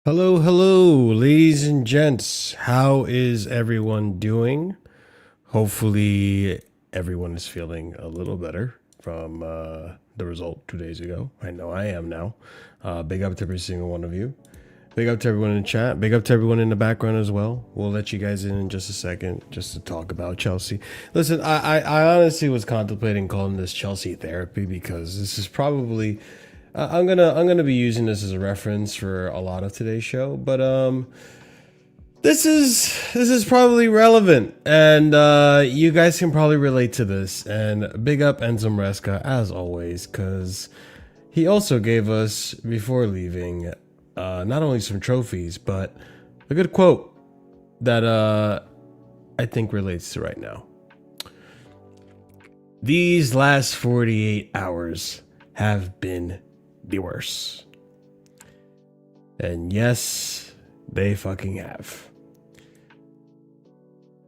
Hello, ladies and gents. How is everyone doing? Hopefully, everyone is feeling a little better from the result 2 days ago. I know I am now. Big up to every single one of you. Big up to everyone in the chat. Big up to everyone in the background as well. We'll let you guys in just a second just to talk about Chelsea. Listen, I honestly was contemplating calling this Chelsea therapy because this is probably... I'm gonna be using this as a reference for a lot of today's show, but this is probably relevant, and you guys can probably relate to this. And big up Enzo Maresca as always, because he also gave us before leaving not only some trophies but a good quote that I think relates to right now. These last 48 hours have been the worst. And yes, they fucking have.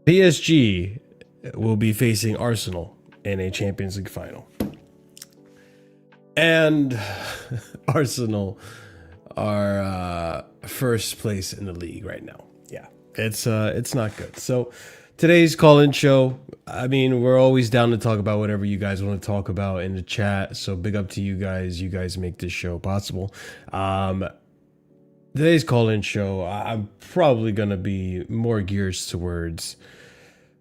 PSG will be facing Arsenal in a Champions League final. And Arsenal are first place in the league right now. Yeah, it's not good. So today's call-in show, I mean, we're always down to talk about whatever you guys want to talk about in the chat. So big up to you guys. You guys make this show possible. Today's call-in show, I'm probably going to be more geared towards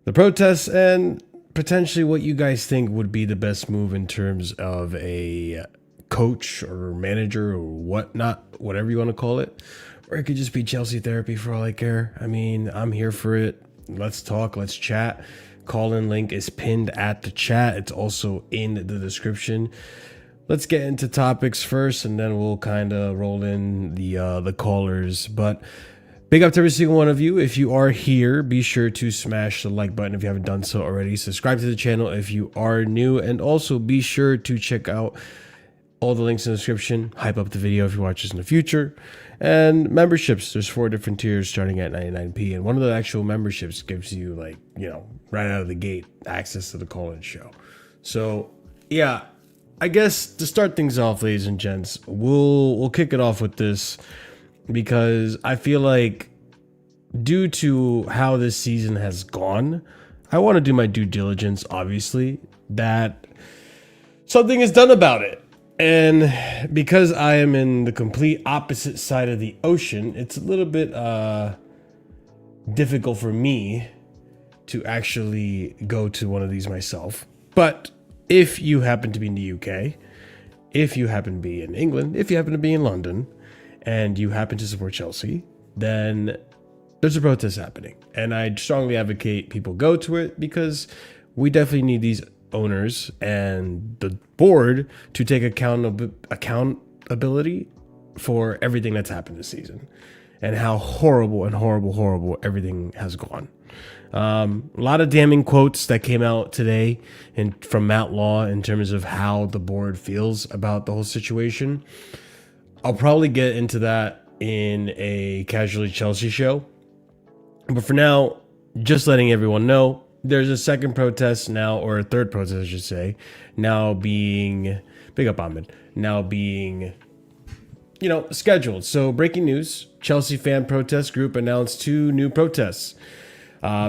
the protests and potentially what you guys think would be the best move in terms of a coach or manager or whatnot, whatever you want to call it. Or it could just be Chelsea therapy for all I care. I mean, I'm here for it. Let's talk, let's chat. Call-in link is pinned at the chat. It's also in the description. Let's get into topics first, and then we'll kind of roll in the callers. But big up to every single one of you. If you are here, be sure to smash the like button if you haven't done so already. Subscribe to the channel if you are new, and also be sure to check out all the links in the description. Hype up the video if you watch this in the future. And memberships, there's 4 different tiers starting at 99p, and one of the actual memberships gives you, like, you know, right out of the gate access to the call-in show. So yeah, I guess to start things off, ladies and gents, we'll kick it off with this, because I feel like due to how this season has gone, I want to do my due diligence, obviously, that something is done about it. And because I am in the complete opposite side of the ocean, it's a little bit difficult for me to actually go to one of these myself. But if you happen to be in the UK, if you happen to be in England, if you happen to be in London, and you happen to support Chelsea, then there's a protest happening. And I strongly advocate people go to it, because we definitely need these owners and the board to take accountability for everything that's happened this season and how horrible everything has gone. A lot of damning quotes that came out today from Matt Law in terms of how the board feels about the whole situation. I'll probably get into that in a Casually Chelsea show. But for now, just letting everyone know, there's a second protest now, or a third protest, I should say, now being, big up Ahmed, now being, scheduled. So breaking news, Chelsea fan protest group announced 2 new protests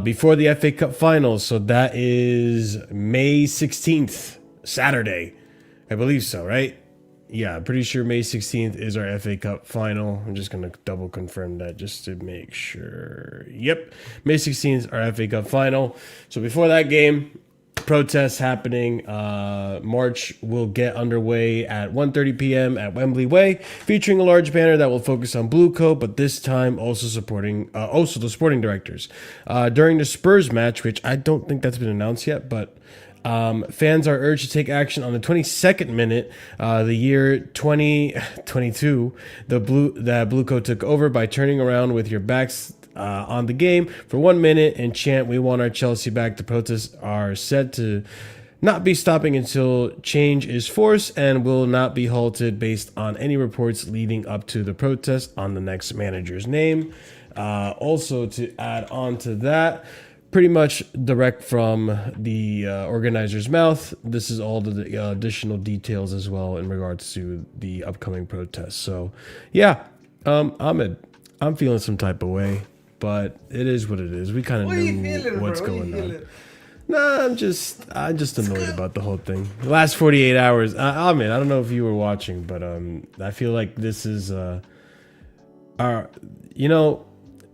before the FA Cup finals. So that is May 16th, Saturday. I believe so, right? Yeah, I'm pretty sure May 16th is our FA Cup final. I'm just going to double confirm that just to make sure. Yep, May 16th is our FA Cup final. So before that game, protests happening. March will get underway at 1:30 p.m. at Wembley Way, featuring a large banner that will focus on Blue Coat, but this time also supporting also the sporting directors. During the Spurs match, which I don't think that's been announced yet, but fans are urged to take action on the 22nd minute, the year 2022. The Blue Coat took over by turning around with your backs on the game for 1 minute and chant, "We want our Chelsea back." The protests are said to not be stopping until change is forced and will not be halted based on any reports leading up to the protest on the next manager's name. Also, to add on to that, pretty much direct from the organizer's mouth, this is all the additional details as well in regards to the upcoming protests. So, yeah, Ahmed, I'm feeling some type of way, but it is what it is. We kind of knew what's going on. Nah, I'm just annoyed about the whole thing. The last 48 hours, Ahmed, I don't know if you were watching, but I feel like this is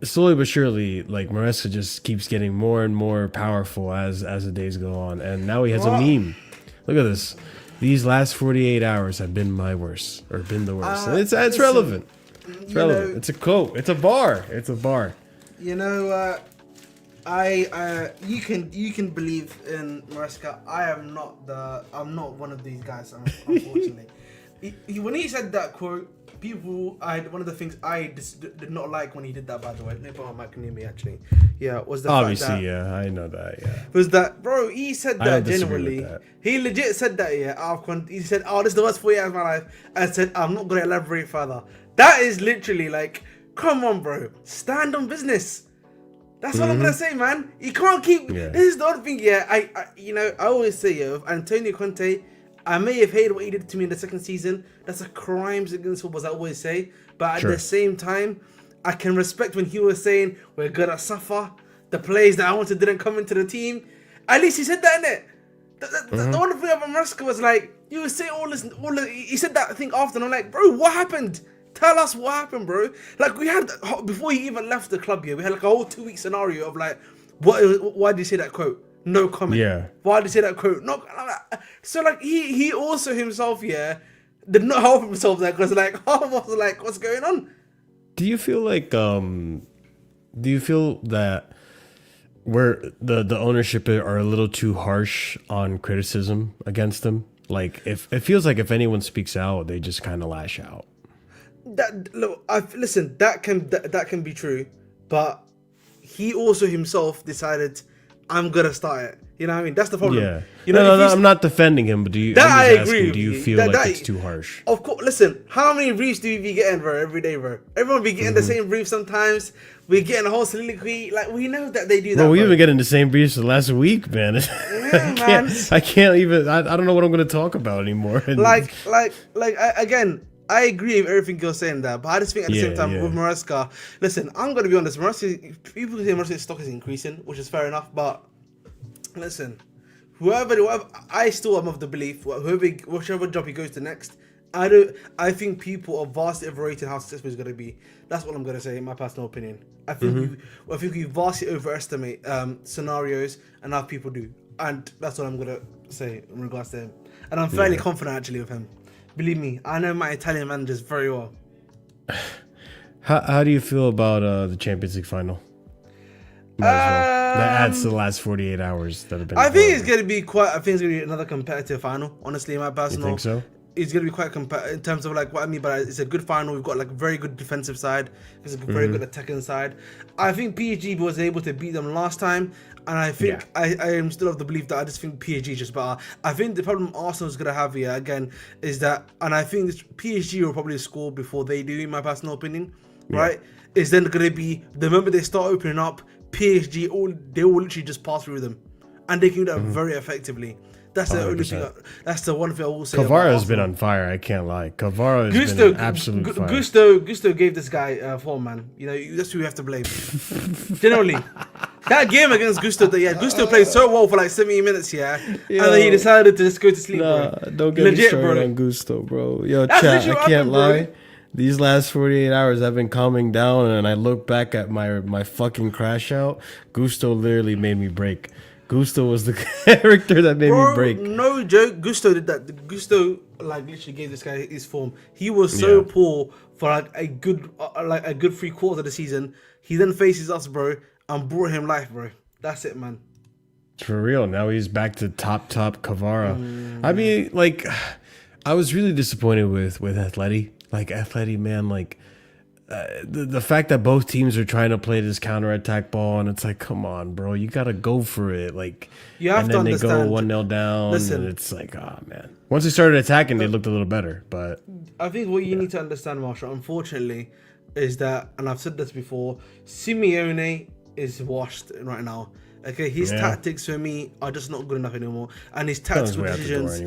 slowly but surely, like, Maresca just keeps getting more and more powerful as the days go on, and now he has a meme. Look at this. These last 48 hours have been my worst, or been the worst. It's relevant. It's relevant. It's a quote. It's a bar. It's a bar. You can believe in Maresca. I'm not one of these guys, unfortunately. When he said that quote, one of the things I did not like when he did that, by the way, no problem, Mike can hear me actually. Yeah, was the obviously fact that, yeah, I know that. Yeah, was that, bro? He said that genuinely. He legit said that. Yeah, he said, "Oh, this is the worst 4 years of my life." I said, "I'm not gonna elaborate further." That is literally like, come on, bro, stand on business. That's all I'm gonna say, man. You can't keep. Yeah. This is the other thing. Yeah, I always say, Antonio Conte, I may have hated what he did to me in the second season. That's a crime against football, as I always say. But at the same time, I can respect when he was saying, "We're gonna suffer. The players that I wanted didn't come into the team." At least he said that, innit? The one thing about Maresca was like, you would say all this. He said that thing after, and I'm like, bro, what happened? Tell us what happened, bro. Like, we had, before he even left the club here, we had like a whole 2-week scenario of like, why did he say that quote? No comment. Yeah. Why did he say that quote? No. So like, he also himself, did not help himself there, because like, I was like, what's going on? Do you feel like, do you feel that where the ownership are a little too harsh on criticism against them? Like, if it feels like if anyone speaks out, they just kind of lash out. Listen, that can be true, but he also himself decided, I'm gonna start it. You know what I mean? That's the problem. Yeah. No, I'm not defending him, but do you? I agree. Do you feel like it's too harsh? Of course. Listen, how many briefs do we be getting, bro, every day, bro? Everyone be getting the same brief sometimes. We're getting a whole soliloquy. Like, we know that they do that. Bro, we've been getting the same briefs for the last week, man. Yeah, I can't even. I don't know what I'm gonna talk about anymore. Again, I agree with everything you're saying there, but I just think at the same time with Maresca, listen, I'm gonna be honest. People say Maresca's stock is increasing, which is fair enough, but listen, whoever, I still am of the belief, whichever job he goes to next, I think people are vastly overrated how successful he's gonna be. That's what I'm gonna say, in my personal opinion. I think we vastly overestimate scenarios and how people do, and that's what I'm gonna say in regards to him. And I'm fairly confident actually with him. Believe me, I know my Italian managers very well. How do you feel about the Champions League final? That adds to the last 48 hours that have been. I think it's gonna be another competitive final. Honestly, in my personal. You think so? It's gonna be quite in terms of like what I mean, but it's a good final. We've got like a very good defensive side. It's a very good attacking side. I think PSG was able to beat them last time, and I think I am still of the belief that I just think PSG is just better. I think the problem Arsenal's gonna have here again is that, and I think PSG will probably score before they do, in my personal opinion. Right? Is then gonna be the moment they start opening up, PSG, they will literally just pass through them, and they can do that very effectively. That's the only thing. That's the one thing I will say. Kvara has been on fire. I can't lie. Kvara has been absolute fire. Gusto gave this guy form, man. You know, that's who we have to blame. Generally, that game against Gusto, Gusto played so well for like 70 minutes, and then he decided to just go to sleep. Don't get me started on Gusto, bro. Yo, chat, I can't lie. These last 48 hours, I've been calming down, and I look back at my fucking crash out. Gusto literally made me break. Gusto was the character that made me break. No joke, Gusto did that. Gusto like literally gave this guy his form. He was so poor for like a good 3 quarters of the season. He then faces us, bro, and brought him life, bro. That's it, man. For real. Now he's back to top Kvara. I mean, like, I was really disappointed with Atleti. Like Atleti, man, like. The fact that both teams are trying to play this counterattack ball, and it's like, come on, bro, you gotta go for it. Like, you have to understand. They go 1-0 down, and it's like, oh man. Once they started attacking, they looked a little better. But I think what you need to understand, Marshall, unfortunately, is that, and I've said this before, Simeone is washed right now. Okay, his tactics for me are just not good enough anymore, and his tactical decisions,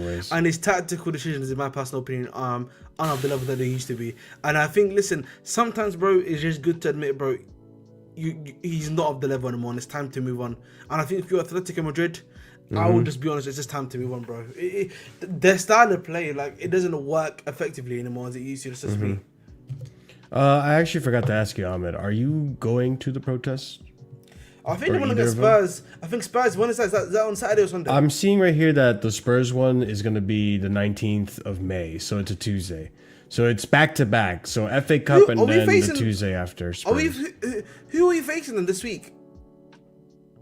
in my personal opinion, aren't of the level that they used to be. And I think, listen, sometimes, bro, it's just good to admit, bro, he's not of the level anymore, and it's time to move on. And I think if you're Atletico Madrid, I will just be honest, it's just time to move on, bro. Their style of play, like, it doesn't work effectively anymore as it used to. It's just me. I actually forgot to ask you, Ahmed, are you going to the protest? I think they want to get Spurs. I think Spurs, when is that? Is that on Saturday or Sunday? I'm seeing right here that the Spurs one is going to be the 19th of May. So it's a Tuesday. So it's back to back. So FA Cup and then the Tuesday after Spurs. Who are you facing them this week?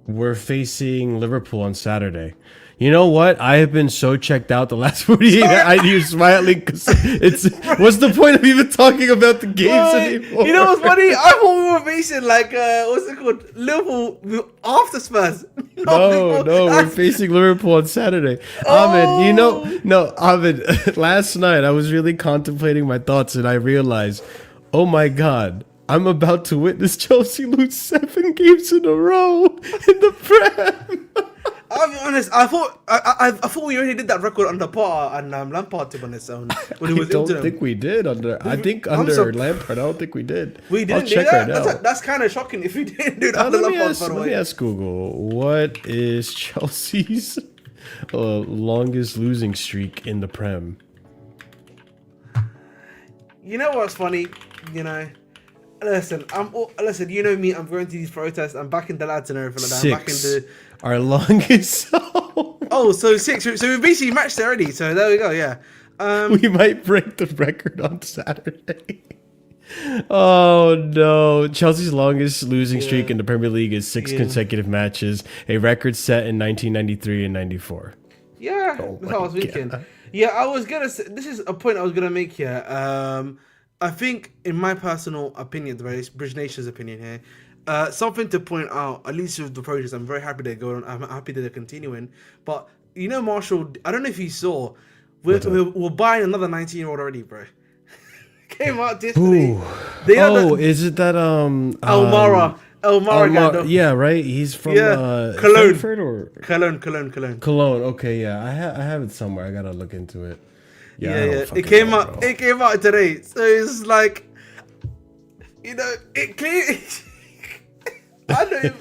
We're facing Liverpool on Saturday. You know what? I have been so checked out the last 48 hours. You're smiling because it's. What's the point of even talking about the games anymore? You know what's funny? I thought we were facing like what's it called? Liverpool after Spurs. No, we're facing Liverpool on Saturday. Ahmed, Ahmed. Last night I was really contemplating my thoughts and I realized, oh my God, I'm about to witness Chelsea lose 7 games in a row in the Prem. I'll be honest. I thought we already did that record under Potter and Lampard, to be honest. When he was I don't think we did under. I think under Lampard. I don't think we did. We didn't do that. That's kind of shocking if we didn't do that under Lampard. Let me ask Google. What is Chelsea's longest losing streak in the Prem? You know what's funny? You know. Listen, you know me. I'm going to these protests. I'm backing the lads and everything like that. I'm backing the. Our longest. So 6. So we basically matched it already. So there we go. Yeah. We might break the record on Saturday. Oh no! Chelsea's longest losing streak in the Premier League is 6 consecutive matches, a record set in 1993 and 94. Yeah, that's what I was thinking. Yeah, I was gonna say, this is a point I was gonna make here. I think, in my personal opinion, the very Bridge Nation's opinion here. Something to point out, at least with the projects, I'm very happy they're going on. I'm happy that they're continuing. But, you know, Marshall, I don't know if you saw, we're buying another 19-year-old already, bro. Came out yesterday. Is it that, Elmara guy. Yeah, right? He's from, Cologne. Frankfurt or? Cologne, okay, yeah. I have it somewhere. I gotta look into it. Yeah. It came out today. So it's like, you know, it clearly... I mean,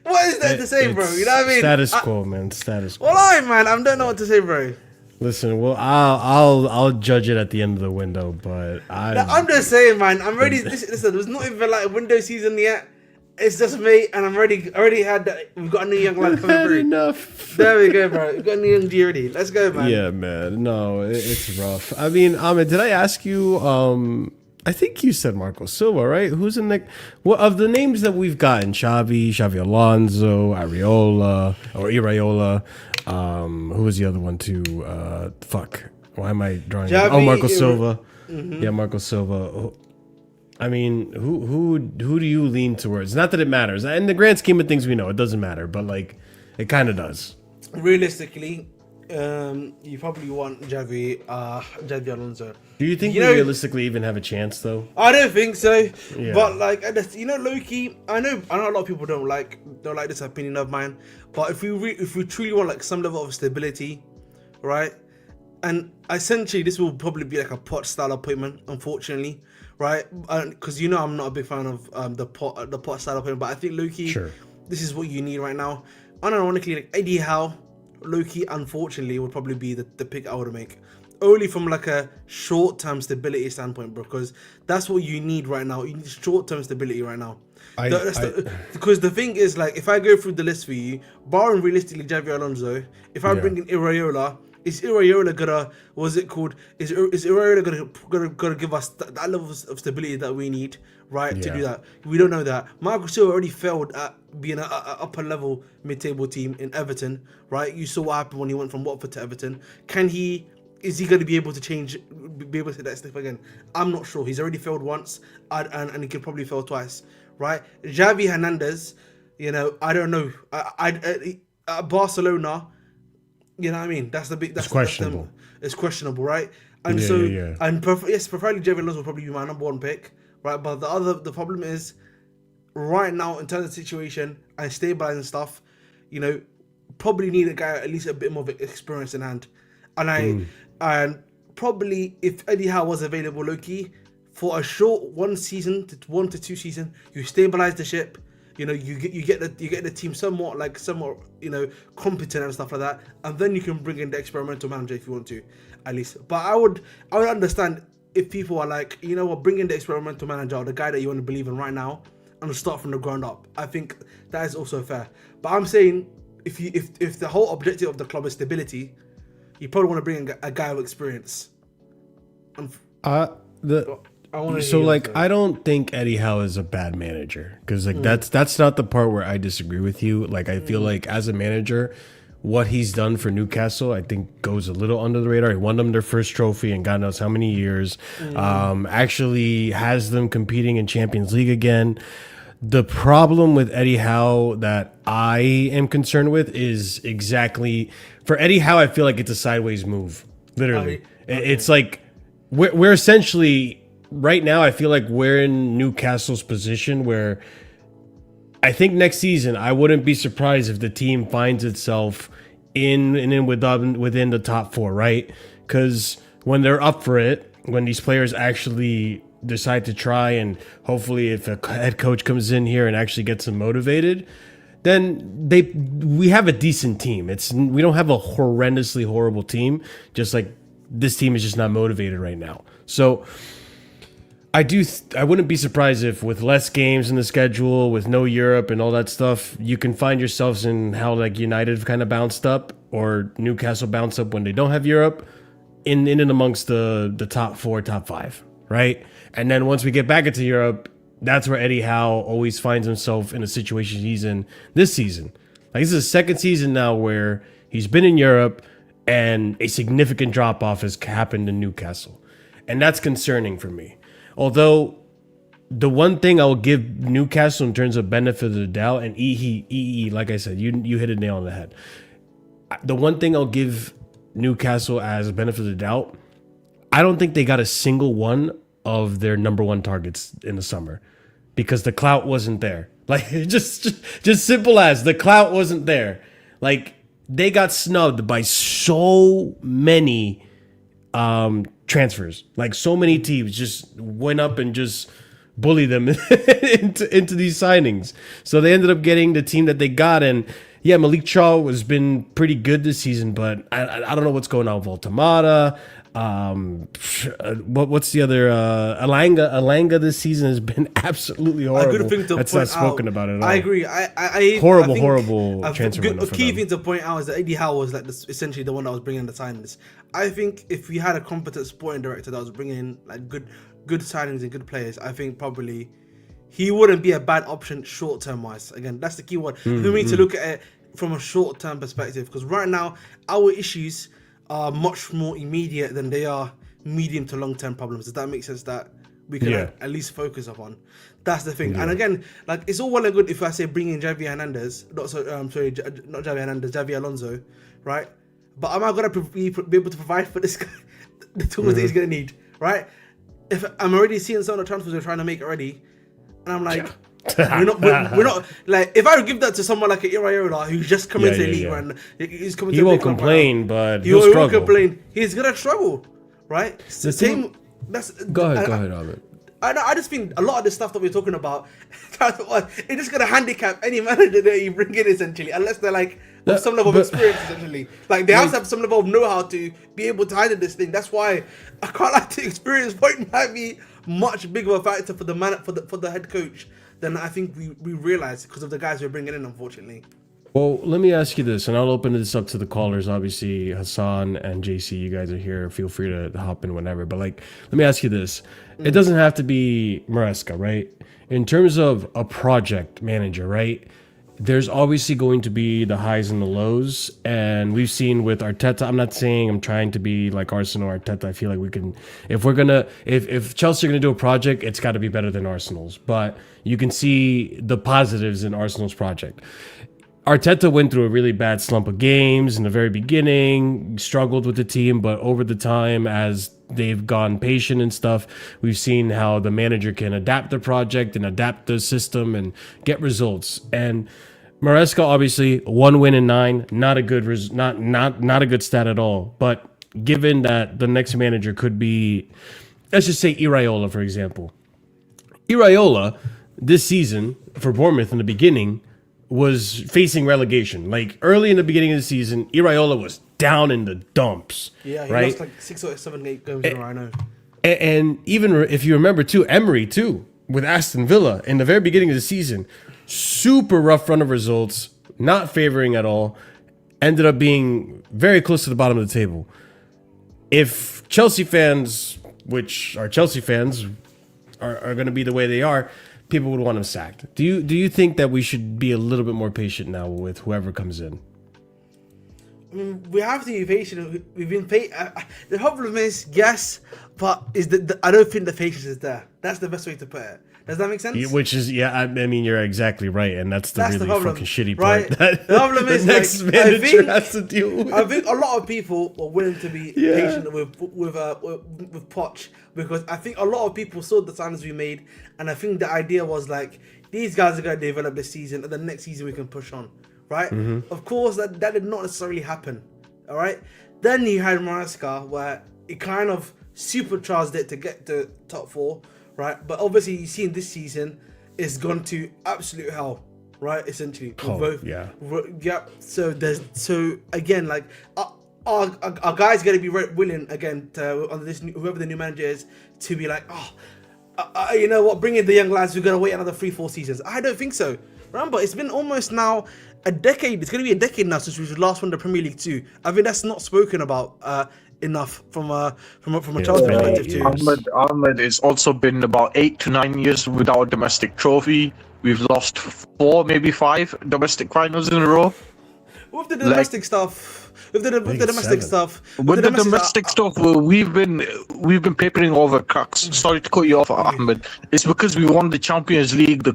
what is there to say, bro? You know what I mean? Status quo, man. Status quo. Well, I don't know what to say, bro. Listen, well, I'll judge it at the end of the window, but I'm just saying, man. I'm ready. Listen, there's not even like a window season yet. It's just me, and I'm ready. Already had that. We've got a new young lad coming through. Enough. There we go, bro. We've got a new young G already. Let's go, man. Yeah, man. No, it's rough. I mean, Ahmed, did I ask you? I think you said Marco Silva, right? Who's in the... Well, of the names that we've gotten, Xavi Alonso, Iraola. Who was the other one too? Why am I drawing... Xavi, Marco Silva. Mm-hmm. Yeah, Marco Silva. I mean, who do you lean towards? Not that it matters. In the grand scheme of things, we know it doesn't matter, but like, it kind of does. Realistically, You probably want Javi Alonso. Do you think we realistically even have a chance, though? I don't think so. Yeah. But like, low-key, I know a lot of people don't like this opinion of mine. But if we truly want like some level of stability, right? And essentially, this will probably be like a pot style appointment, unfortunately, right? Because I'm not a big fan of the pot style appointment, but I think low-key, this is what you need right now. Unironically, like Eddie Howe, low-key, unfortunately, would probably be the pick I would make. Only from like a short-term stability standpoint, bro, because that's what you need right now. You need short-term stability right now. Because the thing is, like, if I go through the list for you, barring realistically Javi Alonso, if I bring in Iraola, is Iraola gonna, Is Iraola gonna give us that level of stability that we need, right, to do that? We don't know that. Marco Silva already failed at being an upper level mid-table team in Everton, right? You saw what happened when he went from Watford to Everton. Is he going to be able to be able to take that step again? I'm not sure. He's already failed once, and he could probably fail twice, right? Xavi Hernandez, I don't know. At Barcelona, you know what I mean? That's questionable. It's questionable, right? And preferably Javi Alonso will probably be my number one pick, right? But the problem is, right now, in terms of the situation and stabilizing stuff, probably need a guy at least a bit more of experience in hand. And probably if Eddie Howe was available, low-key, for a short 1 to 2 season, you stabilize the ship. You get the team somewhat competent and stuff like that, and then you can bring in the experimental manager if you want to, at least. But I would understand if people are like, bring in the experimental manager or the guy that you want to believe in right now and start from the ground up. I think that is also fair. But I'm saying if the whole objective of the club is stability, you probably want to bring in a guy with experience. I don't think Eddie Howe is a bad manager, because that's not the part where I disagree with you. Like, I feel like as a manager, what he's done for Newcastle, I think, goes a little under the radar. He won them their first trophy in God knows how many years. Actually has them competing in Champions League again. The problem with Eddie Howe that I am concerned with is exactly, for Eddie Howe, I feel like it's a sideways move. Literally. It's like we're essentially, right now, I feel like we're in Newcastle's position where I think next season, I wouldn't be surprised if the team finds itself within the top 4, right? Because when they're up for it, when these players actually decide to try, and hopefully if a head coach comes in here and actually gets them motivated, then we have a decent team. We don't have a horrendously horrible team, just like this team is just not motivated right now. So I wouldn't be surprised if, with less games in the schedule, with no Europe and all that stuff, you can find yourselves in how like United kind of bounced up, or Newcastle bounced up when they don't have Europe, in and amongst the top 4, top 5, right? And then once we get back into Europe, that's where Eddie Howe always finds himself in a situation he's in this season. Like, this is the second season now where he's been in Europe and a significant drop-off has happened in Newcastle. And that's concerning for me. Although, the one thing I'll give Newcastle in terms of benefit of the doubt, and like I said, you hit a nail on the head. The one thing I'll give Newcastle as a benefit of the doubt, I don't think they got a single one of their number 1 targets in the summer, because the clout wasn't there. Like, just simple as the clout wasn't there. Like, they got snubbed by so many transfers. Like, so many teams just went up and just bullied them into these signings. So they ended up getting the team that they got. And yeah, Malik Shaw has been pretty good this season, but I don't know what's going on with Altamada. What's the other? Alanga this season has been absolutely horrible. A good thing to That's point not spoken out, about at all. I agree. Horrible transfer window. A key thing to point out is that Eddie Howe was like essentially the one that was bringing the signings. I think if we had a competent sporting director that was bringing in like good signings and good players, I think probably he wouldn't be a bad option short term wise. Again, that's the key word. We need to look at it from a short term perspective, because right now our issues are much more immediate than they are medium to long term problems. Does that make sense? That we can at least focus upon. That's the thing. And again, like, it's all well and good if I say bring in Javi Hernandez, Javi Alonso, right? but am I gonna be able to provide for this guy the tools that he's gonna need, right? If I'm already seeing some of the transfers we're trying to make already, and I'm like, we're not like, if I give that to someone like Iraola who's just coming to the league and he's coming, he won't complain, but he won't complain. He's gonna struggle, right? The same. Go ahead, Ahmed. I just think a lot of the stuff that we're talking about, it's just gonna handicap any manager that you bring in essentially, unless they're like of some level of experience essentially. Like they have to have some level of know-how to be able to handle this thing. That's why I can't like the experience point might be much bigger of a factor for the head coach than I think we realize because of the guys we're bringing in, unfortunately. Well, let me ask you this, and I'll open this up to the callers. Obviously, Hassan and JC, you guys are here. Feel free to hop in whenever. But like, let me ask you this: it doesn't have to be Maresca, right? In terms of a project manager, right? There's obviously going to be the highs and the lows, and we've seen with Arteta. I'm not saying I'm trying to be like Arsenal or Arteta. I feel like we can, if Chelsea are gonna do a project, it's got to be better than Arsenal's. But you can see the positives in Arsenal's project. Arteta went through a really bad slump of games in the very beginning, struggled with the team, but over the time, as they've gone patient and stuff, we've seen how the manager can adapt the project and adapt the system and get results. And Maresca, obviously, 1 win in 9, not a good not a good stat at all. But given that the next manager could be, let's just say Iraola, for example. Iraola, this season for Bournemouth in the beginning, was facing relegation. Like early in the beginning of the season, Iraola was down in the dumps. Yeah, he right? lost like 6 or 7 games in a row, I know. And even if you remember too, Emery too, with Aston Villa in the very beginning of the season, super rough run of results, not favoring at all, ended up being very close to the bottom of the table. If Chelsea fans, which are Chelsea fans, are going to be the way they are, people would want him sacked. Do you think that we should be a little bit more patient now with whoever comes in? I mean, we have to be patient. We've been patient. The problem is, yes, but I don't think the patience is there. That's the best way to put it. Does that make sense? Which is, I mean, you're exactly right, and that's the really fucking shitty right? part. That the problem is, the next manager has to deal with. I think a lot of people were willing to be patient with Poch, because I think a lot of people saw the signings we made, and I think the idea was like, these guys are going to develop this season, and the next season we can push on, right? Mm-hmm. Of course, that did not necessarily happen, all right? Then you had Maresca, where it kind of supercharged it to get to top 4, right? But obviously, you see in this season, it's gone to absolute hell, right? Essentially, So again, like our guys going to be willing again to on this whoever the new manager is to be like, you know what? Bring in the young lads. We're gonna wait another 3-4 seasons. I don't think so. Remember, it's been almost now a decade. It's gonna be a decade now since we last won the Premier League 2. I think that's not spoken about enough from a Chelsea perspective too. Ahmed, it's also been about 8 to 9 years without a domestic trophy. We've lost 4, maybe 5 domestic finals in a row. With the domestic stuff. With the domestic stuff, we've been papering over cracks. Sorry to cut you off, Ahmed. It's because we won the Champions League, the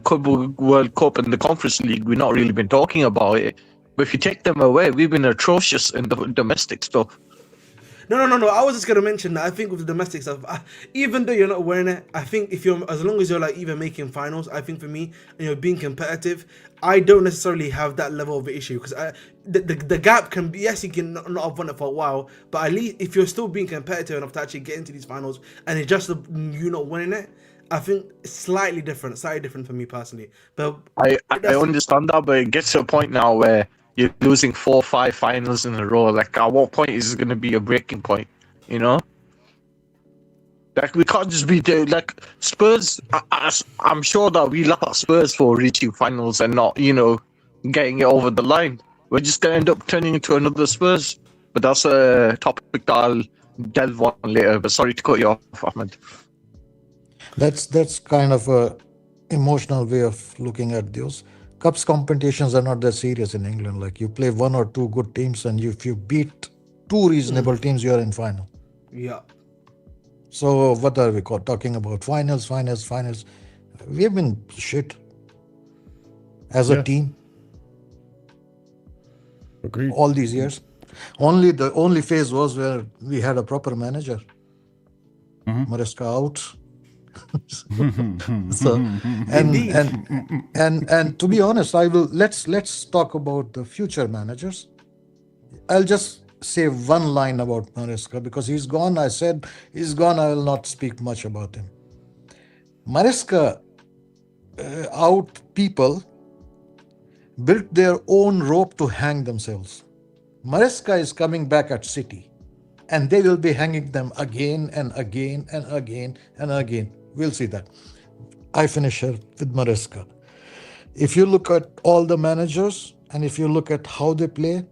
World Cup, and the Conference League. We've not really been talking about it. But if you take them away, we've been atrocious in the domestic stuff. No. I was just gonna mention that I think with the domestic stuff, even though you're not wearing it, I think as long as you're like even making finals, I think for me, and you're being competitive, I don't necessarily have that level of issue, because the gap can be, yes, you can not have won it for a while, but at least if you're still being competitive enough to actually get into these finals, and it's just you not winning it, I think it's slightly different for me personally. But I understand that, but it gets to a point now where you're losing 4 or 5 finals in a row. Like, at what point is it going to be a breaking point? You know? Like, we can't just be there. Like, Spurs, I'm sure that we laugh at Spurs for reaching finals and not, getting it over the line. We're just going to end up turning into another Spurs. But that's a topic that I'll delve on later. But sorry to cut you off, Ahmed. That's kind of a emotional way of looking at those. Cups competitions are not that serious in England. Like, you play 1 or 2 good teams, and if you beat 2 reasonable teams, you are in final. Yeah. So what are we talking about? Finals. We have been shit as a team. Agreed. All these years. The only phase was where we had a proper manager. Maresca out. So Indeed. and to be honest, let's talk about the future managers. I'll just say one line about Maresca because he's gone. I said he's gone. I will not speak much about him. Maresca out people built their own rope to hang themselves. Maresca is coming back at City, and they will be hanging them again and again and again and again. We'll see that. I finish here with Maresca. If you look at all the managers and if you look at how they play,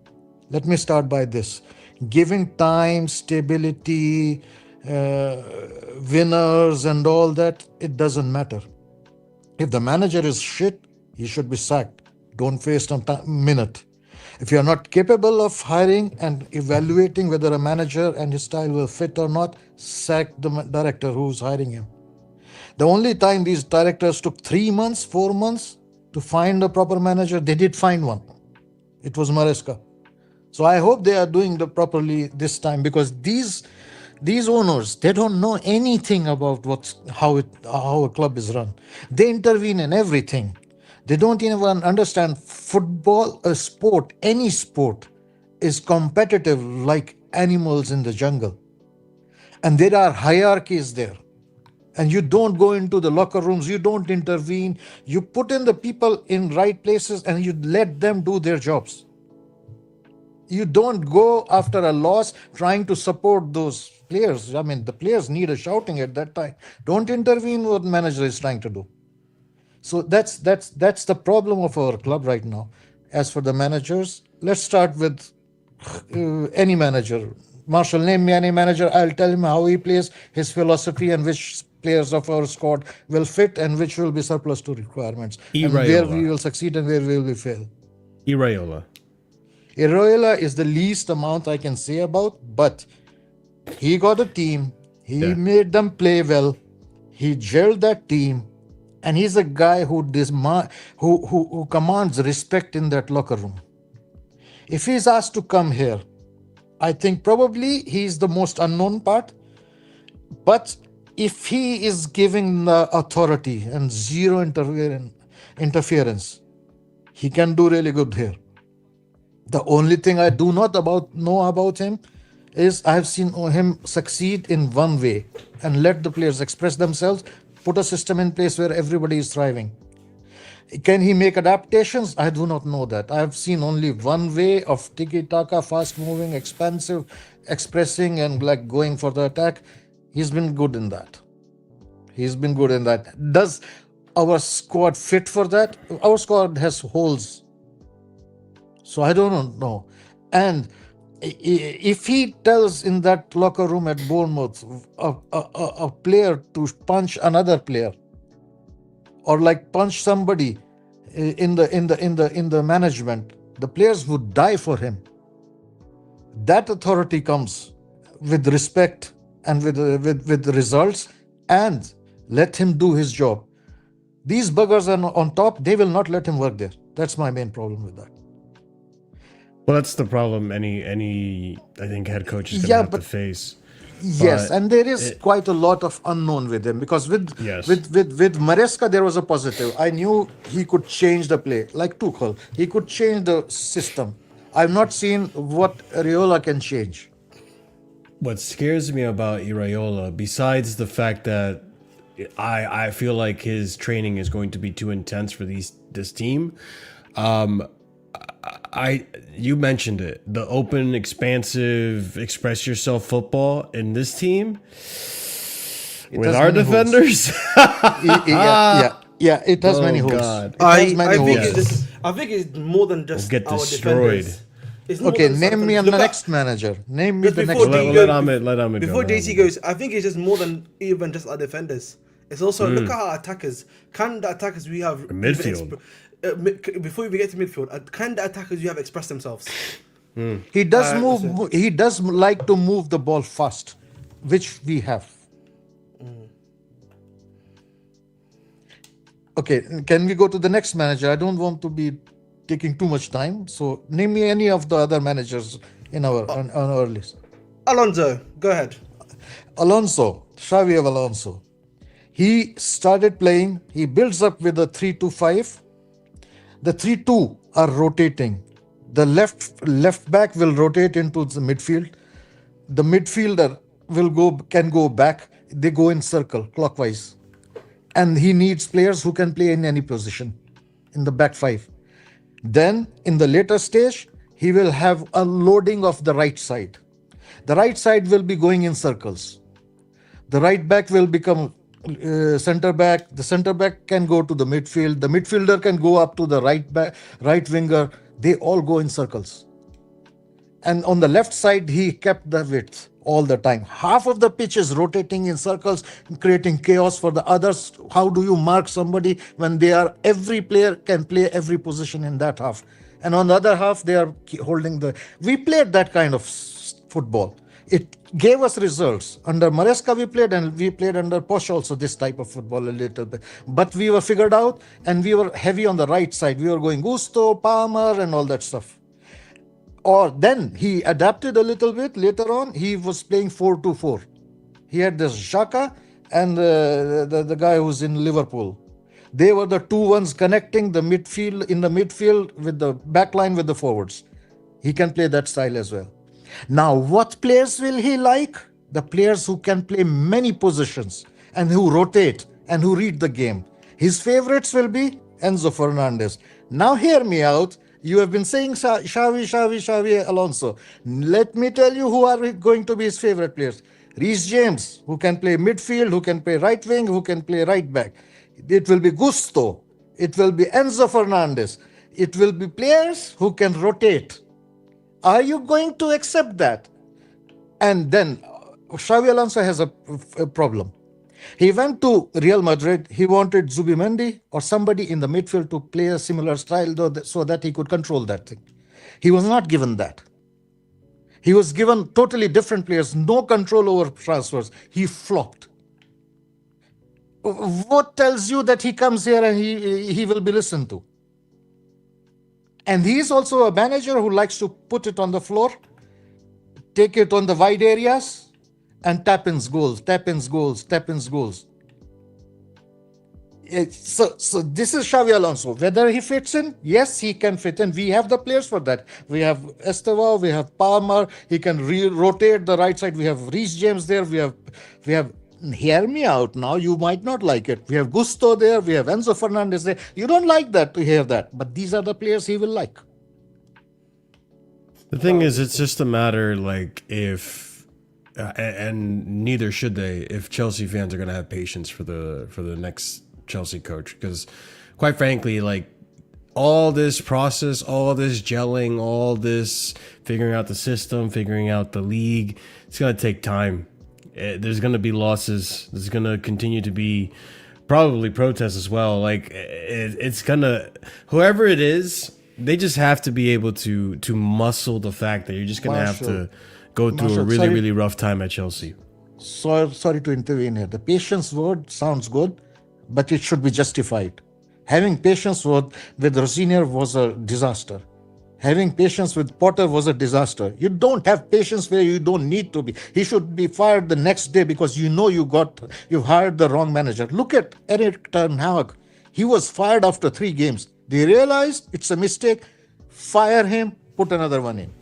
let me start by this. Giving time, stability, winners and all that, it doesn't matter. If the manager is shit, he should be sacked. Don't waste a minute. If you're not capable of hiring and evaluating whether a manager and his style will fit or not, sack the director who's hiring him. The only time these directors took 3 months, 4 months to find a proper manager, they did find one. It was Maresca. So I hope they are doing the properly this time because these owners, they don't know anything about how a club is run. They intervene in everything. They don't even understand football, a sport, any sport is competitive like animals in the jungle. And there are hierarchies there. And you don't go into the locker rooms, you don't intervene. You put in the people in right places and you let them do their jobs. You don't go after a loss trying to support those players. I mean, the players need a shouting at that time. Don't intervene what the manager is trying to do. So that's the problem of our club right now. As for the managers, let's start with any manager. Marshall, name me any manager. I'll tell him how he plays, his philosophy, and which players of our squad will fit and which will be surplus to requirements. And where we will succeed and where we will fail. Iraola is the least amount I can say about, but he got a team. He made them play well. He gelled that team. And he's a guy who commands respect in that locker room. If he's asked to come here, I think probably he's the most unknown part. But if he is giving the authority and zero interference, he can do really good here. The only thing I do not know about him is I have seen him succeed in one way and let the players express themselves, put a system in place where everybody is thriving. Can he make adaptations? I do not know that. I have seen only one way of tiki-taka, fast-moving, expansive, expressing and like going for the attack. He's been good in that. Does our squad fit for that? Our squad has holes. So I don't know. And if he tells in that locker room at Bournemouth a player to punch another player or like punch somebody in the management, the players would die for him. That authority comes with respect and with results, and let him do his job. These buggers are on top, they will not let him work there. That's my main problem with that. Well, that's the problem any I think head coach is going to have to face. Yes, and there is quite a lot of unknown with him because with Maresca there was a positive. I knew he could change the play, like Tuchel. He could change the system. I've not seen what Iraola can change. What scares me about Iraola, besides the fact that I feel like his training is going to be too intense for this team, you mentioned it, the open, expansive, express yourself football in this team with our defenders. It has many holes. God. I think it's more than just get our destroyed. defenders. Okay, name me the next manager. Name me the next Let Ahmed go. Before JC goes, I think it's just more than even just our defenders. It's also look at our attackers. Can the attackers we have midfield? Before we get to midfield, can the attackers you have express themselves? He does move. He does like to move the ball fast, which we have. Okay, can we go to the next manager? I don't want to be taking too much time. So name me any of the other managers in on our list. Alonso, go ahead. Alonso, Xavi Alonso. He started playing. He builds up with a 3-2-5. The 3-2 are rotating. The left back will rotate into the midfield. The midfielder can go back. They go in circle clockwise, and he needs players who can play in any position in the back five. Then in the later stage, he will have a loading of the right side. The right side will be going in circles. The right back will become center back. The center back can go to the midfield. The midfielder can go up to the right winger. They all go in circles. And on the left side, he kept the width all the time. Half of the pitch is rotating in circles, creating chaos for the others. How do you mark somebody when every player can play every position in that half? And on the other half, they are holding we played that kind of football. It gave us results. Under Maresca we played, and we played under Posh also this type of football a little bit. But we were figured out, and we were heavy on the right side. We were going Gusto, Palmer, and all that stuff. Or then he adapted a little bit. Later on, he was playing 4-2-4. He had this Xhaka and the guy who's in Liverpool. They were the two ones connecting the midfield with the back line with the forwards. He can play that style as well. Now, what players will he like? The players who can play many positions and who rotate and who read the game. His favorites will be Enzo Fernandez. Now, hear me out. You have been saying Xavi Alonso. Let me tell you who are going to be his favorite players. Reece James, who can play midfield, who can play right wing, who can play right back. It will be Gusto. It will be Enzo Fernandez. It will be players who can rotate. Are you going to accept that? And then Xavi Alonso has a problem. He went to Real Madrid. He wanted Zubimendi or somebody in the midfield to play a similar style so that he could control that thing. He was not given that. He was given totally different players, no control over transfers. He flopped. What tells you that he comes here and he will be listened to? And he is also a manager who likes to put it on the floor, take it on the wide areas, and tap in goals. So this is Xavi Alonso. Whether he fits in, yes, he can fit in. We have the players for that. We have Estevao, we have Palmer. He can rotate the right side. We have Reece James there. We have. Hear me out now. You might not like it. We have Gusto there. We have Enzo Fernandez there. You don't like that to hear that, but these are the players he will like. The thing is, it's just a matter like if. And neither should they if Chelsea fans are going to have patience for the next Chelsea coach, because quite frankly, like all this process, all this gelling, all this figuring out the system, figuring out the league, it's going to take time. There's going to be losses. There's going to continue to be probably protests as well. Like it's going to, whoever it is, they just have to be able to muscle the fact that you're just going to have to go through a really rough time at Chelsea. Sorry to intervene here. The patience word sounds good, but it should be justified. Having patience with Rosenior was a disaster. Having patience with Potter was a disaster. You don't have patience where you don't need to be. He should be fired the next day because you know you hired the wrong manager. Look at Erik ten Hag. He was fired after 3 games. They realized it's a mistake. Fire him, put another one in.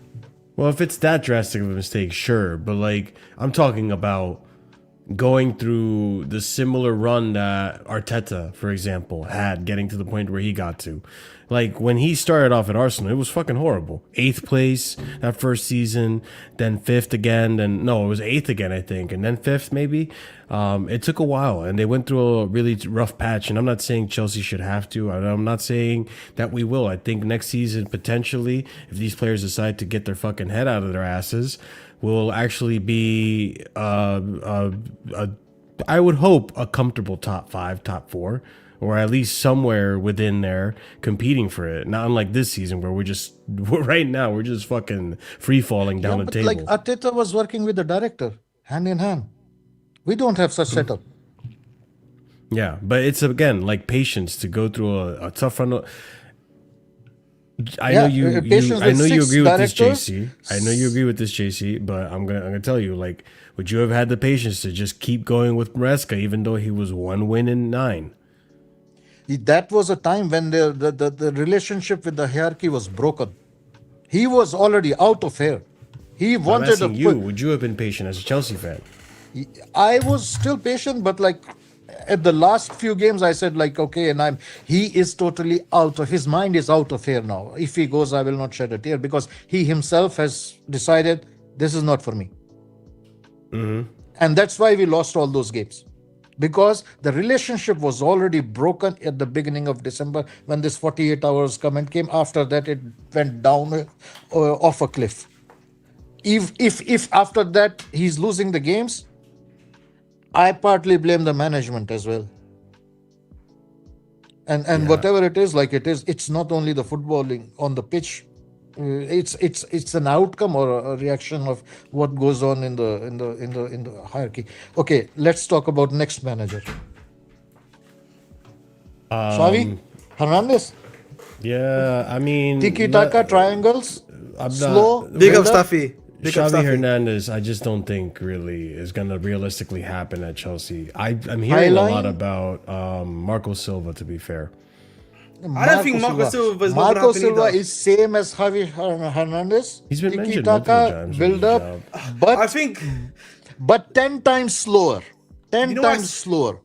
Well, if it's that drastic of a mistake, sure. But like, I'm talking about going through the similar run that Arteta, for example, had, getting to the point where he got to. Like, when he started off at Arsenal, it was fucking horrible. 8th place that first season, then 5th again, then, no, it was 8th again, I think, and then 5th maybe. It took a while, and they went through a really rough patch, and I'm not saying Chelsea should have to. I'm not saying that we will. I think next season, potentially, if these players decide to get their fucking head out of their asses, will actually be, I would hope, a comfortable top 5, top 4, or at least somewhere within there competing for it. Not unlike this season where we're just fucking free falling down the table. Like Arteta was working with the director, hand in hand. We don't have such setup. Yeah, but it's again like patience to go through a tough run. I know patience I with know you 6 agree with this, directors. JC. I know you agree with this, JC. But I'm gonna tell you, like, would you have had the patience to just keep going with Maresca, even though he was 1 win in 9? That was a time when the relationship with the hierarchy was broken. He was already out of here. He But I'm wanted a asking you, would you have been patient as a Chelsea fan? I was still patient, but like at the last few games, I said like, okay, and he is totally out of his mind is out of here now. If he goes, I will not shed a tear because he himself has decided this is not for me, and that's why we lost all those games. Because the relationship was already broken at the beginning of December when this 48 hours comment came. After that, it went down off a cliff. If after that he's losing the games, I partly blame the management as well. And whatever it is, like it's not only the footballing on the pitch. It's an outcome or a reaction of what goes on in the hierarchy. Okay, let's talk about next manager. Xavi Hernandez. Yeah, I mean, Tiki taka triangles. I'm Slow. not. Big up build-up. Staffy. Big up Xavi Staffy. Hernandez, I just don't think really is going to realistically happen at Chelsea. I'm hearing a lot about Marco Silva, to be fair. I don't think Marco Silva is not Marco gonna happen Silva either. is same as Javi Hernandez. He's been Tiki mentioned multiple taka times. build up, I but think. 10 times slower. 10 You know what? times slower.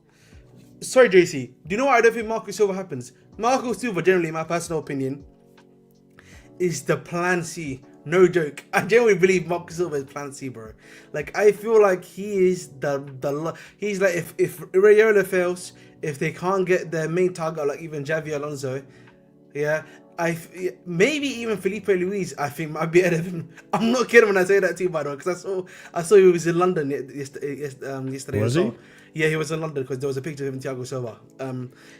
Sorry, JC. Do you know why I don't think Marco Silva happens? Marco Silva, generally, in my personal opinion, is the plan C. No joke. I genuinely believe Marco Silva is plan C, bro. Like, I feel like he is he's like, if Rayola fails, if they can't get their main target, like even Javi Alonso, yeah, maybe even Felipe Luis, I think might be ahead of him. I'm not kidding when I say that to you, by the way, because I saw he was in London yesterday. Was as he? well. Yeah, he was in London because there was a picture of him and Thiago Silva.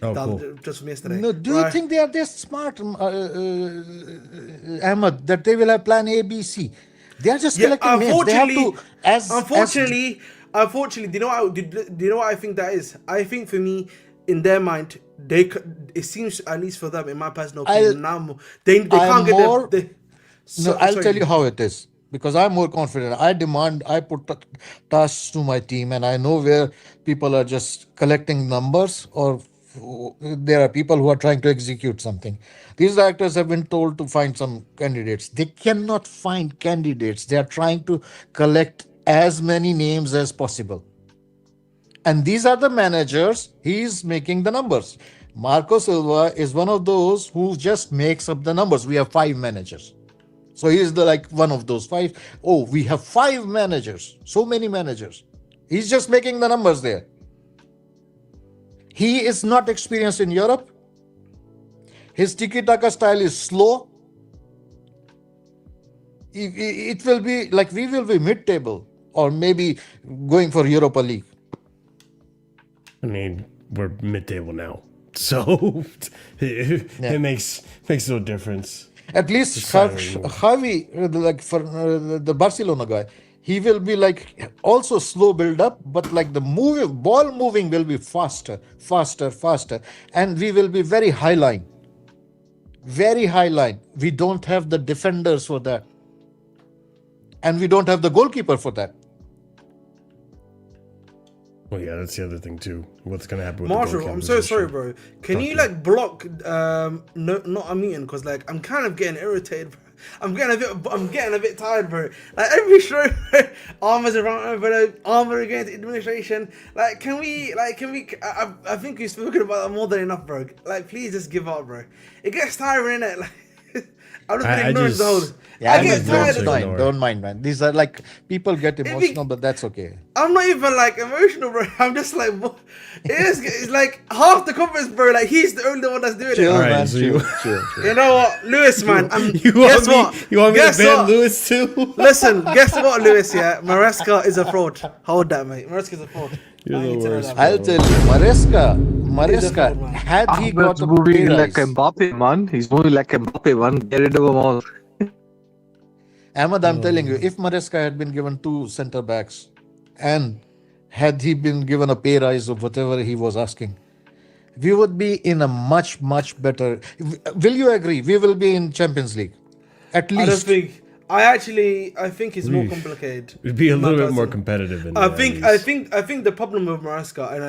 Cool. Just from yesterday. No, do you think they are this smart, Ahmed, that they will have plan A, B, C? They are just collecting names. They have to, unfortunately, do you know what I think that is? I think for me, in their mind, it seems, at least for them, in my personal opinion, now they can't get more, I'll sorry. tell you how it is. Because I'm more confident. I put tasks to my team, and I know where people are just collecting numbers, or there are people who are trying to execute something. These actors have been told to find some candidates. They cannot find candidates. They are trying to collect as many names as possible. And these are the managers. He's making the numbers. Marco Silva is one of those who just makes up the numbers. We have 5 managers. So he is one of those 5. Oh, we have 5 managers. So many managers. He's just making the numbers there. He is not experienced in Europe. His tiki-taka style is slow. It will be like we will be mid-table or maybe going for Europa League. I mean, we're mid-table now, so it makes no difference. At least Javi, like for the Barcelona guy, he will be like also slow build up, but like the ball moving will be faster, and we will be very high line. Very high line. We don't have the defenders for that, and we don't have the goalkeeper for that. Well, yeah, that's the other thing too. What's gonna happen with Marshall, the I'm so sorry, bro. Can you like block not a meeting, because like I'm kind of getting irritated, bro. I'm getting a bit tired, bro. Like every show, Armour's around, Armour against administration. Like, can we? I think we've spoken about that more than enough, bro. Like, please just give up, bro. It gets tiring, innit? Like, I've just been ignoring the whole. Yeah, I get tired. Don't mind, man. These are like people get emotional, but that's okay. I'm not even like emotional, bro. I'm just like, what? It's like half the conference, bro. Like, he's the only one that's doing Chill, it. Right, man. so chill. You know what, Lewis, man? You want me to ban Lewis too? Listen, guess what, Lewis? Yeah, Maresca is a fraud. Hold that, mate. Maresca's a fraud. You're the worst. I'll tell you, Maresca, had he got a moving pay like rise, Mbappe, man. He's moving like Mbappe, man. Get rid of them all. Ahmed, I'm telling you, if Maresca had been given 2 center backs and had he been given a pay rise of whatever he was asking, we would be in a much, much better. Will you agree? We will be in Champions League, at I don't least. think. I think it's more complicated. It'd be a in my little bit more person. competitive in I there, think at least. I think the problem with Maresca, and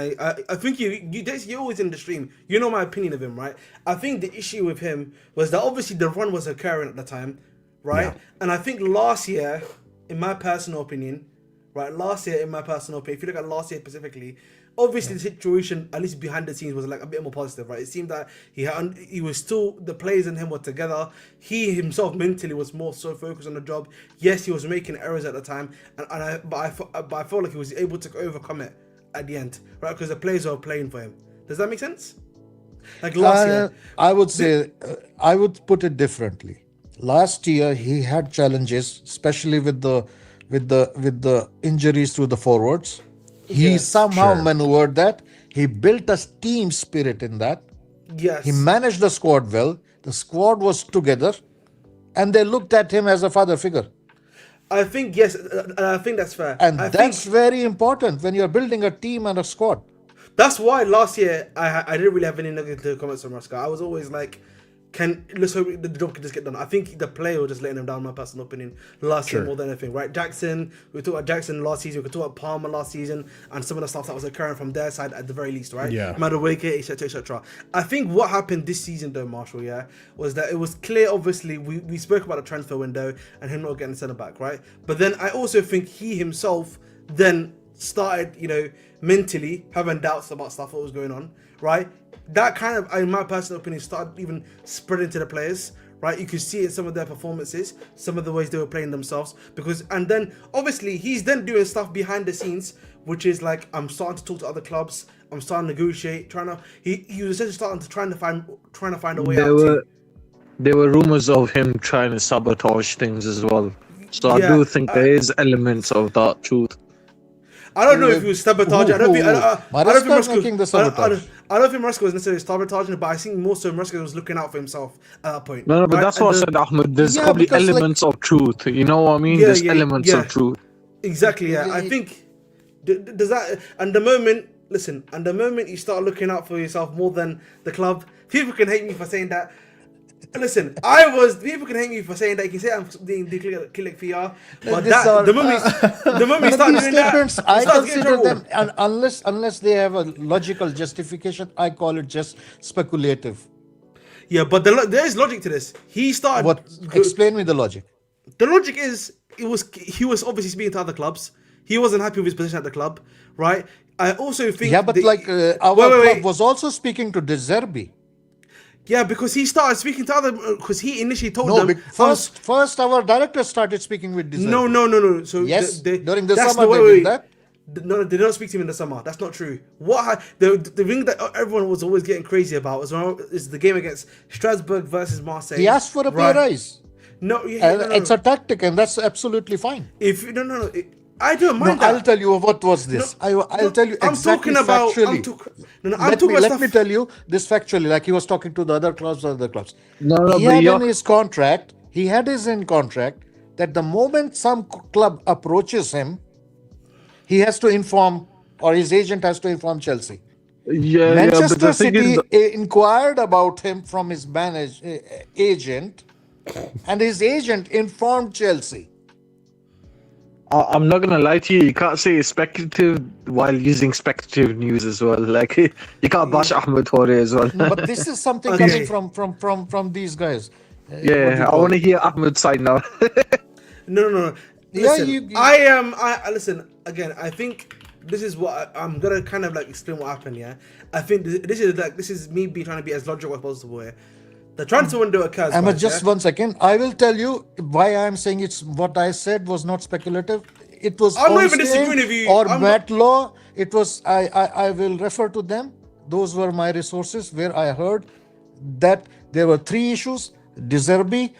I think you're always in the stream. You know my opinion of him, right? I think the issue with him was that obviously the run was occurring at the time, right? Yeah. And I think last year, in my personal opinion, right? If you look at last year specifically, obviously the situation, at least behind the scenes, was like a bit more positive, right? It seemed that he was still, the players and him were together. He himself mentally was more so focused on the job. Yes, he was making errors at the time, but I felt like he was able to overcome it at the end, right? Because the players were playing for him. Does that make sense? Like last year, I would say, I would put it differently. Last year he had challenges, especially with the injuries to the forwards. He Yes, somehow sure. maneuvered that. He built a team spirit in that. yes. He managed the squad well. The squad was together, and they looked at him as a father figure. I think yes, I think that's fair. And I that's think very important when you're building a team and a squad. that's why last year I didn't really have any negative comments on Maresca. I was always like, let's hope the job can just get done. I think the player was just letting him down, my personal opinion, last year more than anything, right? Jackson, we talked about Jackson last season, we could talk about Palmer last season, and some of the stuff that was occurring from their side at the very least, right? Yeah. Madueke, etc., etc. I think what happened this season, though, Marshall, was that it was clear, obviously, we spoke about the transfer window and him not getting centre back, right? But then I also think he himself then started, mentally having doubts about stuff that was going on, right? That kind of, in my personal opinion, started even spreading to the players, right? You could see it in some of their performances, some of the ways they were playing themselves, and then obviously he's then doing stuff behind the scenes, which is like, I'm starting to talk to other clubs, I'm starting to negotiate, he was essentially trying to find a way out. There were rumors of him trying to sabotage things as well. So I Yeah, do think there is elements of that truth. I don't know if he was sabotaging. I don't think Maresca making the sabotage. I don't think Maresca was necessarily sabotaging, but I think more so Maresca was looking out for himself at that point. No, but right? that's what I said, Ahmed. There's Yeah, probably because, like- elements of truth. You know what I mean? Yeah, There's yeah, elements yeah. of truth. Exactly. Yeah, I think does that. And the moment you start looking out for yourself more than the club, people can hate me for saying that. Listen, people can hate me for saying that. You can say I'm being Kilik VR, but the moment you start These doing that, statements, you I start getting in consider trouble. them, and unless they have a logical justification, I call it just speculative. Yeah, but there is logic to this. He started. What? Explain me the logic. The logic is he was obviously speaking to other clubs. He wasn't happy with his position at the club, right? I also think Yeah, but our club was also speaking to De Zerbi. Yeah, because he started speaking to other. Because he initially told No, them first our director started speaking with De Zerbi. No. So Yes, during the that's summer the they did that. No, they don't speak to him in the summer. That's not true. The thing that everyone was always getting crazy about is the game against Strasbourg versus Marseille. He asked for a pay rise. No, It's a tactic, and that's absolutely fine. I don't mind that. I'll tell you what was this. I'll tell you exactly factually. Let me tell you this factually, like he was talking to the other clubs. No, He had in his contract that the moment some club approaches him, he has to inform, or his agent has to inform Chelsea. Manchester City inquired about him from his agent, and his agent informed Chelsea. I'm not gonna lie to you. You can't say it's speculative while using speculative news as well. Like you can't bash Ahmed for it as well. No, but this is something coming from these guys. Yeah, I want to hear Ahmed's side now. No. Listen, listen again. I think this is what I'm gonna kind of like explain what happened. Yeah, I think this is me trying to be as logical as possible here. The transfer window occurs. Emma, just 1 second. I will tell you why I'm saying it's what I said was not speculative. It was. I'm not even disagreeing with you. Or Matt Law. It was. I will refer to them. Those were my resources where I heard that there were 3 issues. De Zerbi,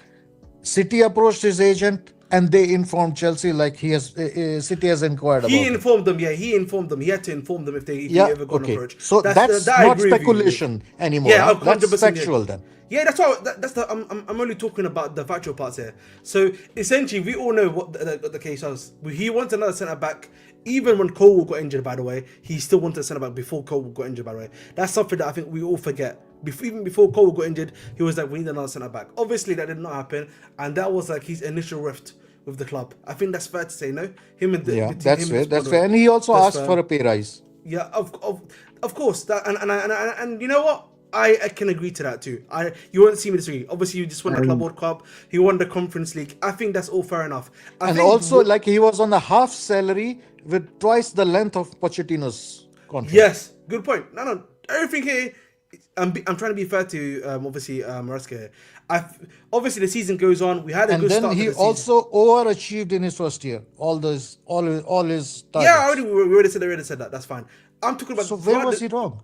City approached his agent, And they informed Chelsea like City has inquired about He it. informed them. Yeah, he informed them. He had to inform them if he Yeah, ever got an okay. approach. So that's that I not agree with you with. speculation anymore. Yeah, Huh? That's 100%. factual then. Yeah, that's why. That's the. I'm only talking about the factual parts here. So essentially, we all know what the case was. He wants another centre back. Even when Cole got injured, by the way, he still wanted a centre back before Cole got injured. By the way, that's something that I think we all forget. Even before Cole got injured, he was like, we need another centre back. Obviously, that did not happen, and that was like his initial rift with the club. I think that's fair to say, no? Him and the team, that's him fair. and That's fair. And he also asked for a pay rise. Yeah, of course. That and you know what? I can agree to that too. You won't see me disagree. Obviously, you just won the Club World Cup. He won the Conference League. I think that's all fair enough. And also, like he was on a half salary with twice the length of Pochettino's contract. Yes, good point. No, everything here. I'm trying to be fair to obviously Maresca here. Obviously the season goes on. We had a good start. And then he also overachieved in his first year. All his targets. Yeah, we already said that. That's fine. I'm talking about. So where was he wrong?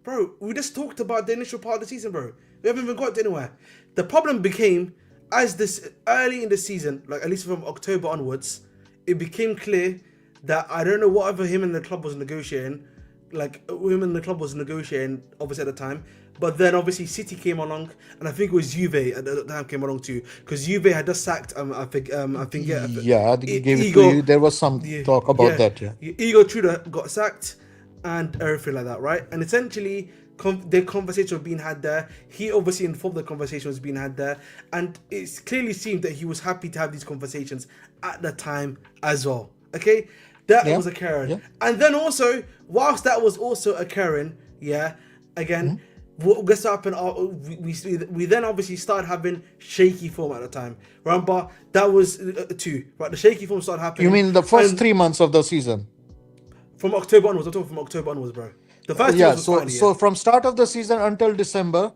Bro, we just talked about the initial part of the season, bro. We haven't even got anywhere. The problem became, as this early in the season, like at least from October onwards, it became clear that I don't know whatever him and the club was negotiating, obviously at the time. But then obviously City came along, and I think it was Juve at the time came along too, because Juve had just sacked. I think yeah, he gave it to you. There was some talk about that. Yeah, Igor Tudor got sacked, and everything like that, right? And essentially, the conversation was being had there. He obviously informed the conversation was being had there, and it's clearly seemed that he was happy to have these conversations at the time as well. Okay, that was occurring, and then also, whilst that was also occurring, again. What gets up and we then obviously started having shaky form at the time. Remember that was 2, right? The shaky form started happening. You mean the first 3 months of the season? From October onwards. I'm talking from October onwards, bro. The first so from start of the season until December,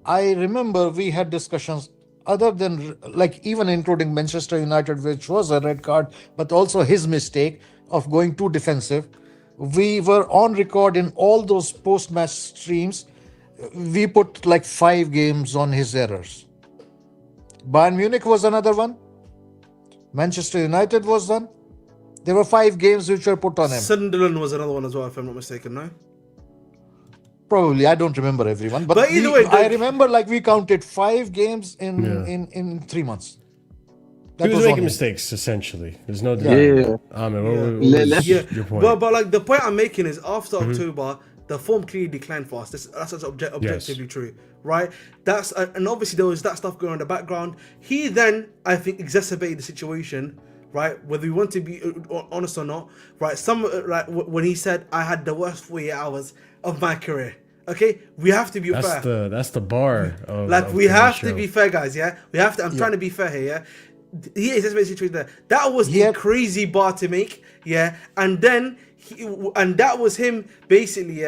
I remember we had discussions other than like even including Manchester United, which was a red card, but also his mistake of going too defensive. We were on record in all those post-match streams. We put like 5 games on his errors. Bayern Munich was another one. Manchester United was one. There were 5 games which were put on him. Sunderland was another one as well, if I'm not mistaken, no? Probably, I don't remember everyone. But either way, I remember like we counted 5 games in 3 months. He was making mistakes, essentially. There's no denying. What was your point? But like the point I'm making is after October, the form clearly declined for us. That's objectively true, right? And obviously there was that stuff going on in the background. He then, I think, exacerbated the situation, right? Whether we want to be honest or not, right? When he said, "I had the worst 48 hours of my career." Okay, we have to be fair. That's the bar. We have to be fair, guys. Yeah, we have to. I'm trying to be fair here. Yeah. He is a situation there. That was a crazy bar to make, and then that was him basically,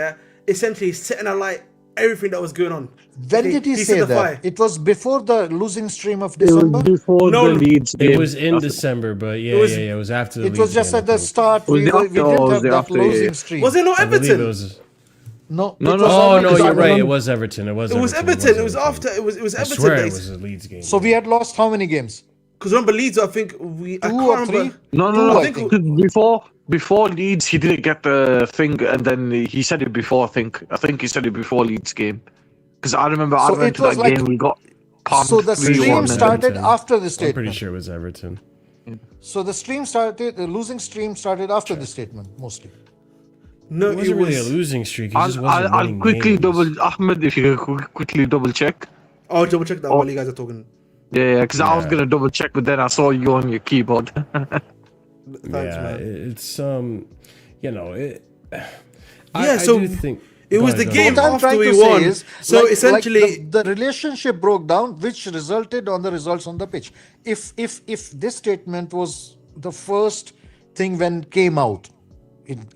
essentially setting alight everything that was going on. When did he say that? Fire. It was before the losing stream of December. It was before the Leeds game. It was in December, but it was after the Leeds game. It was just at the start. We didn't have that losing stream. Was it not Everton? No. No, you're right. It was Everton. It was Everton. It was after. It was Everton. I swear it was a Leeds game. So we had lost how many games? Because remember Leeds, I think I can't remember. No. I think before Leeds, he didn't get the thing, and then he said it before. I think he said it before Leeds game, because I remember I went to that game. We got pumped. So the stream started after the statement. I'm pretty sure it was Everton. So the losing stream started after the statement, mostly. No, it wasn't really a losing streak. I'll quickly Ahmed, if you could quickly double check. I'll double check that while you guys are talking. Yeah, because I was gonna double check, but then I saw you on your keyboard. Thanks, man. It's so I do think it was the game what I'm after trying we to say won. is, so essentially, the relationship broke down, which resulted on the results on the pitch. If this statement was the first thing when came out,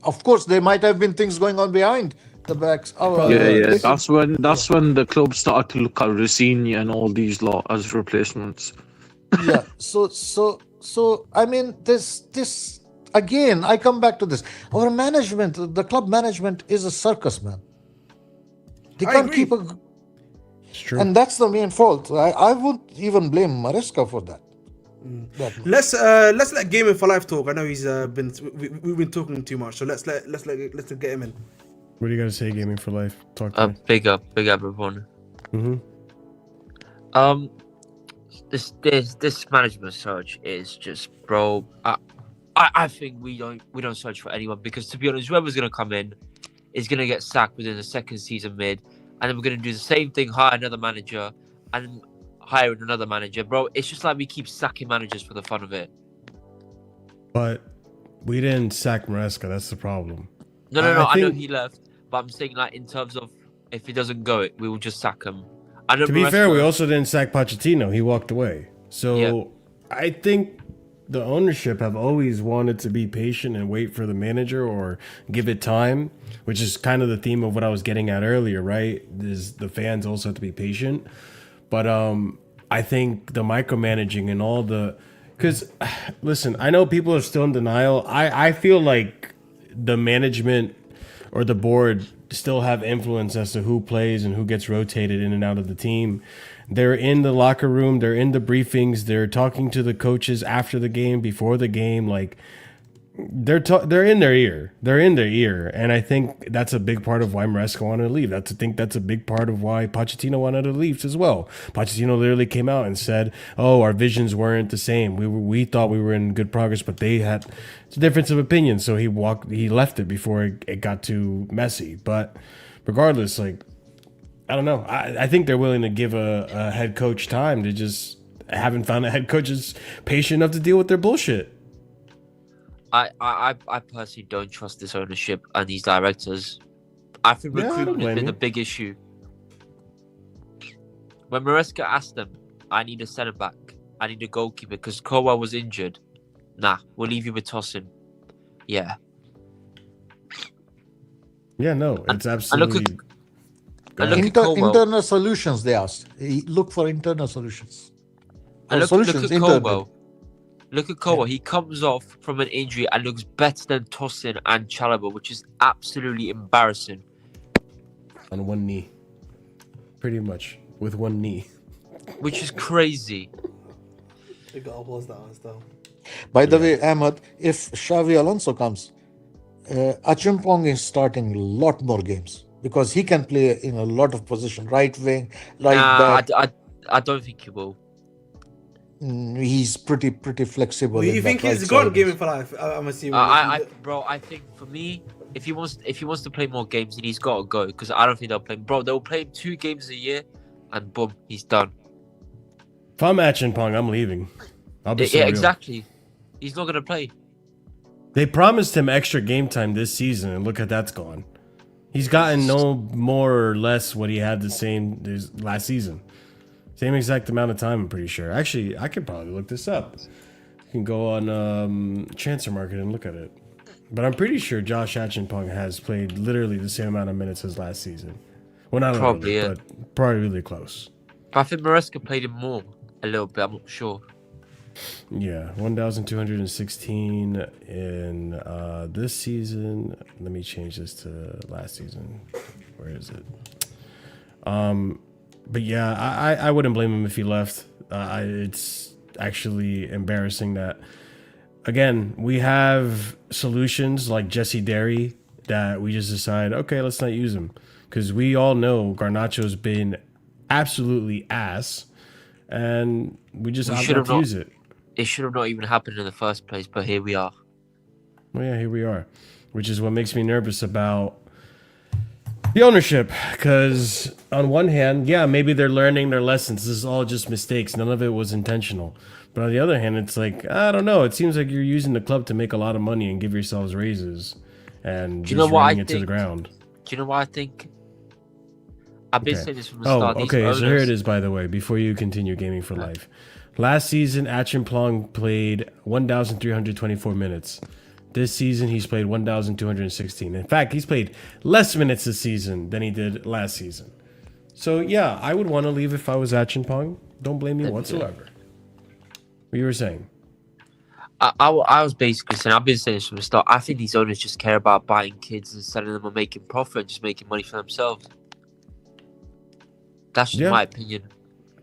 of course there might have been things going on behind the backs. That's when the club started to look at Rossini and all these lot as replacements. Yeah. So I mean, this again, I come back to this. Our management, the club management, is a circus, man. They can't keep a. It's true. And that's the main fault. I wouldn't even blame Maresca for that. Let's let Gaming for Life talk. I know he's we've been talking too much, so let's get him in. What do you got to say, Gaming for Life? Talk to me. Big up, everyone. This management search is just, bro. I think we don't search for anyone, because, to be honest, whoever's gonna come in is gonna get sacked within the second season mid, and then we're gonna do the same thing, hire another manager, and hiring another manager, bro. It's just like we keep sacking managers for the fun of it. But we didn't sack Maresca. That's the problem. No. I know he left, but I'm saying, like, in terms of if he doesn't go, we will just sack him. I know. To be fair, we also didn't sack Pochettino. He walked away. So Yeah. I think the ownership have always wanted to be patient and wait for the manager or give it time, which is kind of the theme of what I was getting at earlier, right? Is the fans also have to be patient. But I think the micromanaging and all the... Because, listen, I know people are still in denial. I feel like the management or the board still have influence as to who plays and who gets rotated in and out of the team. They're in the locker room. They're in the briefings. They're talking to the coaches after the game, before the game. Like, they're in their ear. They're in their ear. And I think that's a big part of why Maresca wanted to leave. I think that's a big part of why Pochettino wanted to leave as well. Pochettino literally came out and said, "Oh, our visions weren't the same. We thought we were in good progress, but they had it's a difference of opinion." So he left it before it got too messy. But regardless, like, I don't know. I think they're willing to give a head coach time. They just haven't found a head coach that's patient enough to deal with their bullshit. I personally don't trust this ownership and these directors. I think recruitment has been a big issue. When Maresca asked them, "I need a centre back, I need a goalkeeper because Kowa was injured," "Nah, we'll leave you with Tosin." Yeah. Yeah, no, it's absolutely... Internal solutions, they asked. Look for internal solutions. Look at Kowa. Look at Kowa. He comes off from an injury and looks better than Tosin and Chalobah, which is absolutely embarrassing. On one knee. Pretty much. With one knee. Which is crazy. We got to pause that one still. By the way, Ahmed, if Xavi Alonso comes, Achimpong is starting a lot more games because he can play in a lot of position, right wing, back. I don't think he will. He's pretty flexible. Well, you think he's gone Gaming for Life? I'm assuming. I think for me, if he wants to play more games, he's got to go, because I don't think they'll play. Bro, they'll play him 2 games a year, and boom, he's done. If I'm Achimpong, I'm leaving. I'll be so real. Exactly. He's not gonna play. They promised him extra game time this season, and look at that's gone. He's gotten no more or less what he had this last season. Same exact amount of time, I'm pretty sure. Actually, I could probably look this up. You can go on Transfer Market and look at it. But I'm pretty sure Josh Achimpong has played literally the same amount of minutes as last season. Well, not probably, but probably really close. But I think Maresca played him more a little bit. I'm not sure. Yeah, 1,216 in this season. Let me change this to last season. Where is it? But yeah, I wouldn't blame him if he left. It's actually embarrassing that, again, we have solutions like Jesse Derry that we just decide, okay, let's not use him. Because we all know Garnacho's been absolutely ass, and we just opted to use it. It should have not even happened in the first place, but here we are. Well, yeah, here we are. Which is what makes me nervous about the ownership, because on one hand, yeah, maybe they're learning their lessons. This is all just mistakes. None of it was intentional. But on the other hand, it's like, I don't know. It seems like you're using the club to make a lot of money and give yourselves raises and just running it to the ground. Do you know what I think? I've been saying this from the start. Okay, so here it is, by the way, before you continue Gaming for Life. Last season, Achimpong played 1,324 minutes. This season, he's played 1,216. In fact, he's played less minutes this season than he did last season. So, yeah, I would want to leave if I was Achimpong. Don't blame me whatsoever. What you were saying? I was basically saying, I've been saying this from the start, I think these owners just care about buying kids and selling them and making profit and just making money for themselves. That's just my opinion.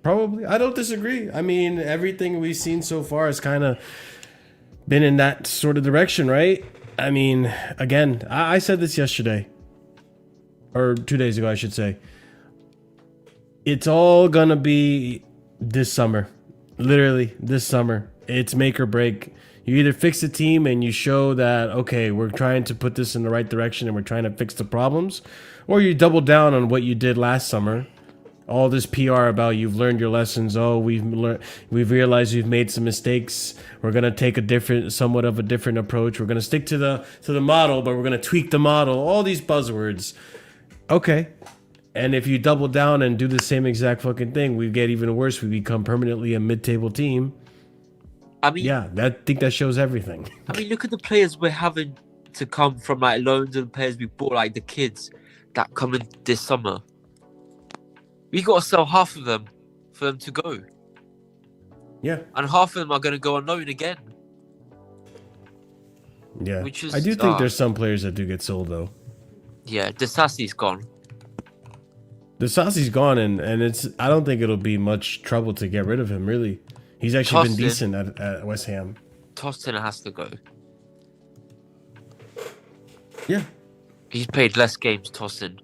Probably. I don't disagree. I mean, everything we've seen so far has kind of been in that sort of direction, right? I mean, again, I said this yesterday, or 2 days ago, I should say. It's all gonna be this summer. Literally, this summer. It's make or break. You either fix the team and you show that, okay, we're trying to put this in the right direction and we're trying to fix the problems, or you double down on what you did last summer. All this PR about you've learned your lessons. Oh, we've realized we've made some mistakes. We're gonna take somewhat of a different approach. We're gonna stick to the model, but we're gonna tweak the model. All these buzzwords. Okay. And if you double down and do the same exact fucking thing, we get even worse. We become permanently a mid-table team. I mean, yeah, I think that shows everything. I mean, look at the players we're having to come from, like loans, and players we bought, like the kids that come in this summer. We got to sell half of them for them to go. Yeah. And half of them are going to go on loan again. Yeah. Which is, I do think there's some players that do get sold, though. Yeah, Desassi's gone. Desassi's gone, and I don't think it'll be much trouble to get rid of him, really. He's actually been decent at West Ham. Tostin has to go. Yeah. He's played less games, Tostin.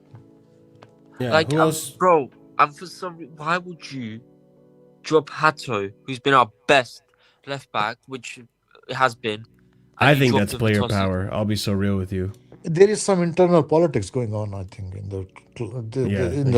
Yeah. Like, who else? Bro, and for some reason, why would you drop Hato, who's been our best left back, which it has been? I think that's player power. I'll be so real with you. There is some internal politics going on, I think, in the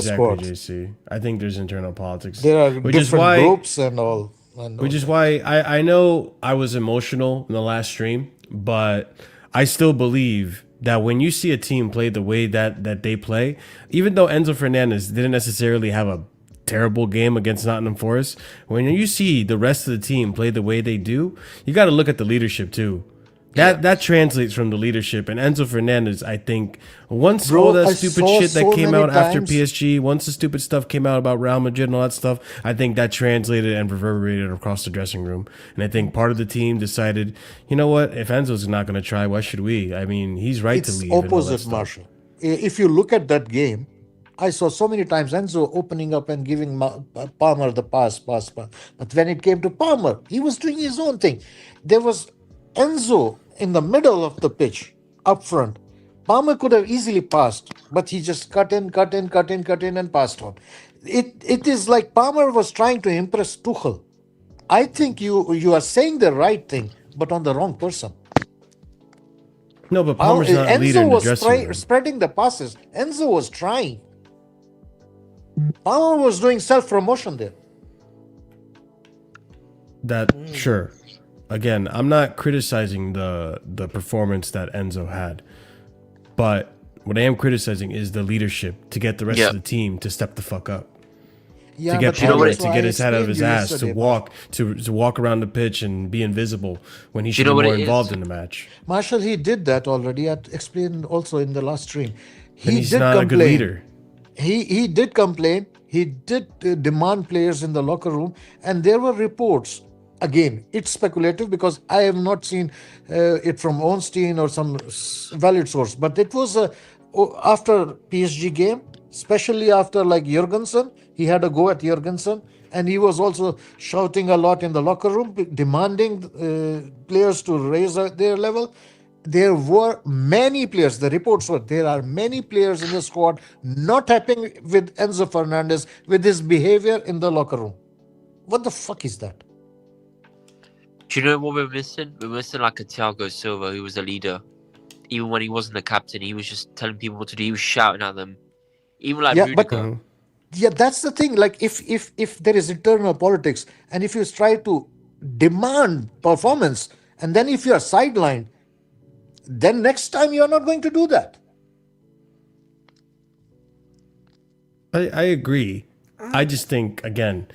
squad. JC. I think there's internal politics. There are different groups and all. Which is why I know I was emotional in the last stream, but I still believe that when you see a team play the way that they play, even though Enzo Fernandez didn't necessarily have a terrible game against Nottingham Forest, when you see the rest of the team play the way they do, you got to look at the leadership too. That translates from the leadership. And Enzo Fernandez, I think, once all that stupid shit that came out after PSG, once the stupid stuff came out about Real Madrid and all that stuff, I think that translated and reverberated across the dressing room. And I think part of the team decided, you know what, if Enzo's not going to try, why should we? I mean, he's right to leave. It's opposite, Marshall. If you look at that game, I saw so many times Enzo opening up and giving Palmer the pass. But when it came to Palmer, he was doing his own thing. There was Enzo in the middle of the pitch, up front. Palmer could have easily passed, but he just cut in, and passed on. It is like Palmer was trying to impress Tuchel. I think you are saying the right thing, but on the wrong person. No, but Palmer's not a leader in the dressing room. Enzo was spreading the passes. Enzo was trying. Palmer was doing self-promotion there. Sure. Again, I'm not criticizing the performance that Enzo had, but what I am criticizing is the leadership to get the rest of the team to step the fuck up. Yeah, to get Palmer to get his head out of his ass, to walk around the pitch and be invisible when he should be more involved in the match. Marshall, he did that already. I explained also in the last stream. He's not a good leader. He did complain. He did demand players in the locker room, and there were reports. Again, it's speculative because I have not seen it from Ornstein or some valid source. But it was after PSG game, especially after like Jurgensen. He had a go at Jurgensen, and he was also shouting a lot in the locker room, demanding players to raise their level. There were many players. The reports were there are many players in the squad not happy with Enzo Fernandez with his behavior in the locker room. What the fuck is that? Do you know what we're missing? We're missing like a Thiago Silva who was a leader. Even when he wasn't the captain, he was just telling people what to do. He was shouting at them. Even like Rudiger. That's the thing. Like if there is internal politics and if you try to demand performance and then if you are sidelined, then next time you are not going to do that. I agree. I just think, again,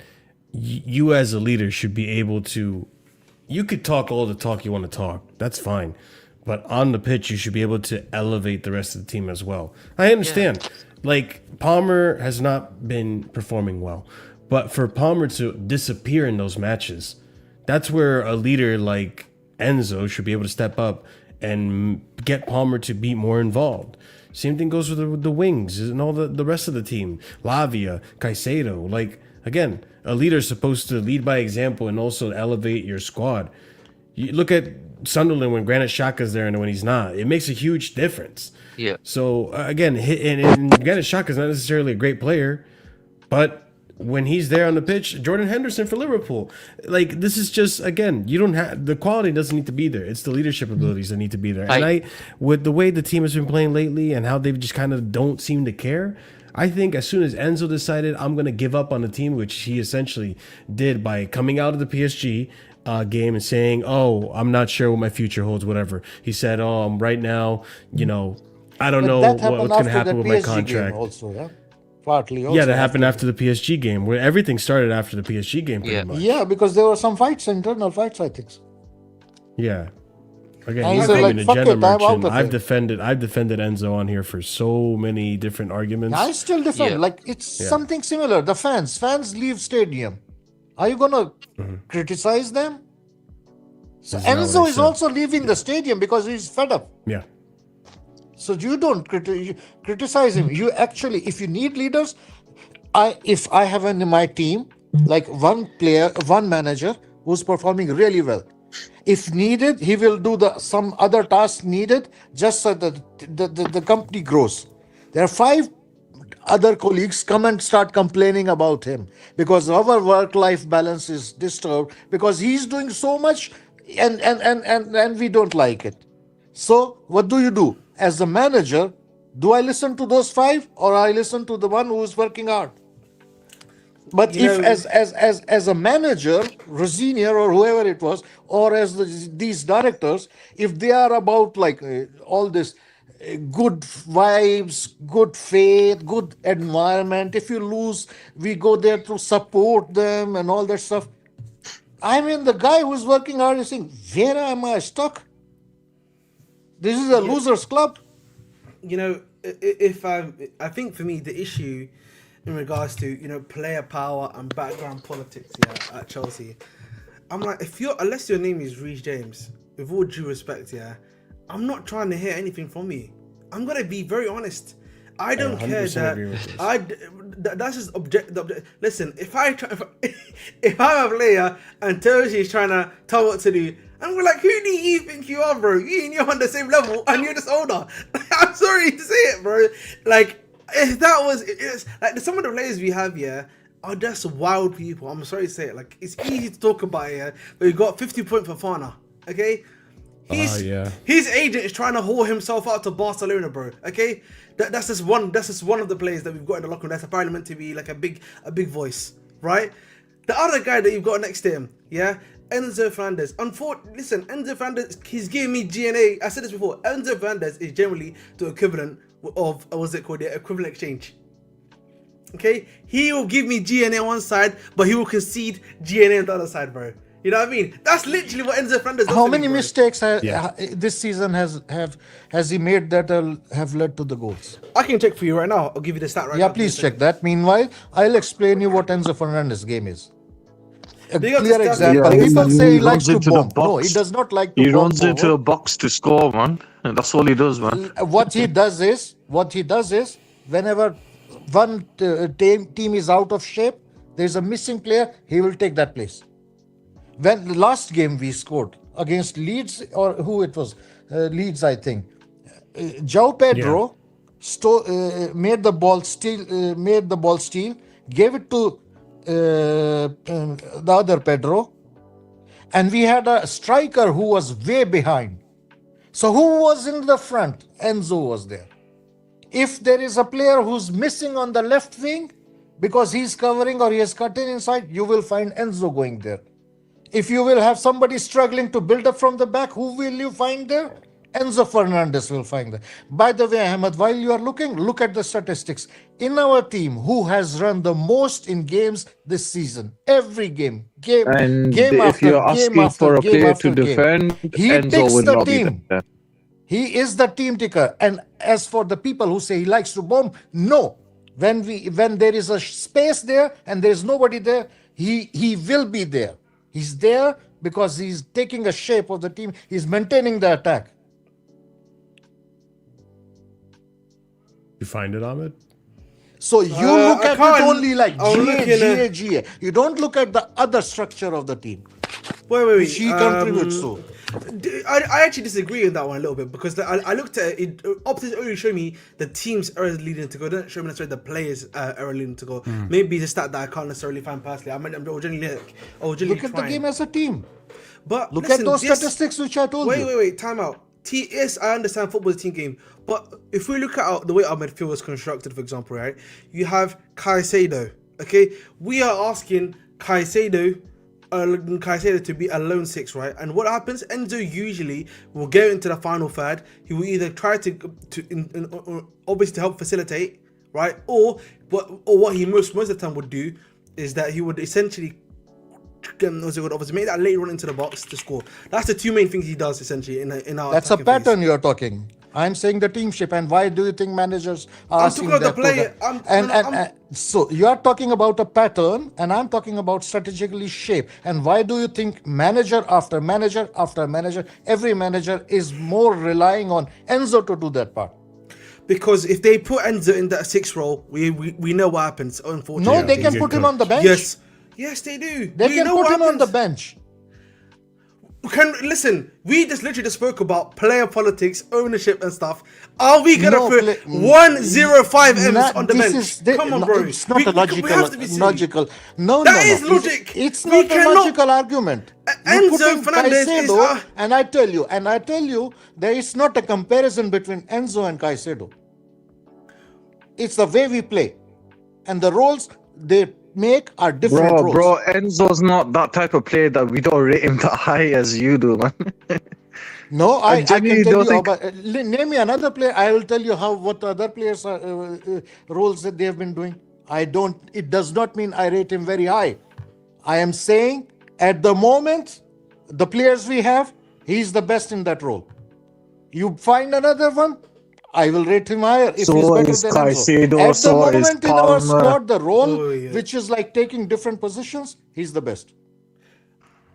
you as a leader should be able to... You could talk all the talk you want to talk. That's fine. But on the pitch, you should be able to elevate the rest of the team as well. I understand. Yeah. Like, Palmer has not been performing well. But for Palmer to disappear in those matches, that's where a leader like Enzo should be able to step up and get Palmer to be more involved. Same thing goes with the wings and all the rest of the team. Lavia, Caicedo. Like, again, A leader is supposed to lead by example and also elevate your squad. You look at Sunderland when Granit Xhaka's there and when he's not. It makes a huge difference. Yeah. So again, and Granit Xhaka's not necessarily a great player, but when he's there on the pitch, Jordan Henderson for Liverpool. Like, this is just, again, you don't have the quality doesn't need to be there. It's the leadership abilities that need to be there. And with the way the team has been playing lately and how they just kind of don't seem to care, I think as soon as Enzo decided I'm going to give up on the team, which he essentially did by coming out of the PSG game and saying, "Oh, I'm not sure what my future holds," whatever. He said, "Oh, right now, I don't know what's going to happen with my contract." Also, yeah? Partly also. Yeah, that happened after the PSG game, where everything started after the PSG game, pretty much. Yeah, because there were some fights, internal fights, I think. Yeah. Again, And he's he said, being like, a fuck agenda it, I'm out merchant. of I've it. defended Enzo on here for so many different arguments. I still defend. Yeah. Like, it's something similar. The fans leave stadium. Are you gonna criticize them? So That's not what Enzo I is said. also leaving the stadium because he's fed up. Yeah. So you don't criticize him. You actually, if you need leaders, if I have in my team like one player, one manager who's performing really well, if needed, he will do some other task needed just so that the company grows. There are 5 other colleagues come and start complaining about him because our work-life balance is disturbed because he's doing so much and we don't like it. So what do? As a manager, do I listen to those 5 or I listen to the one who is working hard? But as a manager, Rosinier or whoever it was, or as these directors, if they are about like all this good vibes, good faith, good environment, if you lose, we go there to support them and all that stuff. I mean, the guy who's working hard is saying, where am I stuck? This is a losers club. If I think for me the issue in regards to player power and background politics at Chelsea, I'm like, unless your name is Reece James, with all due respect, I'm not trying to hear anything from you. I'm gonna be very honest. I don't care that's just object. Listen, if I'm a player and Terzi is trying to tell what to do, and we're like, who do you think you are, bro? You're on the same level and you're just older. I'm sorry to say it, bro. Like, if that was, it's like some of the players we have here are just wild people. I'm sorry to say it. Like, it's easy to talk about here, but you got 50 points for Fana, okay? His agent is trying to haul himself out to Barcelona, bro. Okay, that's just one of the players that we've got in the locker room. That's apparently meant to be like a big voice, right? The other guy that you've got next to him, Enzo Fernandez. Listen, Enzo Fernandez, he's giving me GNA. I said this before. Enzo Fernandez is generally the equivalent of what's it called? The equivalent exchange. Okay, he will give me GNA on one side, but he will concede GNA on the other side, bro. You know what I mean? That's literally what Enzo Fernandez does. How many mistakes this season has he made that have led to the goals? I can check for you right now. I'll give you the stat right now. Yeah, please check that. Meanwhile, I'll explain you what Enzo Fernandez game is. A They got clear the stats. example. Yeah, People he say he likes runs to into the bomb. No, box. he does not like to He bomb runs into forward. a box to score, man. And that's all he does, man. What he does is, whenever one team is out of shape, there's a missing player, he will take that place. When the last game we scored against Leeds, or who it was, Leeds, I think. João Pedro made the ball steal, gave it to the other Pedro, and we had a striker who was way behind. So who was in the front? Enzo was there. If there is a player who's missing on the left wing because he's covering or he has cut in inside, you will find Enzo going there. If you will have somebody struggling to build up from the back, who will you find there? Enzo Fernandez will find there. By the way, Ahmed, while you are looking, look at the statistics. In our team, who has run the most in games this season? Every game And game if you're asking for a player to defend, he Enzo takes will the not be team. there. He is the team taker. And as for the people who say he likes to bomb, no. When there is a space there and there is nobody there, he will be there. He's there because he's taking a shape of the team. He's maintaining the attack. You find it, Ahmed? So you look I at it can't- only like I'm looking at- GA. You don't look at the other structure of the team, Wait. which he contributes to. I actually disagree with that one a little bit because I looked at it. Optics only show me the team's errors leading to go. They don't show me necessarily the players' error leading to go. Maybe it's a stat that I can't necessarily find personally. I'm originally Look at the game as a team. But Look listen, at those this- statistics which I told you. Wait, time out. Yes, I understand football is a team game, but if we look at the way our midfield is constructed, for example, right, you have Caicedo, okay? We are asking Caicedo to be a lone six, right? And what happens? Enzo usually will go into the final third. He will either try to obviously to help facilitate, right? Or what he most of the time would do is that he would essentially obviously make that late run into the box to score. That's the two main things he does essentially in our. That's a attacking pattern phase. you're talking. I'm saying the team shape, and why do you think managers are I'm asking talking about that the to player. them? So you are talking about a pattern, and I'm talking about strategically shape. And why do you think manager after manager after manager, every manager is more relying on Enzo to do that part? Because if they put Enzo in that sixth role, we know what happens. Unfortunately, No, they can put him on the bench. Yes, they do. They We can know put what him on the happens. bench. Listen, we just literally spoke about player politics, ownership, and stuff. Are we gonna No, put 105 M's on the bench? Come on, bro. It's not a we have to be silly. logical. No, That no, is no. logic. It's We not a cannot- logical argument. You put Enzo in Fernandez is Caicedo, and I tell you, there is not a comparison between Enzo and Caicedo. It's the way we play, and the roles they make are different roles. Bro, Enzo's not that type of player that we don't rate him that high as you do, man. No, I can genuinely tell don't you. think- But, name me another player. I will tell you what other players are roles that they have been doing. I don't. It does not mean I rate him very high. I am saying at the moment, the players we have, he's the best in that role. You find another one, I will rate him higher if So he's better is than Caicedo, Enzo. At the so is moment in our Palmer. squad, the role Oh, yeah. which is like taking different positions, he's the best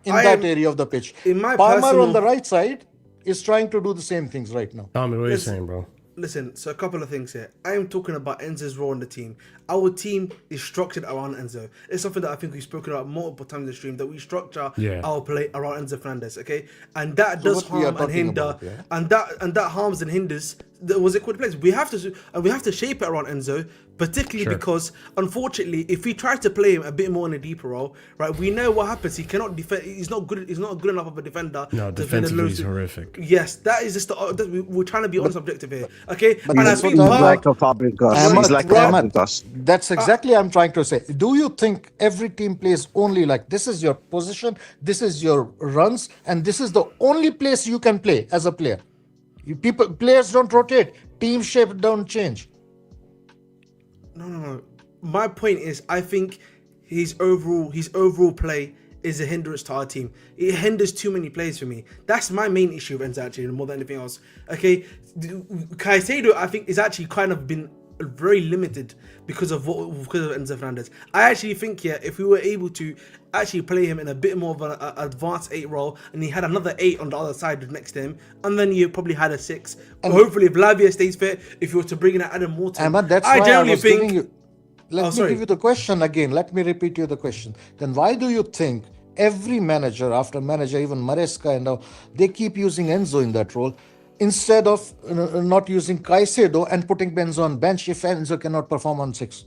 in I that am- area of the pitch. in my Palmer personal- on the right side is trying to do the same things right now. Tommy, what are you saying, bro? Listen, so a couple of things here. I am talking about Enzo's role in the team. Our team is structured around Enzo. It's something that I think we've spoken about multiple times in the stream, that we structure our play around Enzo Fernandez, okay? And that So does what we are harm and talking hinder, about, yeah? and that harms and hinders was it called plays. We have to shape it around Enzo, particularly because unfortunately, if we try to play him a bit more in a deeper role, right, we know what happens. He cannot defend. He's not good enough of a defender. No, to defend defensively those- he's horrific. Yes, that is just we're trying to be honest, objective here, okay? But And I that's think what He's I'm like a Fabregas. Ahmad, He's like a Ahmad, Fabregas. That's exactly I'm trying to say. Do you think every team plays only like this is your position, this is your runs, and this is the only place you can play as a player? Players don't rotate, team shape don't change. No. My point is, I think his overall play is a hindrance to our team. It hinders too many players for me. That's my main issue with Enzo, actually, more than anything else. Okay, Caicedo, I think, is actually kind of been very limited because of Enzo Fernandez. I actually think, if we were able to actually play him in a bit more of an advanced 8 role, and he had another 8 on the other side next to him, and then you probably had a 6. Hopefully, if Lavia stays fit, if you were to bring in Adam Morton, Ahmad, that's I why I generally was think. giving you. Let me give you the question again. Let me repeat you the question. Then why do you think every manager after manager, even Maresca and now, they keep using Enzo in that role instead of not using Caicedo and putting Enzo on bench if Enzo cannot perform on 6?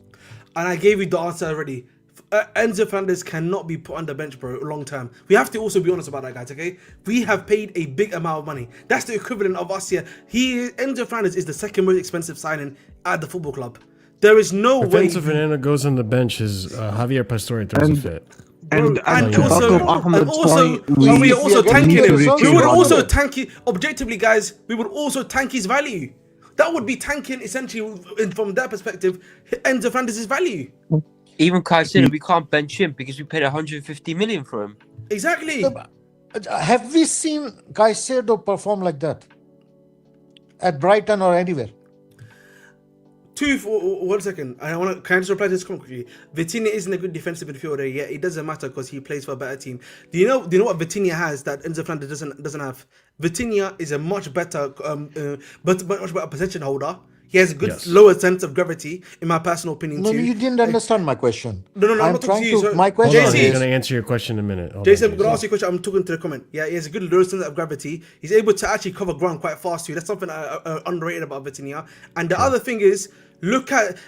And I gave you the answer already. Enzo Fernandez cannot be put on the bench, bro, long term. We have to also be honest about that, guys, okay? We have paid a big amount of money. That's the equivalent of us here. Enzo Fernandez is the second most expensive signing at the football club. There is no If way. Enzo Fernando goes on the bench, is Javier Pastore throws a fit. And And to also, back up Ahmed's also, point, we we also are getting tanking the him. results We would we also wanted. tank it. Objectively, guys, we would also tank his value. That would be tanking, essentially, from that perspective, Enzo Fernandez's value. Even Caicedo, we can't bench him because we paid 150 million for him. Exactly. Have we seen Caicedo perform like that at Brighton or anywhere? 1 second. Can I just reply to this comment quickly? Vitinha isn't a good defensive midfielder yet. It doesn't matter because he plays for a better team. Do you know what Vitinha has that Enzo Fernandez doesn't have? Vitinha is a much better, but much better possession holder. He has a good Yes. lower sense of gravity, in my personal opinion No, too. you didn't understand my question. No, I'm I'm not talking trying to you. to. So, My Hold question on, JC, he's is. going to answer your question in a minute. Hold Jason, I'm on, going to ask you a question. I'm talking to the comment. Yeah, he has a good low sense of gravity. He's able to actually cover ground quite fast too. That's something underrated about Vitinha. And the other thing is, look at.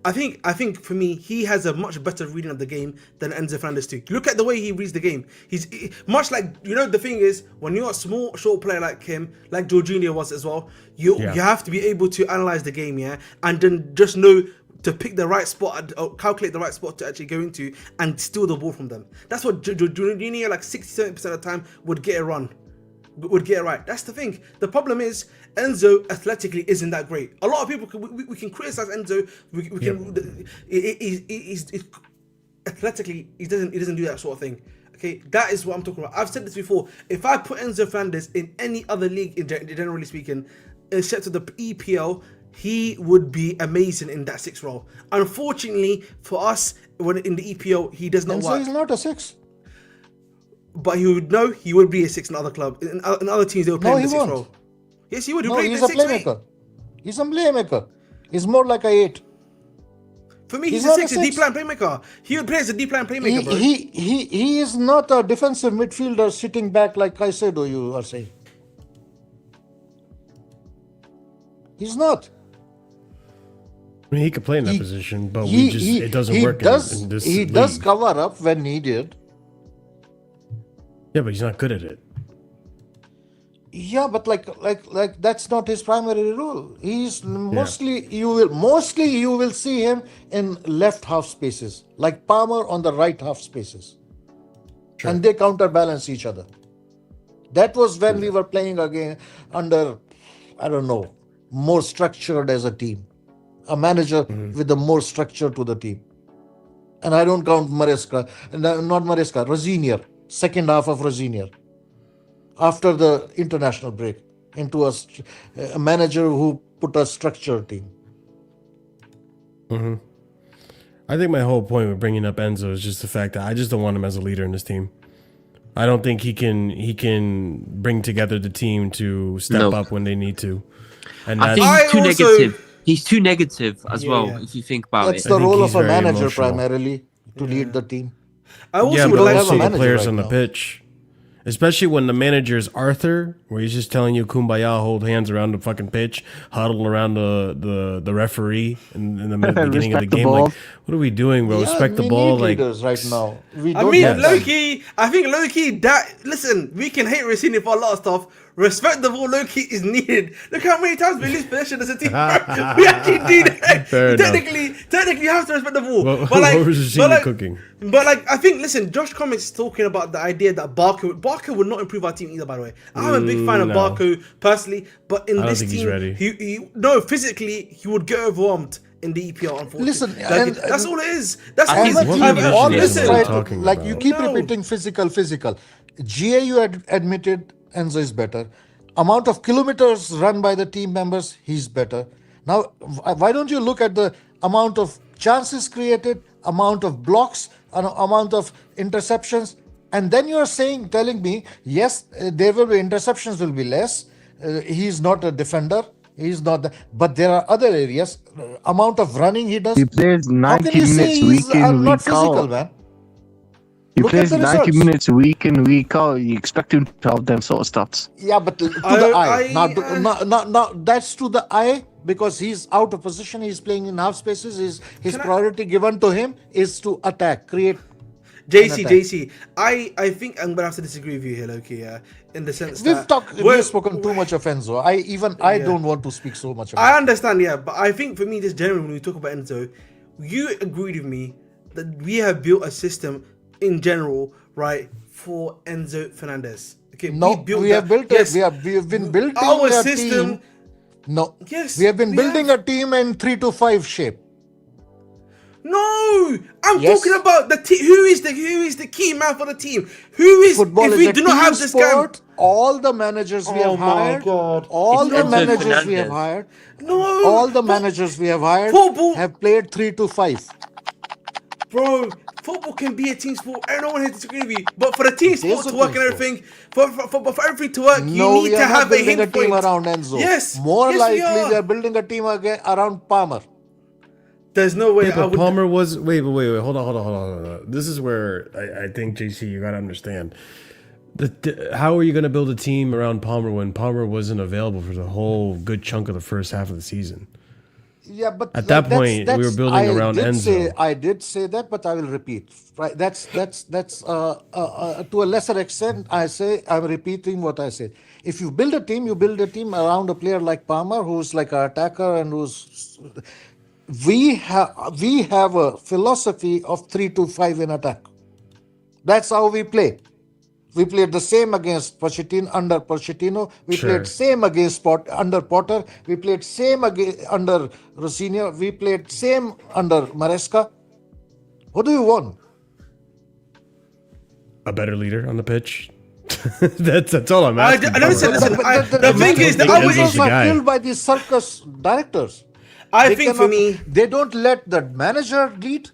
I think for me, he has a much better reading of the game than Enzo Fernandez too. Look at the way he reads the game. He's much like, the thing is, when you're a small, short player like him, like Jorginho was as well, you have to be able to analyze the game, and then just know to pick the right spot, or calculate the right spot to actually go into and steal the ball from them. That's what Jorginho, like 60-70% of the time, would get it right. That's the thing. The problem is Enzo athletically isn't that great. A lot of people we can criticize Enzo. We can. He's athletically he doesn't do that sort of thing. Okay, that is what I'm talking about. I've said this before. If I put Enzo Fernandez in any other league, generally speaking, except for the EPL, he would be amazing in that 6th role. Unfortunately for us, when in the EPL, he does not Enzo work. is not a 6. But he would be a 6 in other clubs. In other teams, they would play No, in the he 6th won't. role. Yes, he would. No, he's a playmaker. He's a playmaker. He's more like a 8. For me, he's He's a not a 6, a deep 6. line playmaker. He would play as a deep line playmaker, bro. He is not a defensive midfielder sitting back like Caicedo, you are saying. He's not. I mean, he could play in that position, but it doesn't work in this He league. does cover up when needed. Yeah, but he's not good at it. Yeah, but like that's not his primary role. He's mostly you will see him in left half spaces, like Palmer on the right half spaces, and they counterbalance each other. That was when we were playing again under, I don't know, more structured as a team, a manager with a more structure to the team. And I don't count Maresca, not Maresca, Rosinier, second half of Rosinier. After the international break, into a manager who put a structured team. I think my whole point with bringing up Enzo is just the fact that I just don't want him as a leader in this team. I don't think he can bring together the team to step up when they need to. And I think he's too negative. He's too negative as well, if you think about That's it. the role of a very manager emotional. primarily, to lead the team. I also yeah, would but like also a the manager players right on the now. pitch. Especially when the manager is Arthur, where he's just telling you kumbaya, hold hands around the fucking pitch, huddle around the referee in the beginning of the Respect the game. ball. Like, what are we doing, bro? Respect the we ball. need Like, leaders right now. We I don't mean, have them. low-key, I think low-key that, listen, we can hate Rossini for a lot of stuff. Respect the ball, low-key is needed. Look how many times we lose possession as a team. We actually do that. Fair enough. Technically, you have to respect the ball. what was Rossini cooking? But like, I think, listen, Josh Comets talking about the idea that Barker would not improve our team either, by the way. I'm a big fan of no. Barker personally, but in don't this think he's team, ready. physically, he would get overwhelmed in the EPL, unfortunately. Listen, Like, that's all it is. That's I his, think Ahmed, what you position always is try what to, we're talking like about? you keep No. repeating physical. GAU admitted Enzo is better. Amount of kilometers run by the team members, he's better. Now, why don't you look at the amount of chances created, amount of blocks, amount of interceptions, and then you're telling me, yes, there will be interceptions will be less. He's not a defender. He's not, but there are other areas. Amount of running he does. He plays How 90 can you say minutes he's week in, not week physical, out. man? He Look at plays the 90 results. minutes week in, week out. You expect him to have them sort of stats. Yeah, but to the eye. Not that's to the eye because he's out of position. He's playing in half spaces. His priority given to him is to attack, create. JC, I think I'm gonna have to disagree with you here, Loki. In the sense that We've spoken too much of Enzo. I don't want to speak so much about I understand, but I think for me, just generally, when we talk about Enzo, you agreed with me that we have built a system in general, right, for Enzo Fernandez. Okay, we have been building our a system. team. No, Yes, we have been building a team in 3-5 shape. No, I'm Yes. talking about the team. Who is the key man for the team? Who is? Football if is we a do not team have this guy, sport. All the managers we Oh have my hired, God. all It's the Enzo managers we have Fernandez. hired, no, all the managers we have hired Football- have played 3-5. Bro, football can be a team sport. I don't want to disagree with you, but for the team sport to work and everything, for everything to work, you need to have a building a hint team point. around Enzo. Yes, More yes, likely we are building a team around Palmer. There's no way. Yeah, but Palmer was wait, hold on. This is where I think JC, you gotta understand. How are you gonna build a team around Palmer when Palmer wasn't available for the whole good chunk of the first half of the season? Yeah, but at that point we were building around Enzo. I did say that, but I will repeat. Right? That's to a lesser extent. I'm repeating what I said. If you build a team, you build a team around a player like Palmer, who's like an attacker and who's. We have a philosophy of 3-5 in attack. That's how we play. We played the same against Pochettino, under Pochettino. We played same against under Potter. We played same under Rosinha. We played same under Maresca. What do you want? A better leader on the pitch. that's all I'm asking. I never said listen. The thing is that I was killed by these circus directors. I think for me, they don't let the manager lead.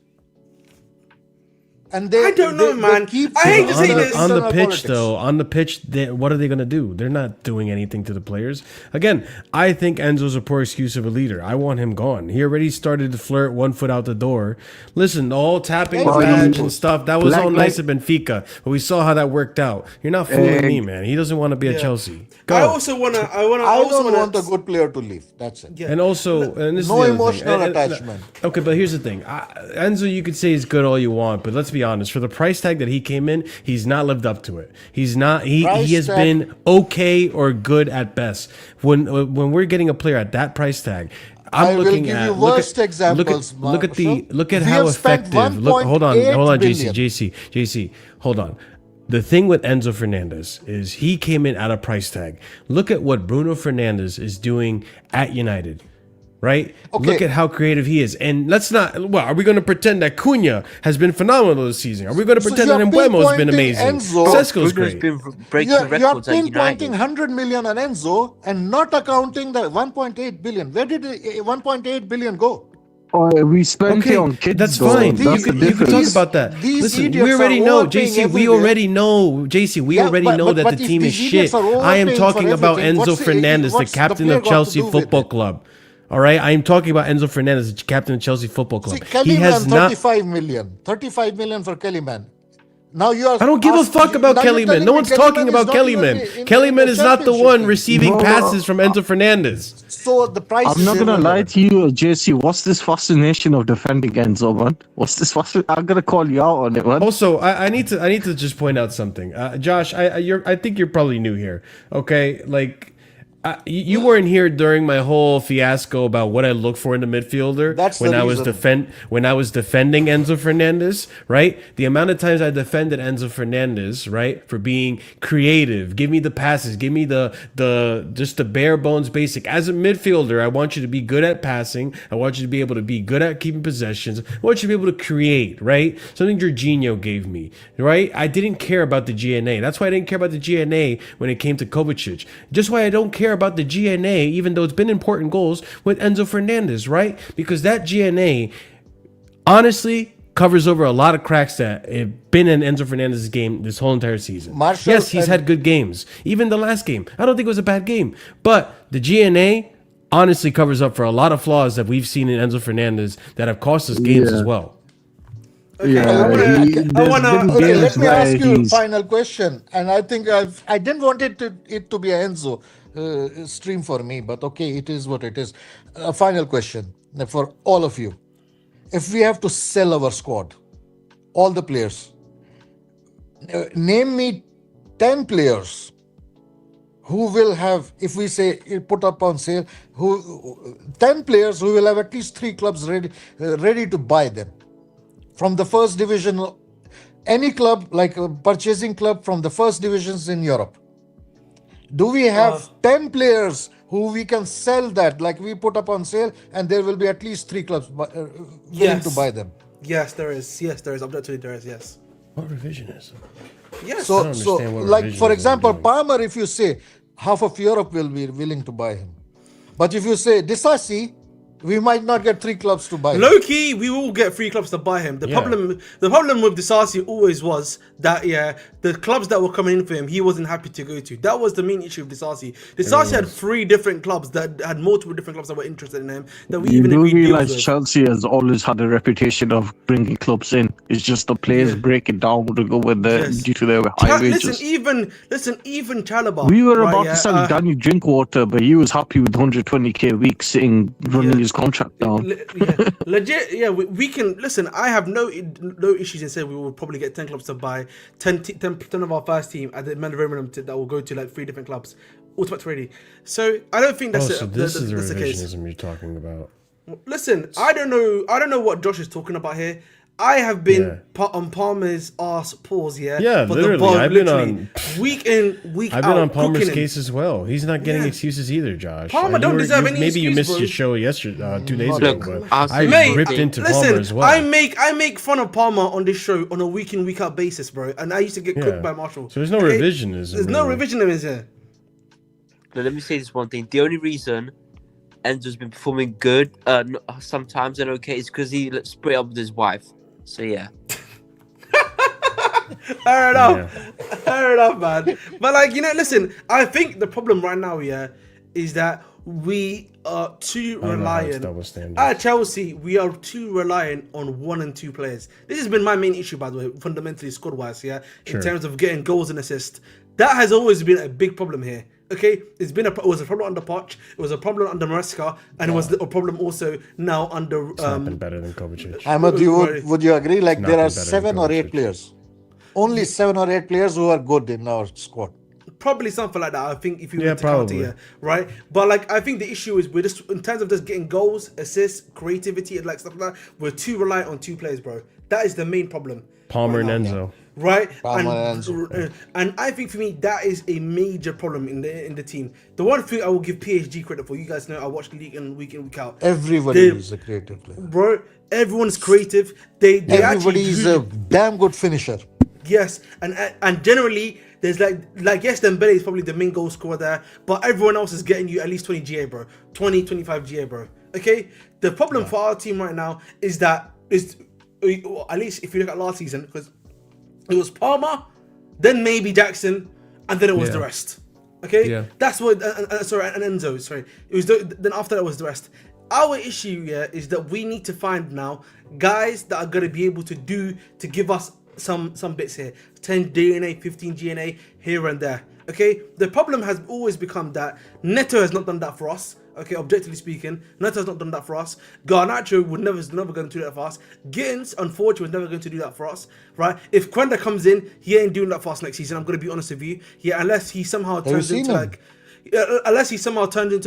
And I don't know, man. I hate to say this. On the pitch, though, on the pitch, what are they going to do? They're not doing anything to the players. Again, I think Enzo's a poor excuse of a leader. I want him gone. He already started to flirt 1 foot out the door. Listen, all tapping the badge and stuff, that was all nice at Benfica, but we saw how that worked out. You're not fooling me, man. He doesn't want to be at Chelsea. Go. I don't want a good player to leave. That's it. Yeah. And also, and this no is emotional attachment. Okay, but here's the thing. Enzo, you could say he's good all you want, but let's be honest. For the price tag that he came in, he's not lived up to it. He's not. He has been okay or good at best. When we're getting a player at that price tag, I'm looking at examples. Look at how effective. Hold on, JC, hold on. The thing with Enzo Fernandez is he came in at a price tag. Look at what Bruno Fernandes is doing at United, right? Okay. Look at how creative he is. And let's not, are we going to pretend that Cunha has been phenomenal this season? Are we going to pretend that Mbeumo has been amazing? Sesko's great. You're pinpointing 100 million on Enzo and not accounting the 1.8 billion. Where did 1.8 billion go? We spent it on kids. That's fine. You can talk about that. Listen, we already know, JC. We already know that the team is shit. I am talking about Enzo Fernandez, the captain of Chelsea Football Club. All right, I am talking about Enzo Fernandez, the captain of Chelsea Football Club. He has 35 million. 35 million for Kellyman. Now you are. I don't give a fuck about Kellyman. No one's talking about Kellyman. Kellyman is not the one receiving passes from Enzo Fernandez. So the price. I'm not gonna lie to you, JC. What's this fascination of defending Enzo, man? What's this fascination? I'm gonna call you out on it, man. Also, I need to just point out something, Josh. I think you're probably new here. Okay, like. You weren't here during my whole fiasco about what I look for in the midfielder when I was defending Enzo Fernandez, right? The amount of times I defended Enzo Fernandez, right, for being creative, give me the passes, give me the just the bare bones basic. As a midfielder, I want you to be good at passing. I want you to be able to be good at keeping possessions. I want you to be able to create, right? Something Jorginho gave me, right? I didn't care about the GNA. That's why I didn't care about the GNA when it came to Kovacic. Just why I don't care about the GNA, even though it's been important goals with Enzo Fernandez, right? Because that GNA honestly covers over a lot of cracks that have been in Enzo Fernandez's game this whole entire season. Yes, he's had good games. Even the last game, I don't think it was a bad game. But the GNA honestly covers up for a lot of flaws that we've seen in Enzo Fernandez that have cost us games as well. Okay, let me ask you a final question. And I think I didn't want it to be an Enzo stream for me, but okay, it is what it is. A final question for all of you. If we have to sell our squad, all the players, name me 10 players who will have, if we say put up on sale, 10 players who will have at least 3 clubs ready to buy them. From the first division, any club, like a purchasing club from the first divisions in Europe. Do we have 10 players who we can sell that, like we put up on sale, and there will be at least 3 clubs willing to buy them? Yes, there is. Yes, there is. Objectively, there is. Yes. What revisionism? Yes. So like for example, Palmer, if you say half of Europe will be willing to buy him, but if you say Disasi, we might not get 3 clubs to buy him. Low key, we will get 3 clubs to buy him. The problem with Disasi always was that the clubs that were coming in for him, he wasn't happy to go to. That was the main issue of Disasi. Disasi had 3 different clubs that had multiple different clubs that were interested in him. That we even agreed realize deals with. Chelsea has always had a reputation of bringing clubs in. It's just the players break it down to go with due to their high wages. Listen, even Chalobah. We were about to sell Danny Drinkwater, but he was happy with 120k a week sitting running his contract down. Legit, we can listen. I have no issues in saying we will probably get 10 clubs to buy 10 of our first team at the minimum that will go to like 3 different clubs, automatic ready. So I don't think that's this is the case. revisionism you're talking about. Listen, I don't know what Josh is talking about here. I have been on Palmer's ass pause, Yeah, for literally. I've been on week in, week out. I've been on Palmer's case as well. He's not getting excuses either, Josh. Palmer don't deserve any maybe excuse, you missed bro. your show yesterday, 2 days ago, but I Mate, ripped into listen, Palmer as well. I make fun of Palmer on this show on a week in, week out basis, bro. And I used to get cooked by Marshall. So there's no revisionism. There's no revisionism here. Now, let me say this one thing. The only reason Enzo's been performing good sometimes and okay is because he split up with his wife. So yeah. Fair enough, man. But like, listen, I think the problem right now, is that we are too reliant at Chelsea. We are too reliant on 1 and 2 players. This has been my main issue, by the way, fundamentally squad wise, in terms of getting goals and assists. That has always been a big problem here. Okay, it was a problem under Poch, it was a problem under Maresca, and it was a problem also now under. It's not been better than Kovacic. Ahmed, would you agree? Like there are 7 or 8 players, only 7 or 8 players who are good in our squad. Probably something like that. I think if you were to count it, right? But like, I think the issue is we're just in terms of just getting goals, assists, creativity, and like stuff like that. We're too reliant on 2 players, bro. That is the main problem. Palmer and Enzo. Right, and I think for me that is a major problem in the team. The one thing I will give PSG credit for, you guys know I watch the league and week in, week out. Everybody is a creative player, bro. Everyone's creative. Everybody is a damn good finisher. Yes, and generally there's like yes, Dembele is probably the main goal scorer there, but everyone else is getting you at least 20 GA, bro. 25 GA, bro. Okay, the problem for our team right now is that at least if you look at last season, because it was Palmer, then maybe Jackson, and then it was the rest. Okay, that's what. And Enzo. Sorry, it was then after that was the rest. Our issue is that we need to find now guys that are gonna be able to give us some bits here, 10 DNA, 15 GNA here and there. Okay, the problem has always become that Neto has not done that for us. Okay, objectively speaking, Neto's not done that for us. Garnacho is never going to do that for us. Gittins, unfortunately, was never going to do that for us, right? If Quenda comes in, he ain't doing that for us next season. I'm going to be honest with you. Unless he somehow turns into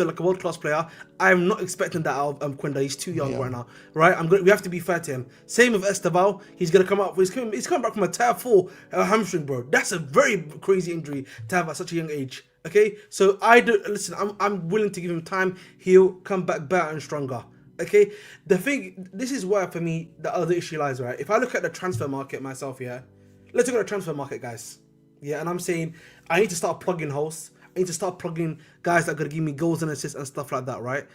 like a world-class player, I'm not expecting that out of Quenda. He's too young right now, right? We have to be fair to him. Same with Esteval. He's going to come out. He's coming back from a tier 4 hamstring, bro. That's a very crazy injury to have at such a young age. Okay, so I'm willing to give him time. He'll come back better and stronger. Okay, this is where for me the other issue lies, right? If I look at the transfer market myself, let's look at the transfer market, guys. And I'm saying I need to start plugging holes. I need to start plugging guys that are gonna give me goals and assists and stuff like that, right?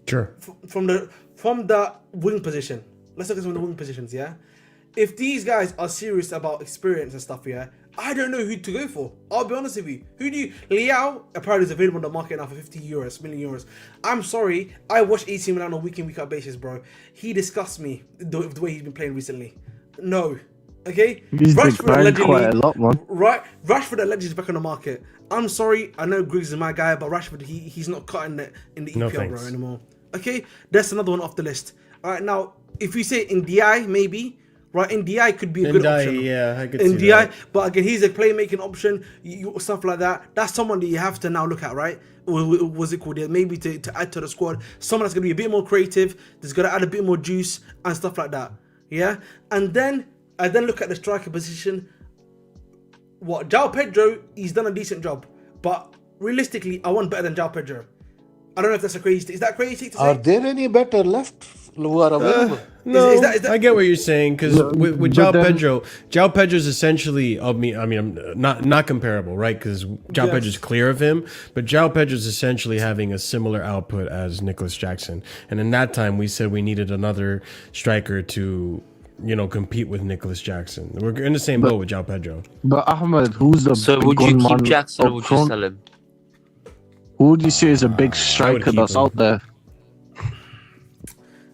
Sure. From the wing position, let's look at some of the wing positions. If these guys are serious about experience and stuff, I don't know who to go for. I'll be honest with you. Who do you... Liao apparently is available on the market now for 50 million euros. I'm sorry. I watch AC Milan on a week in, week out basis, bro. He disgusts me the way he's been playing recently. No. Okay? Rashford allegedly... quite a lot, man. Right? Rashford allegedly is back on the market. I'm sorry. I know Griggs is my guy, but Rashford, he's not cutting it in the EPL, bro, anymore. Okay? That's another one off the list. All right, now, if we say in DI, maybe... Right, NDI could be a good option. Yeah, I could see NDI, that. but again, he's a playmaking option, stuff like that. That's someone that you have to now look at, right? Or what's it called? Maybe to add to the squad, someone that's gonna be a bit more creative, that's gonna add a bit more juice and stuff like that. And then I look at the striker position. João Pedro, he's done a decent job, but realistically, I want better than João Pedro. I don't know if that's is that crazy to say? Are there any better left who are available. No, Is that- I get what you're saying because with but João then- Pedro, João Pedro's essentially I mean, not comparable, right? Because João Yes. Pedro's clear of him, but João Pedro's essentially having a similar output as Nicholas Jackson, and in that time we said we needed another striker to, compete with Nicholas Jackson. We're in the same boat with João Pedro. But Ahmed, who's the So big would you gunman keep Jackson or up would you front? sell him? Who would you say is a big striker keep that's him. out there?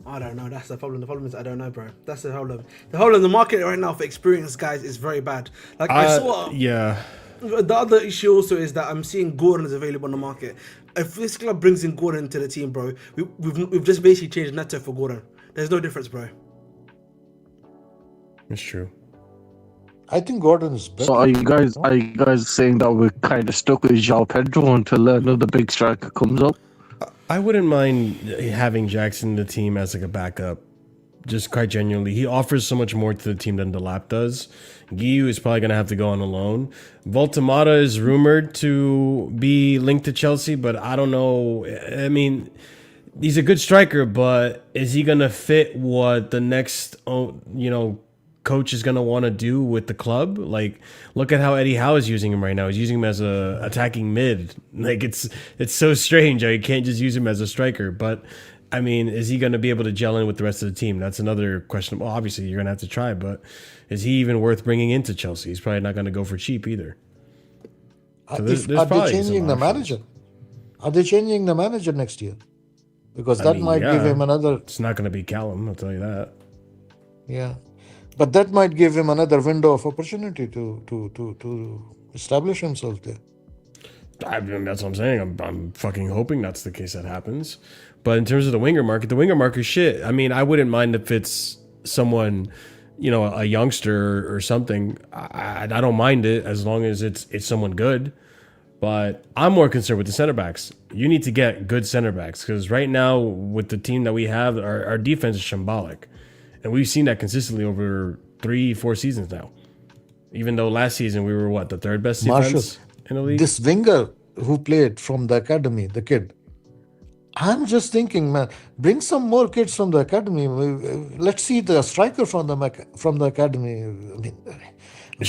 I don't know. That's the problem. The problem is I don't know, bro. That's the problem. The whole of the market right now for experienced guys is very bad. Like I saw. Yeah. The other issue also is that I'm seeing Gordon is available on the market. If this club brings in Gordon to the team, bro, we've just basically changed Neto for Gordon. There's no difference, bro. It's true. I think Gordon is better. So are you guys saying that we're kind of stuck with João Pedro until another big striker comes up? I wouldn't mind having Jackson in the team as like a backup. Just quite genuinely, he offers so much more to the team than Delap does. Guiu is probably going to have to go on a loan. Voltemata is rumored to be linked to Chelsea, but I don't know. I mean, he's a good striker, but is he going to fit what the next, coach is going to want to do with the club? Like, look at how Eddie Howe is using him right now. He's using him as a attacking mid. Like, it's so strange how you can't just use him as a striker, but I mean, is he going to be able to gel in with the rest of the team? That's another question. Well, obviously, you're going to have to try, but is he even worth bringing into Chelsea? He's probably not going to go for cheap either. So Are there's they probably changing some the options. manager? Are they changing the manager next year? Because that mean, might give yeah. him another. It's not going to be Callum, I'll tell you that. Yeah, but that might give him another window of opportunity to establish himself there. I mean, that's what I'm saying. I'm fucking hoping that's the case that happens. But in terms of the winger market shit. I mean, I wouldn't mind if it's someone, a youngster or something. I don't mind it as long as it's someone good. But I'm more concerned with the center backs. You need to get good center backs because right now with the team that we have, our defense is shambolic, and we've seen that consistently over 3-4 seasons now. Even though last season we were the third best defense Marshall, in the league. this winger who played from the academy, the kid. I'm just thinking, man, bring some more kids from the academy. Let's see the striker from the academy. I mean,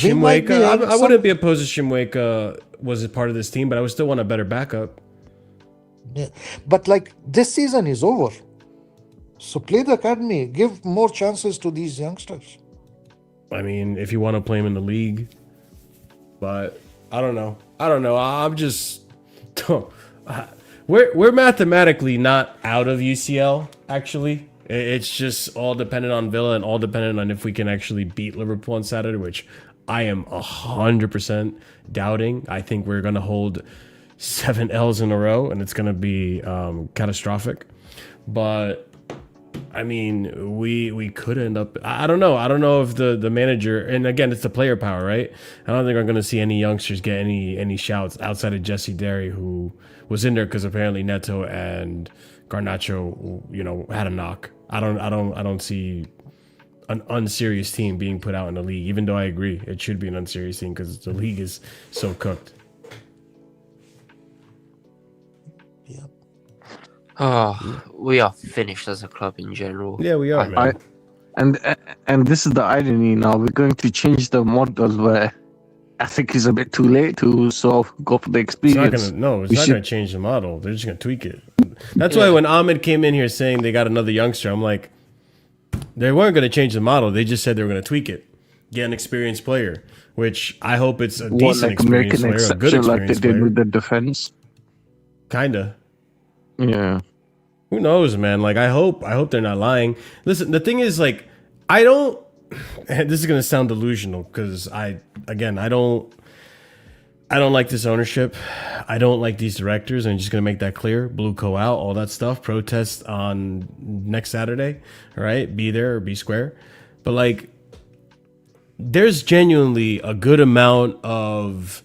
we might be Shimweka, having I wouldn't be opposed to Shimweka was a part of this team, but I would still want a better backup. Yeah. But like this season is over. So play the academy. Give more chances to these youngsters. I mean, if you want to play him in the league, but I don't know. I'm just we're mathematically not out of UCL. Actually, it's just all dependent on Villa and all dependent on if we can actually beat Liverpool on Saturday, which I am 100% doubting. I think we're gonna hold 7 L's in a row, and it's gonna be catastrophic. But I mean, we could end up. I don't know. I don't know if the manager, and again, it's the player power, right? I don't think I'm going to see any youngsters get any shouts outside of Jesse Derry, who was in there because apparently Neto and Garnacho, had a knock. I don't see an unserious team being put out in the league, even though I agree it should be an unserious team because the league is so cooked. Yeah. Oh, we are finished as a club in general. Yeah, we are, man. And this is the irony now. We're going to change the model where I think it's a bit too late to sort of go for the experience. It's not gonna change the model. They're just gonna tweak it. That's why when Ahmed came in here saying they got another youngster, I'm like, they weren't gonna change the model. They just said they were gonna tweak it, get an experienced player, which I hope it's a decent make experienced an player, a good exception like they experienced did player. with the defense. Kinda. Yeah. Who knows, man? Like I hope they're not lying. Listen, the thing is, like, I don't. This is gonna sound delusional because I don't like this ownership. I don't like these directors. I'm just gonna make that clear. Blue Co out, all that stuff. Protest on next Saturday. All right, be there or be square. But like, there's genuinely a good amount of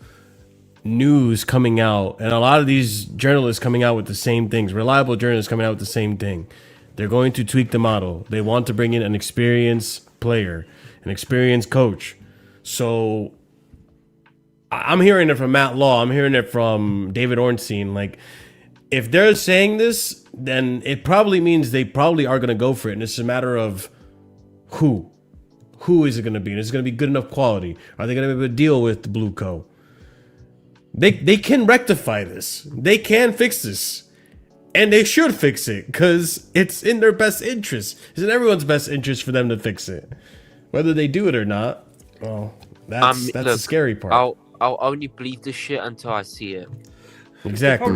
news coming out, and a lot of these journalists coming out with the same things. Reliable journalists coming out with the same thing. They're going to tweak the model. They want to bring in an experienced player, an experienced coach. So I'm hearing it from Matt Law. I'm hearing it from David Ornstein. Like, if they're saying this, then it probably means they probably are going to go for it. And it's a matter of who. Who is it going to be? And it's going to be good enough quality. Are they going to be able to deal with the Blue Co? They can rectify this. They can fix this. And they should fix it because it's in their best interest. It's in everyone's best interest for them to fix it. Whether they do it or not, well, that's look, the scary part. I'll only believe this shit until I see it. Exactly.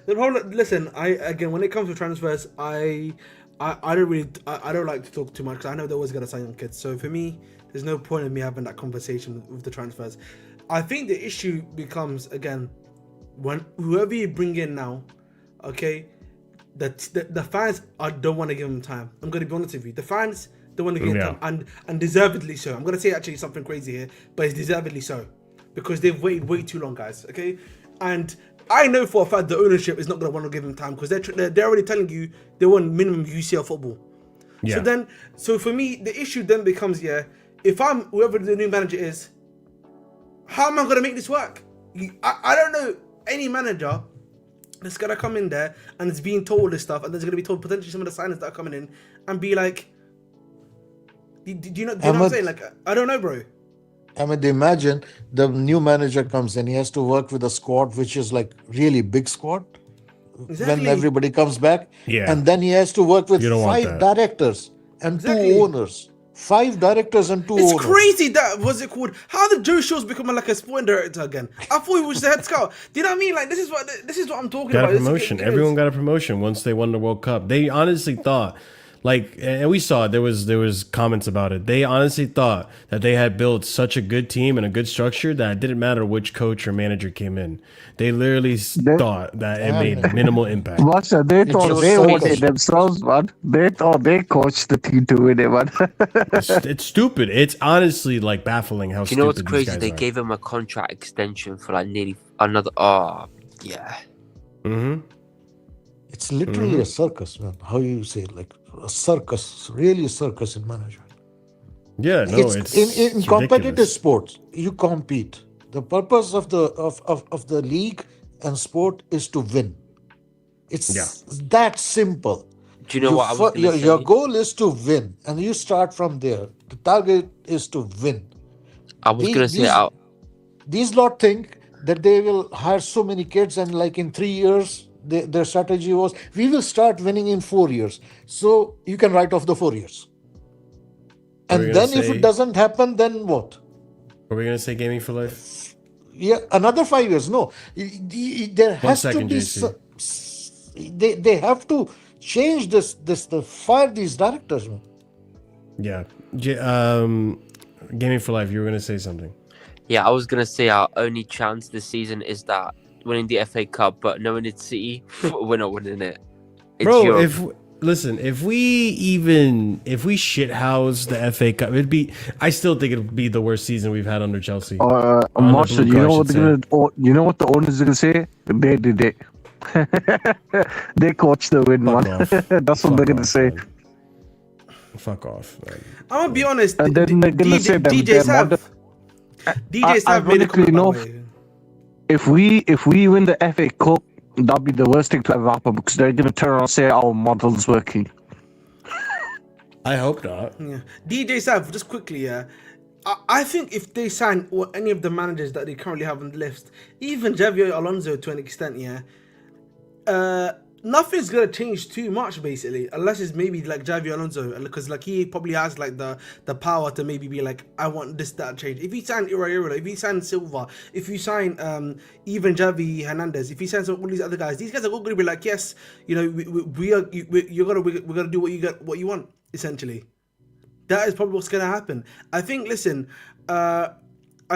The problem. Listen, when it comes to transfers, I don't like to talk too much because I know they're always gonna sign young kids. So for me, there's no point in me having that conversation with the transfers. I think the issue becomes again when whoever you bring in now, okay, the fans don't want to give them time. I'm gonna be honest with you. The fans don't want to give them time, and deservedly so. I'm gonna say actually something crazy here, but it's deservedly so because they've waited way too long, guys. Okay, and I know for a fact the ownership is not going to want to give them time because they're already telling you they want minimum UCL football. Yeah. So for me, the issue then becomes, if I'm whoever the new manager is, how am I going to make this work? I don't know any manager that's going to come in there and is being told this stuff and there's going to be told potentially some of the signings that are coming in and be like, do you know what I'm saying? Like, I don't know, bro. I mean, imagine the new manager comes in, he has to work with a squad which is like really big squad when everybody comes back. Yeah. And then he has to work with 5 directors and 2 owners. 5 directors and 2 owners. It's crazy that, what's it called? How did Joe Shaw's become like a sporting director again? I thought he was the head scout. Do you know what I mean? Like, this is what I'm talking about. Got a promotion. Everyone got a promotion once they won the World Cup. They honestly thought, like, and we saw it, there was comments about it. They honestly thought that they had built such a good team and a good structure that it didn't matter which coach or manager came in. They literally thought that it made minimal impact. They thought they won it themselves, man. They thought they coached the team to win it, man. It's stupid. It's honestly like baffling how stupid. You know what's crazy? These guys they are. gave him a contract extension for like nearly another. Oh, yeah. Mm-hmm. It's literally a circus, man. How you say it? Like a circus, really a circus in management. Yeah, no, it's in competitive sports, you compete. The purpose of the league and sport is to win. It's that simple. Do you know what I was gonna say? Your goal is to win, and you start from there. The target is to win. I was gonna say these lot think that they will hire so many kids, and like in 3 years. Their strategy was, we will start winning in 4 years. So you can write off the 4 years. And then if it doesn't happen, then what? Are we going to say gaming for life? Yeah, another 5 years. No. There has to be... They have to change this fire these directors, man. Yeah. Gaming for life, you were going to say something. Yeah, I was going to say our only chance this season is that winning the FA Cup, but knowing it's City, we're not winning it. It's Bro, Europe. if we shithouse the FA Cup, I still think it'd be the worst season we've had under Chelsea. Marshall, you know what the owners are gonna say? They did it. They coached the win, man. That's what they're gonna say. Man. Fuck off, man. I'm gonna be honest. And then they're gonna say DJ Sav made a comment. If we win the FA Cup, that'd be the worst thing to ever happen because they're gonna turn around and say our model's working. I hope not. Yeah. DJ Sav, just quickly, I think if they sign any of the managers that they currently have on the list, even Javier Alonso to an extent, nothing's gonna change too much basically, unless it's maybe like Javier Alonso, because like he probably has like the power to maybe be like, I want this, that change. If you sign Iraola, if you sign Silva, if you sign even Javi Hernandez, if you sign all these other guys, these guys are all gonna be like, yes, you know, we're gonna do what you want essentially. That is probably what's gonna happen. I think. Listen, I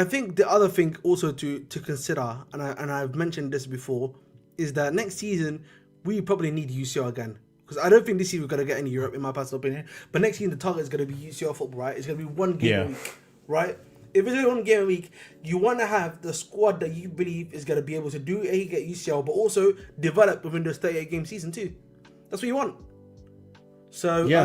think the other thing also to consider, and I've mentioned this before, is that next season we probably need UCL again. Because I don't think this year we're going to get any Europe, in my personal opinion. But next year the target is going to be UCL football, right? It's going to be one game a week, right? If it's only one game a week, you want to have the squad that you believe is going to be able to get UCL, but also develop within this 38-game season too. That's what you want. So, you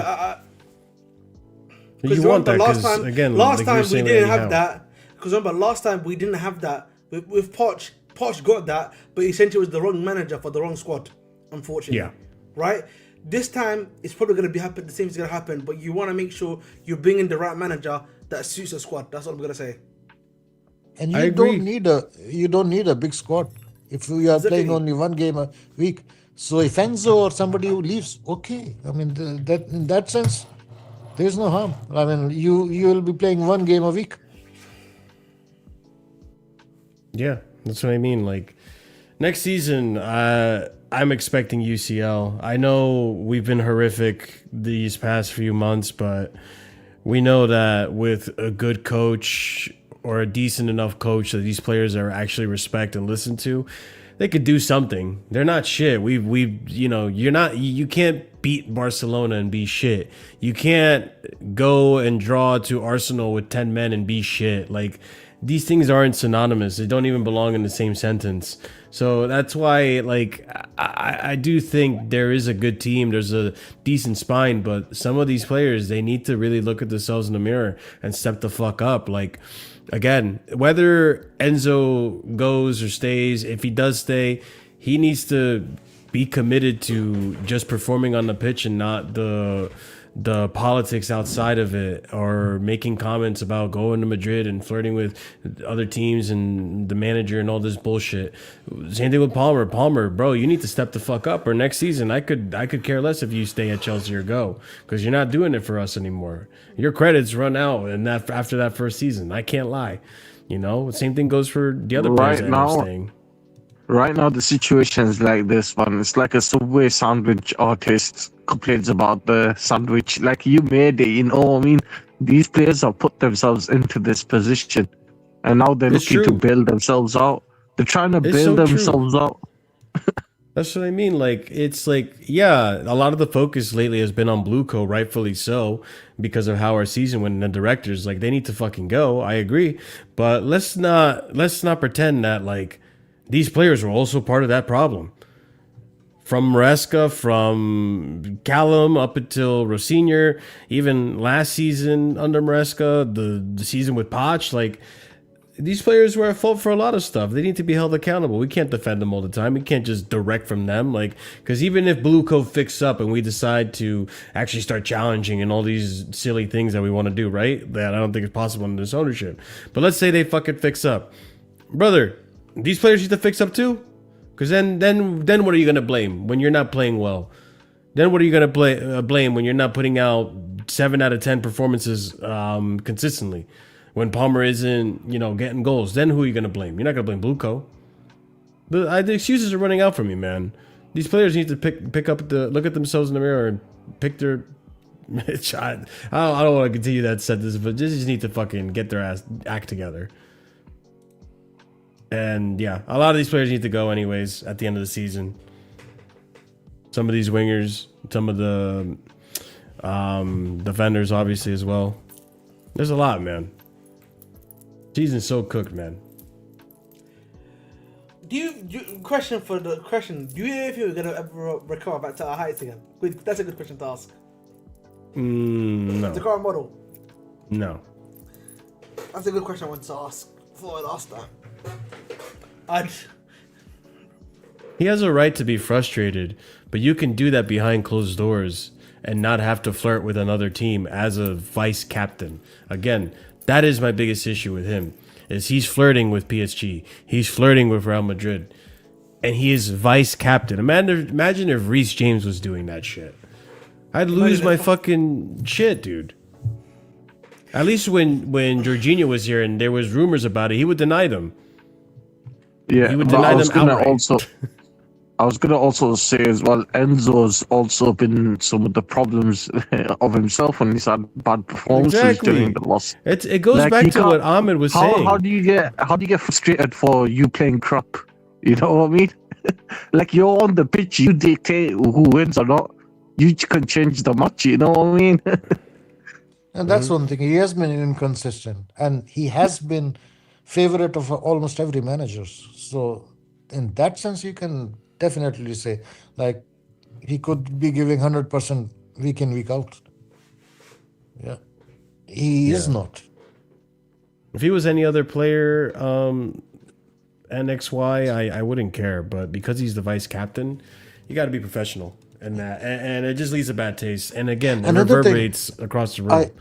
want that because, again, last time we didn't have that. Because remember, last time we didn't have that. With Poch got that, but essentially it was the wrong manager for the wrong squad, unfortunately. Yeah. right? This time it's probably going to be happen. The same thing's going to happen, but you want to make sure you bring in the right manager that suits the squad. That's all I'm going to say. And I you agree. don't need a big squad if you are playing only one game a week. So if Enzo or somebody who leaves, okay. I mean, that in that sense, there's no harm. I mean, you will be playing one game a week. Yeah, that's what I mean. Like next season, I'm expecting UCL. I know we've been horrific these past few months, but we know that with a good coach or a decent enough coach that these players are actually respect and listen to, they could do something. They're not shit. You can't beat Barcelona and be shit. You can't go and draw to Arsenal with 10 men and be shit. Like, these things aren't synonymous. They don't even belong in the same sentence. So that's why, like, I do think there is a good team. There's a decent spine, but some of these players, they need to really look at themselves in the mirror and step the fuck up. Like, again, whether Enzo goes or stays, if he does stay, he needs to be committed to just performing on the pitch and not the politics outside of it, or making comments about going to Madrid and flirting with other teams and the manager and all this bullshit. Same thing with Palmer. Palmer, bro, you need to step the fuck up, or next season I could care less if you stay at Chelsea or go, because you're not doing it for us anymore. Your credits run out and that after that first season. I can't lie. Same thing goes for the other players that end up staying. Right now, the situation is like this one. It's like a Subway sandwich artist complains about the sandwich. Like, you made it, you know what I mean? These players have put themselves into this position, and now they're looking to build themselves out. They're trying to build themselves out. That's what I mean. Like, it's like, yeah, a lot of the focus lately has been on Blueco, rightfully so, because of how our season went. And the directors, like, they need to fucking go. I agree, but let's not pretend that, like, these players were also part of that problem. From Maresca, from Callum up until Rosinha, even last season under Maresca, the season with Poch, like, these players were at fault for a lot of stuff. They need to be held accountable. We can't defend them all the time. We can't just direct from them. Like, because even if Blueco fixes up and we decide to actually start challenging and all these silly things that we want to do, right? That I don't think is possible in this ownership. But let's say they fucking fix up. Brother, these players need to fix up too, because then what are you gonna blame when you're not playing well? Then what are you gonna blame when you're not putting out 7 out of 10 performances consistently? When Palmer isn't, getting goals, then who are you gonna blame? You're not gonna blame Blueco. The excuses are running out for me, man. These players need to pick up look at themselves in the mirror and pick their. I don't want to continue that sentence, but they just need to fucking get their act together. And yeah, a lot of these players need to go anyways at the end of the season. Some of these wingers, some of the defenders, obviously, as well. There's a lot, man. Season's so cooked, man. Do you do you think we're gonna ever recover back to our heights again? That's a good question to ask. No. The current model. No. That's a good question I wanted to ask before I asked that. He has a right to be frustrated, but you can do that behind closed doors and not have to flirt with another team as a vice captain. Again, that is my biggest issue with him, is he's flirting with PSG. He's flirting with Real Madrid. And he is vice captain. Imagine if Reece James was doing that shit. I'd lose my fucking shit, dude. At least when Jorginho was here and there was rumors about it, he would deny them. Yeah, he would deny them outright. I was gonna also say as well, Enzo's also been some of the problems of himself when he's had bad performances during the loss. It goes back to what Ahmed was saying. How do you get frustrated for you playing crap? You know what I mean? Like, you're on the pitch, you dictate who wins or not. You can change the match. You know what I mean? And that's one thing. He has been inconsistent, and he has been favorite of almost every manager. So in that sense, you can definitely say, like, he could be giving 100% week in, week out. Yeah. He is not. If he was any other player, NXY, I wouldn't care. But because he's the vice captain, you got to be professional. and it just leaves a bad taste. And again, it Another thing, reverberates across the room.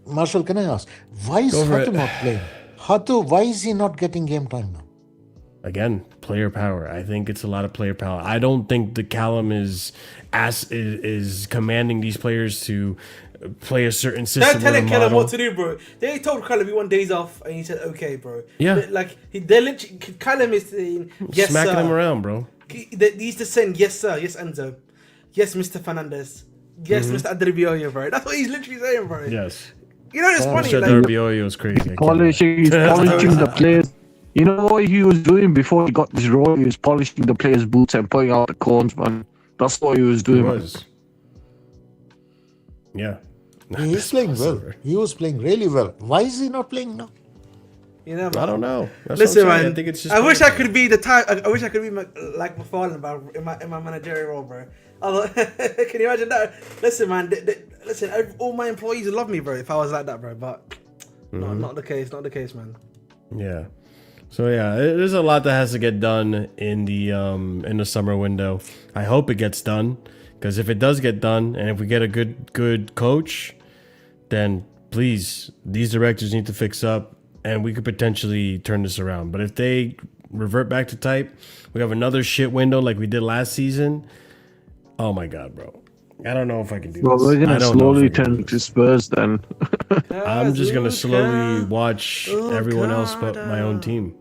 Marshall, can I ask, why is Go for Hatu it. not playing? Hatu, why is he not getting game time now? Again, player power. I think it's a lot of player power. I don't think the Callum is commanding these players to play a certain system. They're telling or Callum model. what to do, bro. They told Callum he want days off, and he said, "Okay, bro." Yeah. They're literally Callum is saying, "Yes, Smacking sir." him around, bro. He's just saying, "Yes, sir. Yes, Enzo. Yes, Mr. Fernandez. Yes, Mr. Adribioyo, bro." That's what he's literally saying, bro. Yes. You know, it's funny. Mr. Like, Darbioyo is crazy. I can't lie. Polishing the players. You know what he was doing before he got this role? He was polishing the players' boots and putting out the cones, man. That's what he was He doing. was. Yeah. He is playing well. He was playing really well. Why is he not playing now? you know, I don't know. That's Listen, what I'm saying. man. I think it's just I wish I player could be the type. I wish I could be like McFarlane, bro, in my managerial role, bro. Can you imagine that? Listen, man. Listen, all my employees would love me, bro, if I was like that, bro. But no, not the case. Not the case, man. power. Yeah. So yeah, there's a lot that has to get done in the summer window. I hope it gets done, because if it does get done, and if we get a good coach, then please, these directors need to fix up, and we could potentially turn this around. But if they revert back to type, we have another shit window like we did last season. Oh my god, bro. I don't know if I can do Well, this. we're I gonna don't know if slowly I can do turn to this. Spurs then. I'm just gonna slowly watch everyone else but my own team.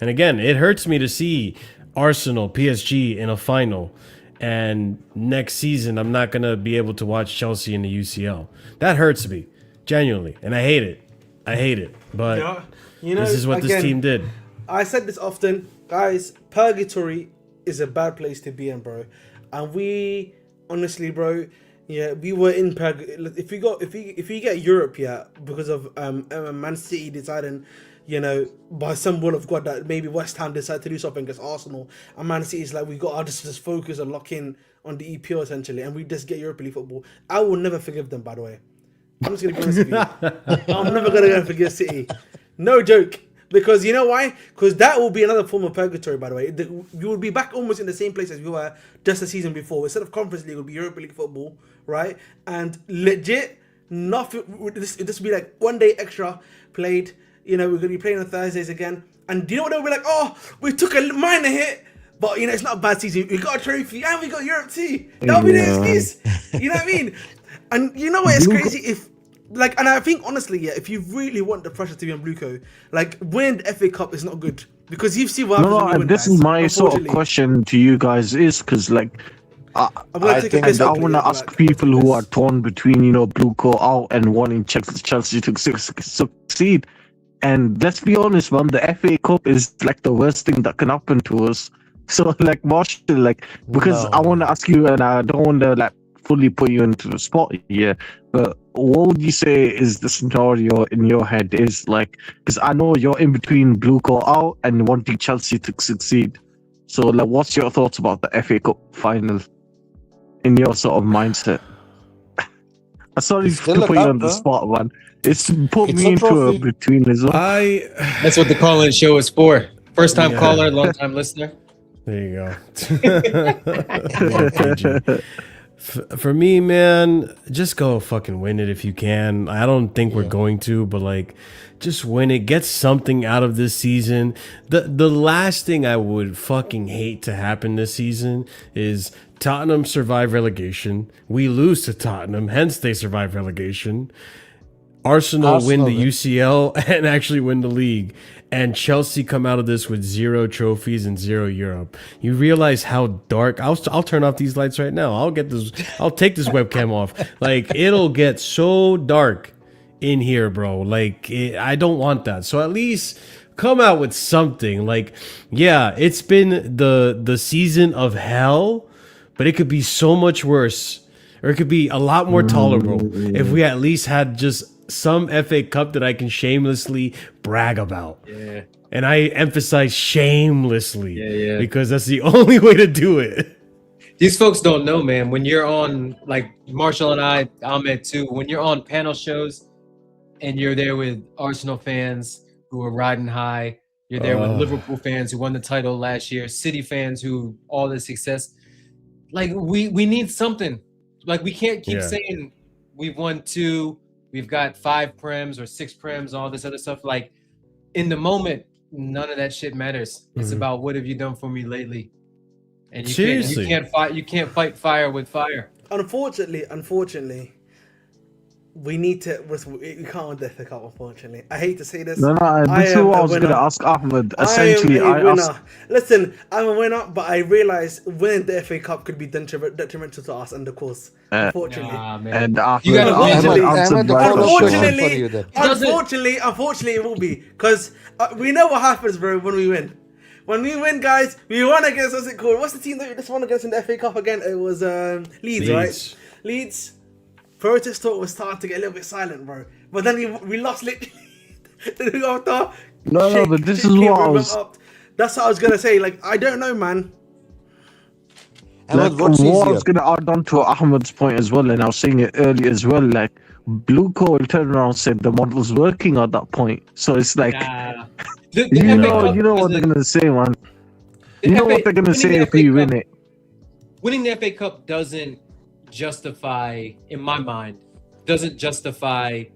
And again, it hurts me to see Arsenal, PSG in a final, and next season I'm not gonna be able to watch Chelsea in the UCL. That hurts me, genuinely, and I hate it. I hate it. But You know, this is what again, this team did. I said this often, guys. Purgatory is a bad place to be in, bro. And we, honestly, bro, yeah, we were in purgatory. If you get Europe, yeah, because of Man City deciding, you know, by some will of God that maybe West Ham decide to do something against Arsenal, and Man City is like, we got to just focus and lock in on the EPL essentially, and we just get Europa League football. I will never forgive them, by the way. I'm just gonna be honest with you. I'm never gonna go forgive City. No joke. Because you know why? Because that will be another form of purgatory, by the way. You will be back almost in the same place as we were just the season before. Instead of Conference League, it will be Europa League football, right? And legit, nothing. This will be like one day extra played. You know, we're gonna be playing on Thursdays again. And do you know what they'll be like? Oh, we took a minor hit, but you know it's not a bad season. We got a trophy and we got Europe too. That'll be the excuse. You know what I mean? And you know what? It's crazy if. Like, and I think honestly, yeah, if you really want the pressure to be on Blueco, like winning the FA Cup is not good because you've seen what happens when we win, this guys, is my sort of unfortunately. question to you guys is because like I'm gonna take a piss I quickly, want to but, ask like, people who are this- torn between Blueco out and wanting Chelsea to succeed. And let's be honest, man, the FA Cup is like the worst thing that can happen to us. So like Marshall, like because No. I want to ask you, and I don't want to like fully put you into the spot here, but what would you say is the scenario in your head is like, because I know you're in between Blueco out and wanting Chelsea to succeed. So like, what's your thoughts about the FA Cup final in your sort of mindset? I'm sorry It's to still a put you cup, on the huh? spot, man. It's put It's me a into a trophy. between as well. That's what the call-in show is for. First time Yeah. caller, long time listener. There you go. Yeah, PG. For me, man, just go fucking win it if you can. I don't think we're going to, but like, just win it. Get something out of this season. The last thing I would fucking hate to happen this season is Tottenham survive relegation. We lose to Tottenham, hence they survive relegation. Arsenal win the Arsenal, UCL and actually win the league, and Chelsea come out of this with 0 trophies and 0 Europe. You realize how dark? I'll turn off these lights right now. I'll take this webcam off. Like, it'll get so dark in here, bro. Like, I don't want that. So at least come out with something. Like, yeah, it's been the season of hell, but it could be so much worse, or it could be a lot more tolerable if we at least had just some FA Cup that I can shamelessly brag about. Yeah. And I emphasize shamelessly, Yeah. because that's the only way to do it. These folks don't know, man. When you're on, like Marshall and Ahmed too, when you're on panel shows and you're there with Arsenal fans who are riding high, you're there with Liverpool fans who won the title last year, City fans who all the success. like we need something. Like we can't keep Yeah. saying we've won 2, we've got 5 prems or 6 prems, all this other stuff. Like in the moment, none of that shit matters. It's about what have you done for me lately? And Seriously. you can't fight fire with fire. Unfortunately, we need to. We can't win the FA Cup. Unfortunately, I hate to say this. No, this is what I was going to ask Ahmed. Essentially, I am a winner. asked. Listen, I'm a winner, but I realize winning the FA Cup could be detrimental to us and the cause. Unfortunately. Nah, man. And Ahmed, You gotta win. answered the my follow-up question. question for you then. Unfortunately, it will be because we know what happens, bro. When we win, guys, we won against what's it called? What's the team that we just won against in the FA Cup again? It was Leeds, right? Leeds. Protest talk was starting to get a little bit silent, bro. But then we lost literally. After No, but this is what I was. That's what I was gonna say. Like, I don't know, man. Like, Ahmed, what's what I easier? was going to add on to Ahmed's point as well, and I was saying it earlier as well. Like, Blue Coal turned around and said the model's working at that point. So it's like, Nah. you know what they're gonna say, man. You know what they're gonna say if we win it. Winning the FA Cup doesn't justify, in my mind, the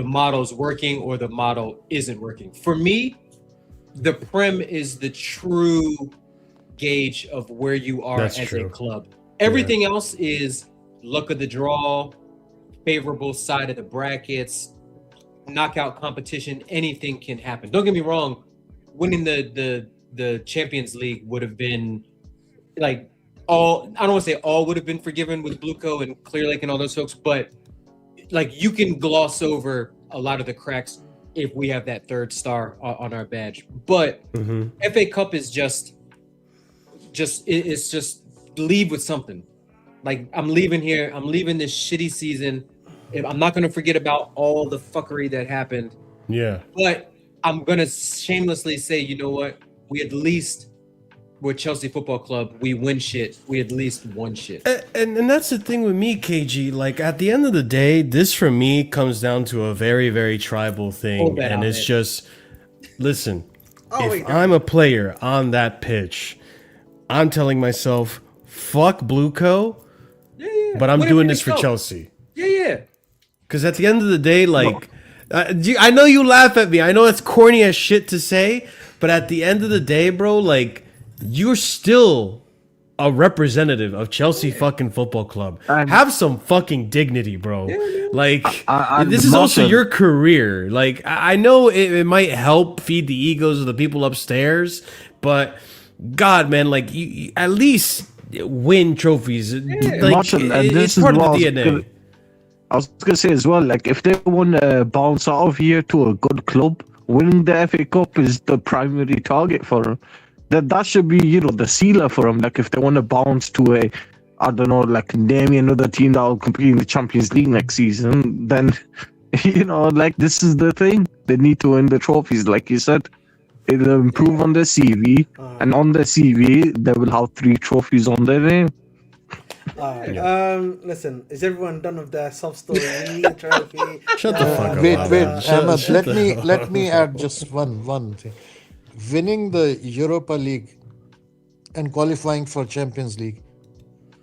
model's working or the model isn't working. For me, the Prem is the true gauge of where you are as a club. Everything else is luck of the draw, favorable side of the brackets, knockout competition. Anything can happen. Don't get me wrong, winning the Champions League would have been like all, I don't want to say all would have been forgiven with Blueco and Clear Lake and all those folks, but like you can gloss over a lot of the cracks if we have that 3rd star on our badge. But FA Cup is just leave with something. Like I'm leaving here, I'm leaving this shitty season. I'm not going to forget about all the fuckery that happened. Yeah. But I'm going to shamelessly say, you know what? We at least, with Chelsea Football Club, we win shit. We at least won shit. And that's the thing with me, KG. Like, at the end of the day, this for me comes down to a very, very tribal thing. And it's just, listen, if I'm a player on that pitch, I'm telling myself, fuck Blueco, but I'm doing this for Chelsea. Yeah. Because at the end of the day, like, I know you laugh at me. I know it's corny as shit to say, but at the end of the day, bro, like, you're still a representative of Chelsea fucking Football Club. Have some fucking dignity, bro. Like, this is also your career. Like, I know it might help feed the egos of the people upstairs, but God, man, like, you at least win trophies. Like, Marshall, it's part of the DNA. I was gonna say as well, like if they want to bounce out of here to a good club, winning the FA Cup is the primary target for them. That should be, the sealer for them. Like if they want to bounce to a, I don't know, like name me another team that will compete in the Champions League next season, then like this is the thing. They need to win the trophies, like you said. It'll improve on their CV, and on their CV they will have 3 trophies on their name. Listen, is everyone done with their soft story? We need a trophy. Shut the fuck up. Wait, Ahmed. let me add just one thing. Winning the Europa League and qualifying for Champions League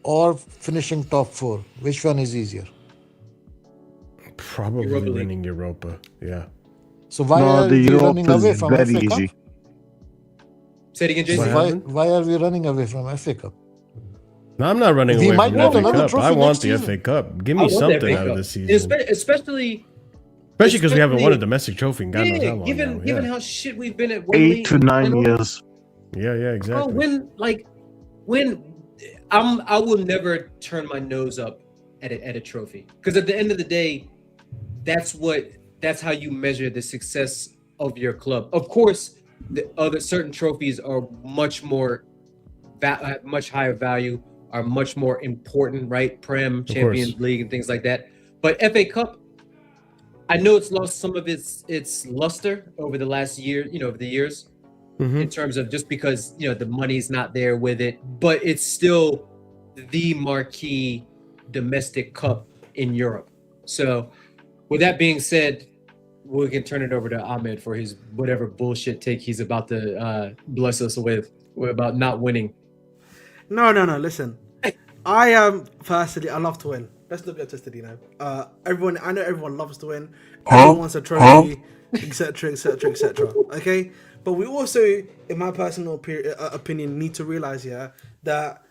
or finishing top 4, which one is easier? Probably winning Europa. Yeah. So why are we running away from very FA Cup? easy. Say it again, Jason. Why are we running away from FA Cup? No, I'm not running We away might from want the another FA Cup. trophy I want next the season. FA Cup. Give me something out of this season. Especially because we haven't won a domestic trophy in God knows how long given how shit we've been at Wembley 8 to 9 years. Yeah, exactly. I will never turn my nose up at a trophy, because at the end of the day, that's how you measure the success of your club. Of course, the other certain trophies are much higher value, are much more important, right? Prem, Champions League, and things like that. But FA Cup, I know it's lost some of its luster over the last year, over the years, in terms of just because the money's not there with it, but it's still the marquee domestic cup in Europe. So, with that being said, we can turn it over to Ahmed for his whatever bullshit take he's about to bless us with about not winning. No. Listen, I am personally, I love to win. Let's not get twisted, you know. I know everyone loves to win. Everyone wants a trophy, etc., etc., etc. Okay, but we also, in my personal opinion, need to realize, that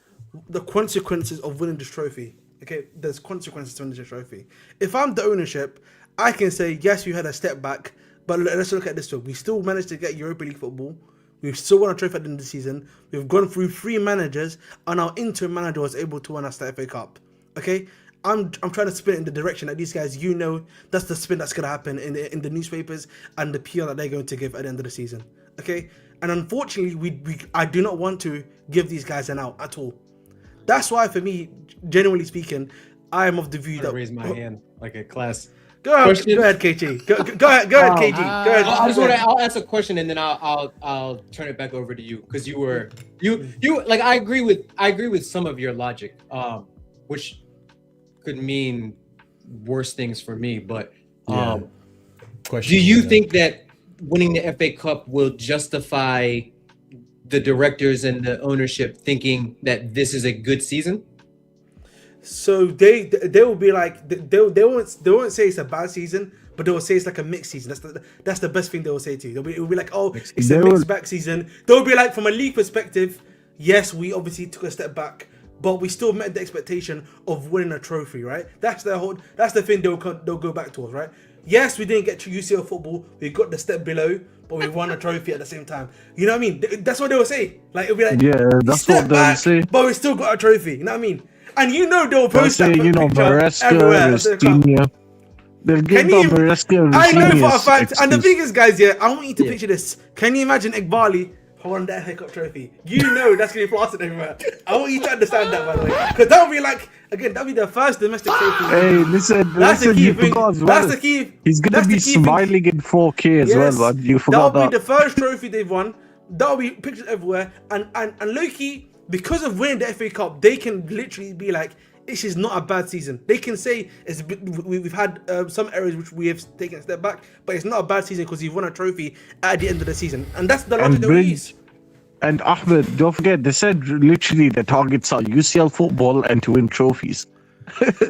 the consequences of winning this trophy. Okay, there's consequences to winning this trophy. If I'm the ownership, I can say yes, we had a step back, but let's look at this way. We still managed to get Europa League football. We've still won a trophy at the end of the season. We've gone through 3 managers, and our interim manager was able to win us the FA Cup. Okay, I'm trying to spin it in the direction that these guys, that's the spin that's gonna happen in the newspapers and the PR that they're going to give at the end of the season. Okay, and unfortunately, I do not want to give these guys an out at all. That's why, for me, genuinely speaking, I am of the view that raise my hand like a class. Go ahead, KG. Go ahead, KG. Go ahead. I'll ask a question and then I'll turn it back over to you because you like I agree with some of your logic, which could mean worse things for me. But do you think that winning the FA Cup will justify the directors and the ownership thinking that this is a good season? So they will be like they won't say it's a bad season, but they will say it's like a mixed season. That's the best thing they will say to you. It will be like, oh, it's a mixed back season. They'll be like, from a league perspective, yes, we obviously took a step back, but we still met the expectation of winning a trophy, right? That's the thing they'll go back towards, right? Yes, we didn't get to UCL football. We got the step below, but we won a trophy at the same time. You know what I mean? That's what they will say. Like, it'll be like, that's what they'll say. But we still got a trophy. You know what I mean? And they'll post that picture everywhere. They'll give them Maresca. I know for a fact. And the thing is, guys, I want you to picture this. Can you imagine Iqbali holding that FA Cup trophy? That's going to be plastered everywhere. I want you to understand that, by the way. Because that would be like, again, that would be the first domestic trophy. Hey, listen, you forgot as well. That's the key. He's going to be smiling in 4K as well, man. You forgot that. That'll be the first trophy they've won. That'll be pictures everywhere. And low-key, because of winning the FA Cup, they can literally be like, this is not a bad season. They can say we've had some areas which we have taken a step back, but it's not a bad season because you've won a trophy at the end of the season. And that's the logic that we use. And Ahmed, don't forget, they said literally the targets are UCL football and to win trophies.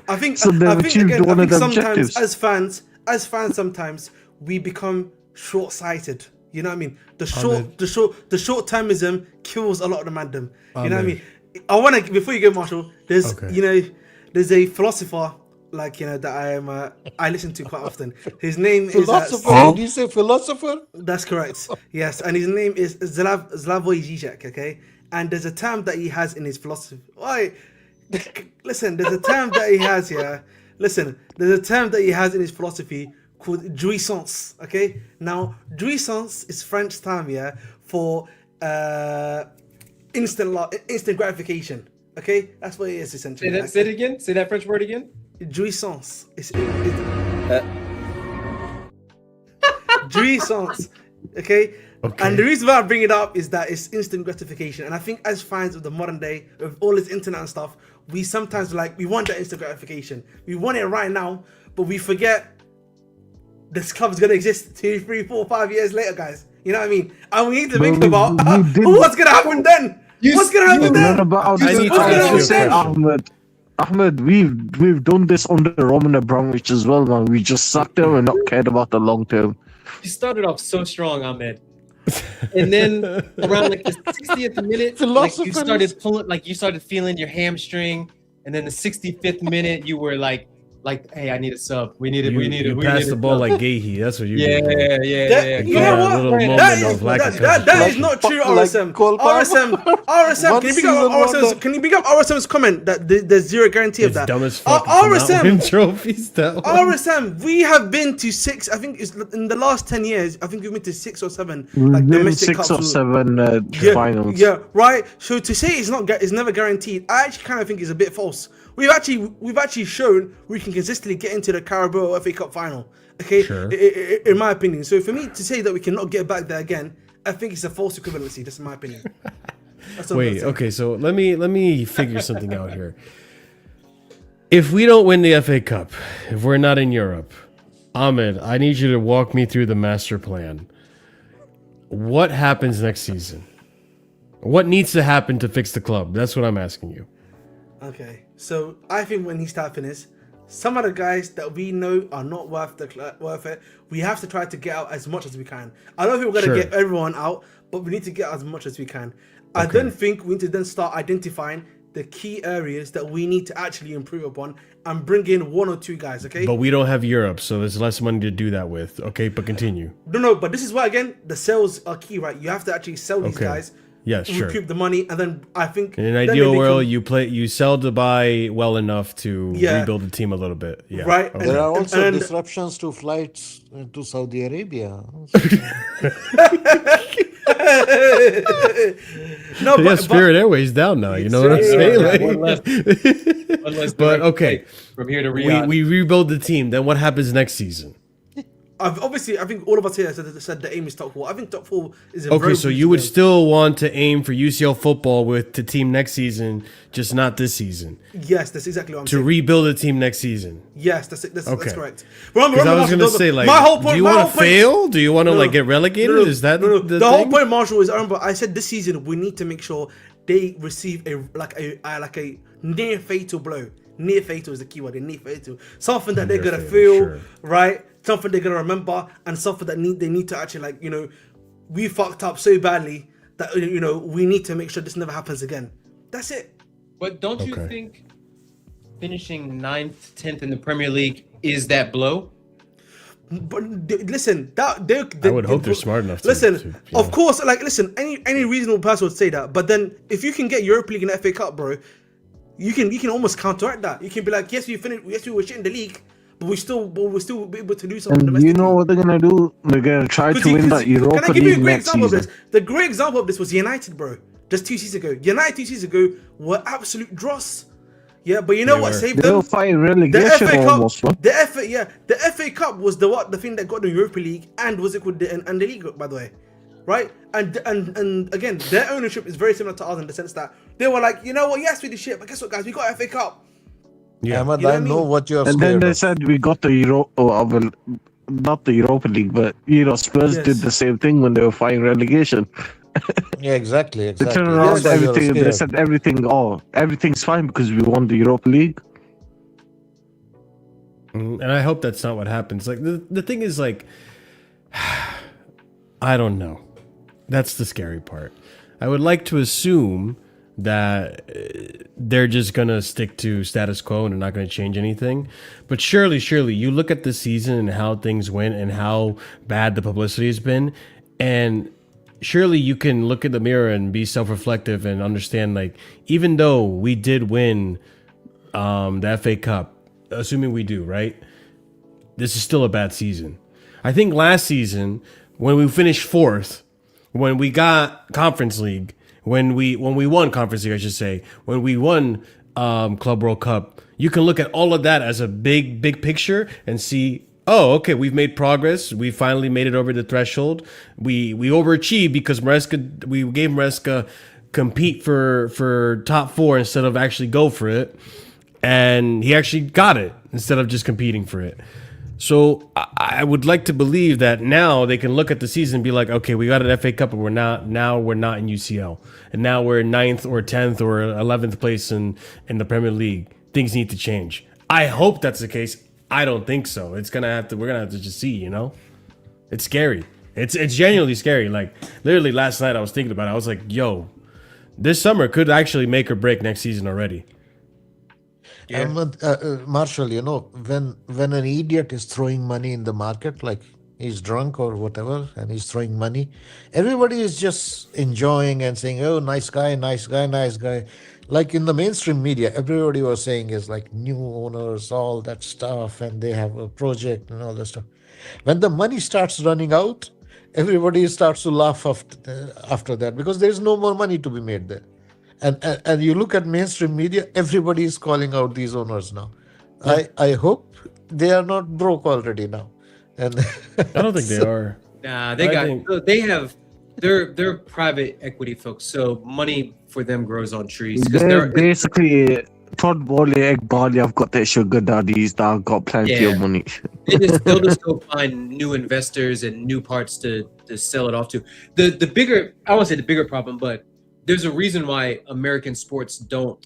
I think so I think sometimes objectives. as fans, sometimes we become short-sighted. You know what I mean? The short-termism kills a lot of the mandem. You know what I mean? I want to, before you go, Marshall, there's a philosopher that I listen to quite often. His name is philosopher. Did you say philosopher? That's correct. Yes, and his name is Slavoj Žižek. Okay, and there's a term that he has in his philosophy. Listen, there's a term that he has here. Listen, there's a term that he has in his philosophy called jouissance. Okay, now jouissance is French term for instant gratification. Okay, that's what it is essentially. Say it again. Say that French word again. Jouissance. Jouissance. Okay. And the reason why I bring it up is that it's instant gratification. And I think as fans of the modern day, with all this internet and stuff, we sometimes we want that instant gratification. We want it right now, but we forget this club is gonna exist 2, 3, 4, 5 years later, guys. You know what I mean? And we need to think about what's gonna happen then. What's gonna happen then? Ahmed, we've done this under Roman Abramovich as well, man. We just sucked them and not cared about the long term. You started off so strong, Ahmed. And then around the 60th minute, you started feeling your hamstring, and then the 65th minute you were like, hey, I need a sub. We need it. You passed the ball like Gahey. That's what you did. Yeah. You know what? That is not true, RSM. RSM, can you bring up RSM's comment that there's zero guarantee of that? Dumb as fuck. RSM trophies. RSM, we have been to 6. I think it's in the last 10 years. I think we've been to 6 or 7 domestic 6 or 7 finals. Yeah, right. So to say it's never guaranteed, I actually kind of think is a bit false. We've actually shown we can consistently get into the Carabao FA Cup final. Okay, sure. In my opinion. So for me to say that we cannot get back there again, I think it's a false equivalency. That's my opinion. Wait, okay. So let me figure something out here. If we don't win the FA Cup, if we're not in Europe, Ahmed, I need you to walk me through the master plan. What happens next season? What needs to happen to fix the club? That's what I'm asking you. Okay, so I think when he's tapping is some of the guys that we know are not worth it. We have to try to get out as much as we can. I don't think we're gonna get everyone out, but we need to get as much as we can. I then think we need to then start identifying the key areas that we need to actually improve upon and bring in 1 or 2 guys. Okay, but we don't have Europe, so there's less money to do that with. Okay, but continue. No, but this is why again the sales are key, right? You have to actually sell these guys. Yes, sure. Recoup the money, and then I think in an ideal world, you sell to buy well enough to rebuild the team a little bit. Yeah, right. Okay. There are also disruptions to flights to Saudi Arabia. No, but Spirit Airways down now. You know what I'm saying? One less but okay, from here to Riyadh. we rebuild the team. Then what happens next season? I think all of us here said the aim is top 4. I think top 4 is a Okay, very so good you would game. still want to aim for UCL football with the team next season, just not this season. Yes, that's exactly what I'm To saying. rebuild a team next season. Yes, that's Okay. correct. Because I was gonna say, like, my whole point, do you my want whole to point- fail? Do you want to No, like get relegated? no, Is that no, the whole thing? point, Marshall, is I remember I said this season we need to make sure they receive a near fatal blow. Near fatal is the key word. A near fatal, something that they're Near gonna fatal, feel, sure. right? Something they're gonna remember, and something that they need to actually we fucked up so badly that we need to make sure this never happens again. That's it. But don't you Okay. think finishing 9th, 10th in the Premier League is that blow? But listen, I would hope they're smart enough to- Listen, to- of course, listen, any reasonable person would say that. But then, if you can get Europa League and FA Cup, bro, you can almost counteract that. You can be like, yes, we were shit in the league, but we'll still be able to do something. And you know what they're gonna do? They're gonna try to win that Europa Can I give you a League great next example of season. this? The great example of this was United, bro. Just 2 seasons ago. United 2 seasons ago were absolute dross. Yeah, but you know They what were. saved They were them? fighting The relegation FA Cup, almost, bro. the FA Cup was the thing that got the Europa League and was it called and the league, by the way, right? And again, their ownership is very similar to ours in the sense that they were like, you know what, yes, we did shit, but guess what, guys, we got FA Cup. Yeah. Ahmad, You know what I I know mean? what you are And then scared they of. said we got the not the Europa League, but Spurs Yes. did the same thing when they were fighting relegation. Yeah, exactly. They Exactly. turned around That's why you're everything. They scared. said everything's fine because we won the Europa League. And I hope that's not what happens. Like the thing is, like, I don't know. That's the scary part. I would like to assume that they're just gonna stick to status quo and they're not gonna change anything. But surely, you look at the season and how things went and how bad the publicity has been, and surely you can look in the mirror and be self-reflective and understand, like, even though we did win the FA Cup, assuming we do, right? This is still a bad season. I think last season, when we finished 4th, when we got Conference League, when we won Conference League, I should say, when we won Club World Cup, you can look at all of that as a big picture and see, oh, okay, we've made progress. We finally made it over the threshold. We overachieved because we gave Maresca compete for top 4 instead of actually go for it. And he actually got it instead of just competing for it. So I would like to believe that now they can look at the season and be like, okay, we got an FA Cup, but we're not in UCL. And now we're 9th or 10th or 11th place in the Premier League. Things need to change. I hope that's the case. I don't think so. We're gonna have to just see, It's scary. It's genuinely scary. Like, literally last night I was thinking about it. I was like, yo, this summer could actually make or break next season already. Yeah. Marshall, when an idiot is throwing money in the market, like he's drunk or whatever, and he's throwing money, everybody is just enjoying and saying, oh, nice guy, nice guy, nice guy. Like in the mainstream media, everybody was saying is like new owners, all that stuff, and they have a project and all that stuff. When the money starts running out, everybody starts to laugh after that because there's no more money to be made there. And you look at mainstream media, everybody is calling out these owners now. I hope they are not broke already now. And I don't think they are. Nah, they're private equity folks, so money for them grows on trees. Because They're basically Todd Bowley, Egg Barley. I've got their sugar daddies that have got plenty of money. they'll just go find new investors and new parts to sell it off to. I won't say the bigger problem, but there's a reason why American sports don't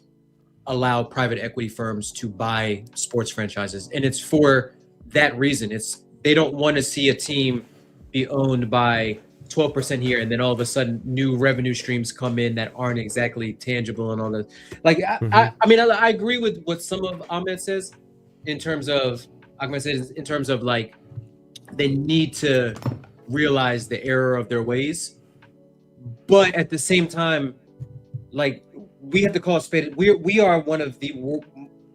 allow private equity firms to buy sports franchises, and it's for that reason. They don't want to see a team be owned by 12% here, and then all of a sudden new revenue streams come in that aren't exactly tangible and all that. Like, I agree with what some of Ahmed says in terms of, like, they need to realize the error of their ways. But at the same time, like, we have to call a spade. We are one of the,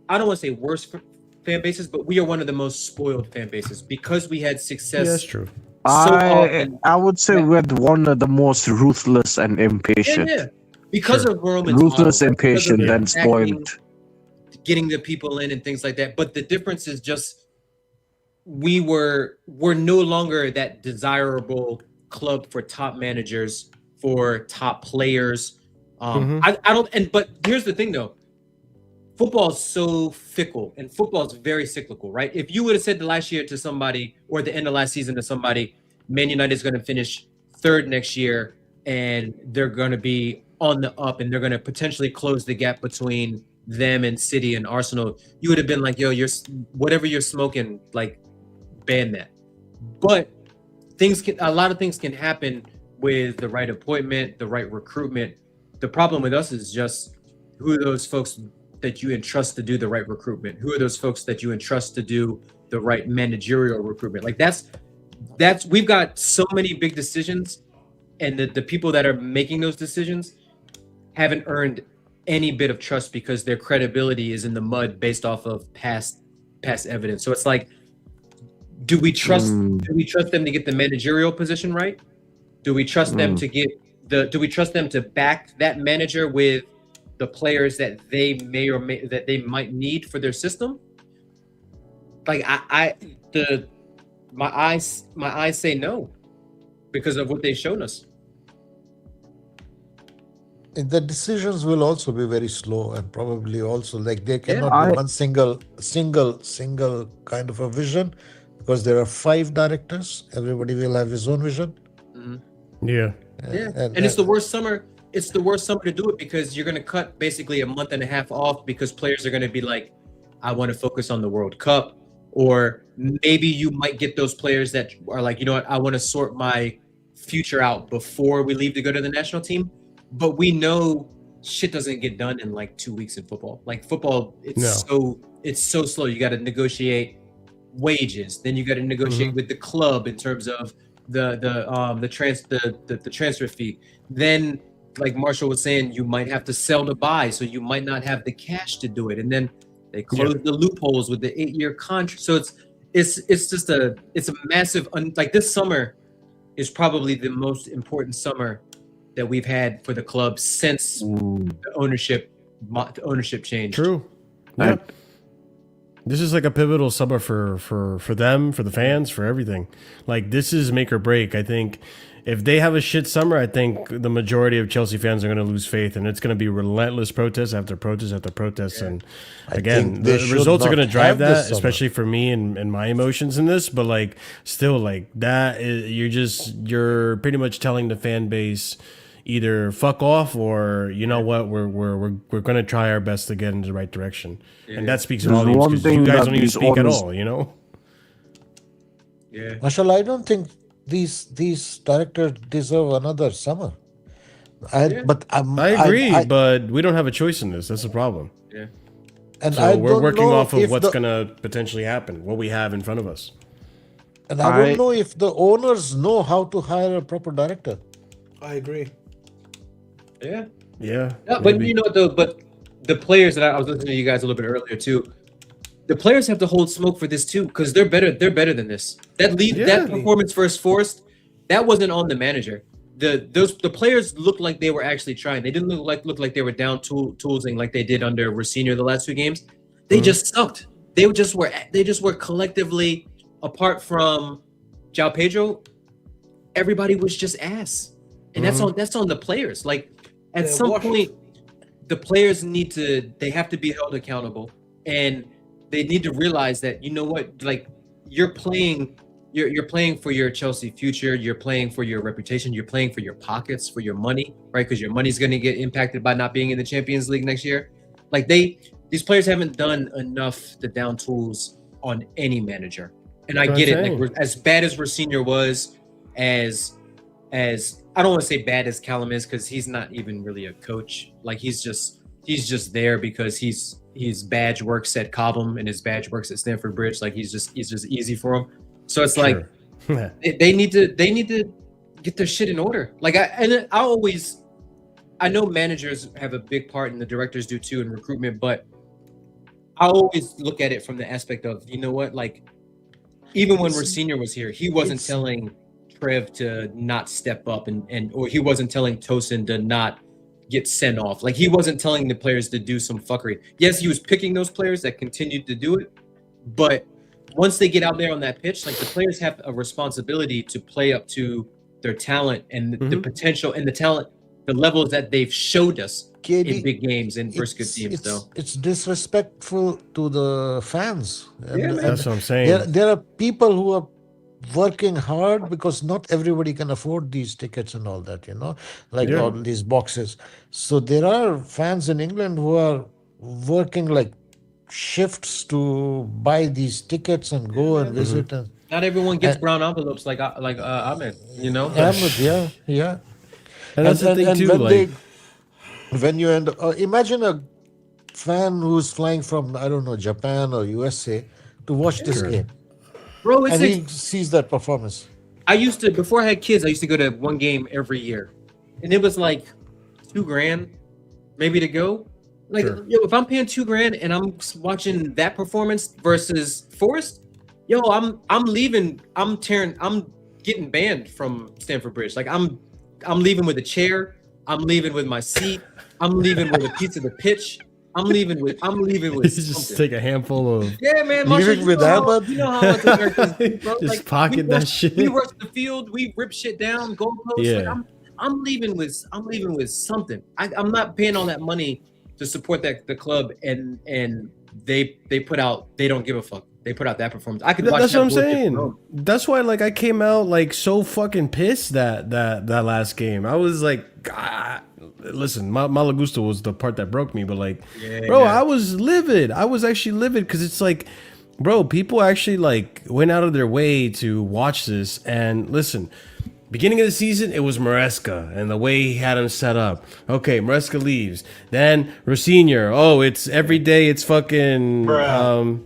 I don't want to say worst fan bases, but we are one of the most spoiled fan bases because we had success. Yeah, that's true. I would say we're one of the most ruthless and impatient. Yeah. Because of Roman's ruthless, model, impatient, and spoiled. Getting the people in and things like that. But the difference is just we're no longer that desirable club for top managers, for top players. But here's the thing though. Football is so fickle, and football is very cyclical, right? If you would have said the last year to somebody, or at the end of last season to somebody, Man United is going to finish third next year, and they're going to be on the up, and they're going to potentially close the gap between them and City and Arsenal, you would have been like, yo, whatever you're smoking, like, ban that. But a lot of things can happen with the right appointment, the right recruitment. The problem with us is just who are those folks that you entrust to do the right recruitment? Who are those folks that you entrust to do the right managerial recruitment? Like, that's we've got so many big decisions, and the people that are making those decisions haven't earned any bit of trust because their credibility is in the mud based off of past evidence. So it's like, do we trust them to get the managerial position right? Do we trust them to get do we trust them to back that manager with the players that they that they might need for their system? Like, my eyes say no because of what they've shown us. The decisions will also be very slow, and probably also, like, there cannot be one single kind of a vision, because there are 5 directors. Everybody will have his own vision. Yeah. And it's the worst summer. It's the worst summer to do it because you're going to cut basically a month and a half off because players are going to be like, I want to focus on the World Cup. Or maybe you might get those players that are like, you know what, I want to sort my future out before we leave to go to the national team. But we know shit doesn't get done in like 2 weeks in football. Like, football, it's so slow. You got to negotiate wages, then you got to negotiate with the club in terms of the transfer fee. Then, like Marshall was saying, you might have to sell to buy, so you might not have the cash to do it. And then they close the loopholes with the 8-year contract. So it's just a massive like, this summer is probably the most important summer that we've had for the club since the ownership change. True. Yeah. This is like a pivotal summer for them, for the fans, for everything. Like, this is make or break. I think if they have a shit summer, I think the majority of Chelsea fans are going to lose faith, and it's going to be relentless protest after protest after protest. And again, the results are going to drive that, especially for me and my emotions in this. But like, still, like, that is, you're pretty much telling the fan base, either fuck off, or, you know what, we're going to try our best to get in the right direction. And that speaks volumes, because you guys don't even speak at all, you know? Yeah. Marshall, I don't think these directors deserve another summer. I agree, but we don't have a choice in this. That's the problem. Yeah. And so we're working off of what's going to potentially happen, what we have in front of us. And I don't know if the owners know how to hire a proper director. I agree. Yeah, but you know what though? But the players that I was listening to you guys a little bit earlier too. The players have to hold smoke for this too, because they're better. They're better than this. That performance versus Forest, that wasn't on the manager. The players looked like they were actually trying. They didn't look like they were down toolsing like they did under Rossini the last 2 games. They just sucked. They just were collectively, apart from João Pedro, everybody was just ass. And that's on the players. Like, at some point, the players they have to be held accountable, and they need to realize that, you know what, like, you're playing for your Chelsea future, you're playing for your reputation, you're playing for your pockets, for your money, right? Because your money's going to get impacted by not being in the Champions League next year. Like these players haven't done enough the down tools on any manager. And I get it. Like as bad as Senior was, as I don't want to say bad as Callum is, because he's not even really a coach. Like he's just there because his badge works at Cobham and his badge works at Stamford Bridge. Like he's just easy for him. So it's like they need to get their shit in order. Like I know managers have a big part and the directors do too in recruitment, but I always look at it from the aspect of, you know what, like even when Senior was here, he wasn't telling Trev to not step up and or he wasn't telling Tosin to not get sent off. Like he wasn't telling the players to do some fuckery. Yes, he was picking those players that continued to do it, but once they get out there on that pitch, like the players have a responsibility to play up to their talent and the potential and the talent, the levels that they've showed us in big games and versus good teams. It's disrespectful to the fans. That's what I'm saying. There are people who are working hard because not everybody can afford these tickets and all that, like all these boxes. So there are fans in England who are working like shifts to buy these tickets and go and visit. And not everyone gets brown envelopes like Ahmed, Ahmed, yeah. And that's the thing too. When you imagine a fan who's flying from Japan or USA to watch this game, bro, and he sees that performance. Before I had kids, I used to go to one game every year, and it was like $2,000 maybe to go. Like, if I'm paying $2,000 and I'm watching that performance versus Forest, I'm leaving. I'm getting banned from Stamford Bridge. Like I'm leaving with a chair. I'm leaving with my seat. I'm leaving with a piece of the pitch. I'm leaving with. Just take a handful of. Yeah, man. Leaving with Ahmed. You know how much Americans, bro. Just pocket that shit. We rush the field. We rip shit down. Goalposts. Yeah. Like I'm leaving with something. I'm not paying all that money to support the club, and they put out. They don't give a fuck. They put out that performance. I could watch. That's what I'm saying. That's why, like, I came out like so fucking pissed that last game. I was like, listen, Malagusta was the part that broke me, but like, bro, I was livid. I was actually livid because it's like, bro, people actually like went out of their way to watch this. And listen, beginning of the season, it was Maresca and the way he had him set up. Okay, Maresca leaves. Then Rosignor. Oh, it's every day. It's fucking.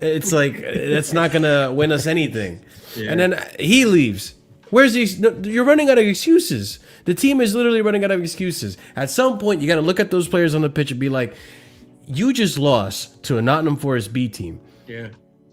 It's like that's not gonna win us anything. Yeah. And then he leaves. Where's these? No, you're running out of excuses. The team is literally running out of excuses. At some point, you got to look at those players on the pitch and be like, "You just lost to a Nottingham Forest B team,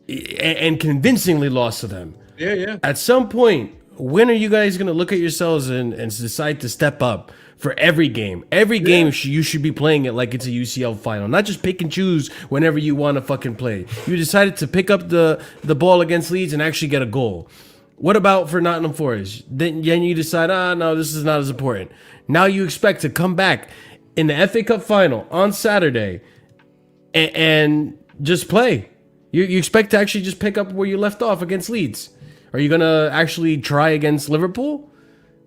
and convincingly lost to them." Yeah. At some point, when are you guys gonna look at yourselves and decide to step up? For every game. Every game you should be playing it like it's a UCL final. Not just pick and choose whenever you want to fucking play. You decided to pick up the ball against Leeds and actually get a goal. What about for Nottingham Forest? Then you decide, no, this is not as important. Now you expect to come back in the FA Cup final on Saturday and just play. You expect to actually just pick up where you left off against Leeds. Are you going to actually try against Liverpool?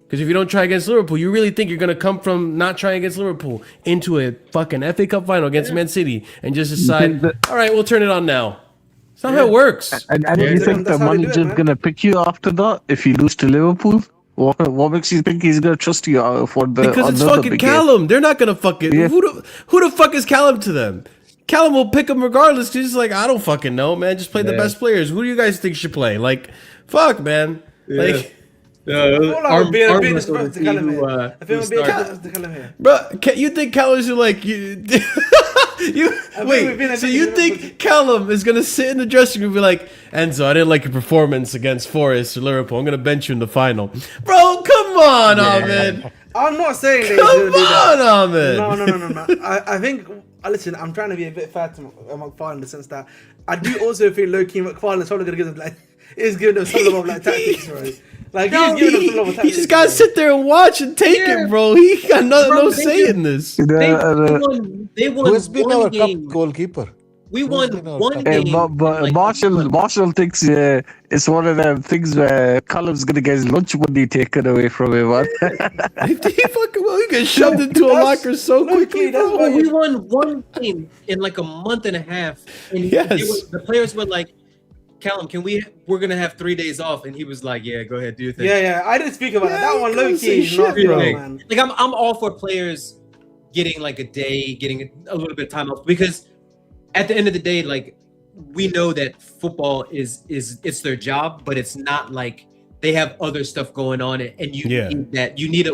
Because if you don't try against Liverpool, you really think you're going to come from not trying against Liverpool into a fucking FA Cup final against Man City and just decide, all right, we'll turn it on now. It's not how it works. And you think the manager's going to pick you after that if you lose to Liverpool? What makes you think he's going to trust you for the Because it's fucking Callum. Game? They're not going to fucking... Yeah. Who the fuck is Callum to them? Callum will pick him regardless because he's like, I don't fucking know, man. Just play the best players. Who do you guys think should play? Like, fuck, man. Like... Bro, you think Callum's like you? So you think Callum is gonna sit in the dressing room and be like, Enzo, I didn't like your performance against Forest or Liverpool. I'm gonna bench you in the final, bro. Come on, Ahmed. I'm not saying that. Come on, Ahmed. No. I think. Listen, I'm trying to be a bit fair to McFarlane in the sense that I do also feel low-key McFarlane's probably gonna give them like is giving them some level of like tactics, right? Like he just gotta sit there and watch and take it, bro. He got no say in this. They won Who has been our game. cup goalkeeper? we Who's won been our one top- Hey, game. but in, like, Marshall thinks it's one of them things where Callum's gonna get his lunch money taken away from him, man. He fucking will. He gets shoved into a That's- locker so low-key, quickly, that's bro. what we won one game in like a month and a half, and Yes. the players were like, "Callum, we're gonna have 3 days off," and he was like, "Yeah, go ahead, do your thing." Yeah, I didn't speak about Yeah, that. That he one couldn't low say key is not shit, bro, bro. man. Like I'm all for players getting like a day, getting a little bit of time off, because at the end of the day, like we know that football is it's their job, but it's not like they have other stuff going on, and you Yeah. need that. You need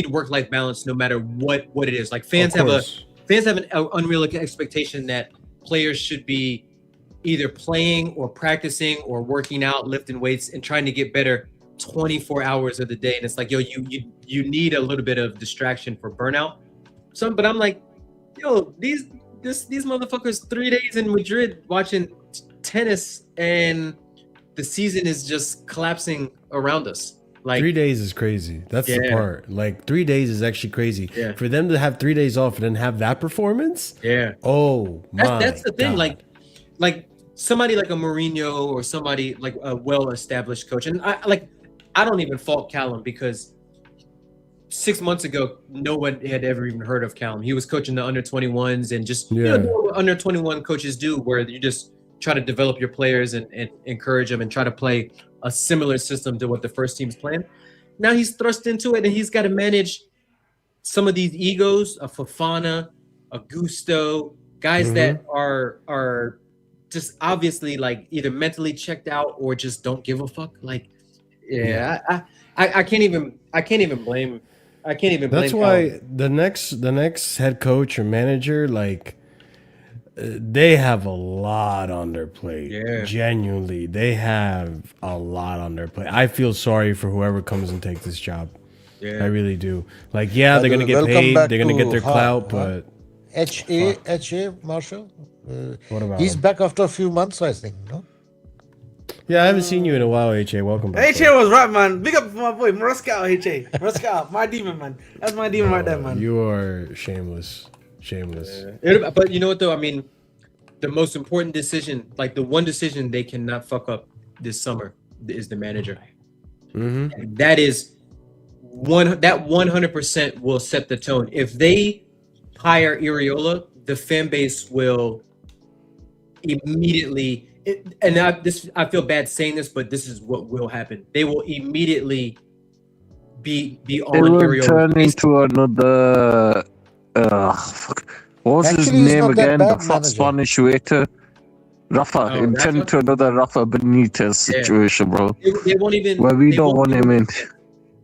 work-life balance no matter what it is. Like Of fans have course. an unrealistic expectation that players should be either playing or practicing or working out, lifting weights, and trying to get better 24 hours of the day. And it's like, yo, you need a little bit of distraction for burnout. But I'm like, yo, these motherfuckers 3 days in Madrid watching tennis, and the season is just collapsing around us. Like 3 days is crazy. That's the Yeah. part. Like 3 days is actually crazy. Yeah. For them to have 3 days off and then have that performance. yeah. Oh my. That's the thing. God. Like somebody like a Mourinho or somebody like a well-established coach, and I don't even fault Callum, because 6 months ago no one had ever even heard of Callum. He was coaching the under 21s and just Yeah. doing what under 21 coaches do, where you just try to develop your players and encourage them and try to play a similar system to what the first team's playing. Now he's thrust into it, and he's got to manage some of these egos, a Fofana, a Gusto, guys that are just obviously like either mentally checked out or just don't give a fuck. Like, I can't even blame. I can't even blame. That's why the next head coach or manager, like, they have a lot on their plate. Yeah. Genuinely, they have a lot on their plate. I feel sorry for whoever comes and takes this job. Yeah. I really do. Like, yeah, they're gonna get Welcome paid, back they're gonna to get their clout, but HA Marshall. what about He's him? back after a few months, I think. No. Yeah, I haven't seen you in a while, HA. Welcome back. HA was right, man. Big up for my boy, Morosca HA. Morosca, my demon, man. That's my demon right there, man. You are shameless. Shameless. But you know what though? I mean, the most important decision, like the one decision they cannot fuck up this summer, is the manager. Mm-hmm. And that is 100% will set the tone. If they hire Iriola, the fan base will immediately. I feel bad saying this, but this is what will happen. They will immediately be It on will Iriola. turn into another. What was his Actually, he's name not that again? bad The fat manager. Spanish waiter. Rafa. Oh, It turned Rafa? into another Rafa Benitez situation, bro. They won't even. Where we they don't won't want him in.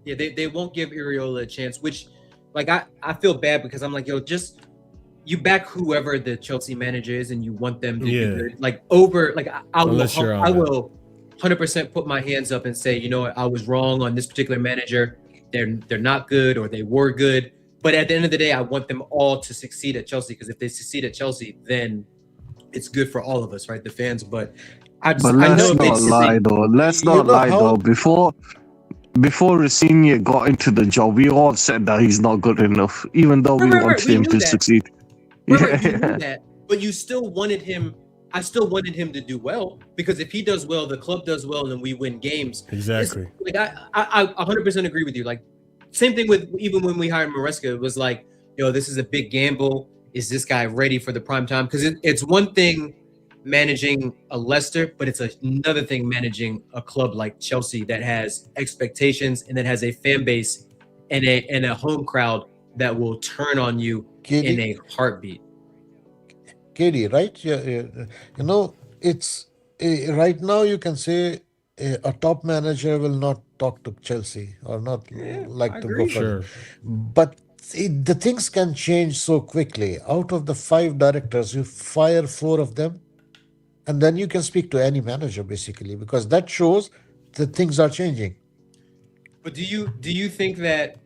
Yeah, they won't give Iriola a chance, which, like, I feel bad because I'm like, yo, just you back whoever the Chelsea manager is, and you want them to Yeah. do good. Like over, like I will, Unless you're on I that. will 100% put my hands up and say, you know what, I was wrong on this particular manager. They're not good, or they were good. But at the end of the day, I want them all to succeed at Chelsea, because if they succeed at Chelsea, then it's good for all of us, right? The fans. But I But know let's if they not lie, succeed- though. Let's You not know lie, how- though. Before Rossini got into the job, we all said that he's not good enough, even though we Right, wanted we him knew to that. succeed. Right, you knew that, but you still wanted him. I still wanted him to do well, because if he does well, the club does well, and we win games. Exactly. Like I 100% agree with you. Like same thing with even when we hired Maresca, it was like, yo, this is a big gamble. Is this guy ready for the prime time? Because it's one thing managing a Leicester, but it's another thing managing a club like Chelsea that has expectations and that has a fan base and a home crowd that will turn on you in a heartbeat. KD, right? Yeah, you know, it's right now you can say a top manager will not talk to Chelsea or not like to go for Sure. it. But the things can change so quickly. Out of the 5 directors, you fire 4 of them, and then you can speak to any manager basically, because that shows that things are changing. But do you think that,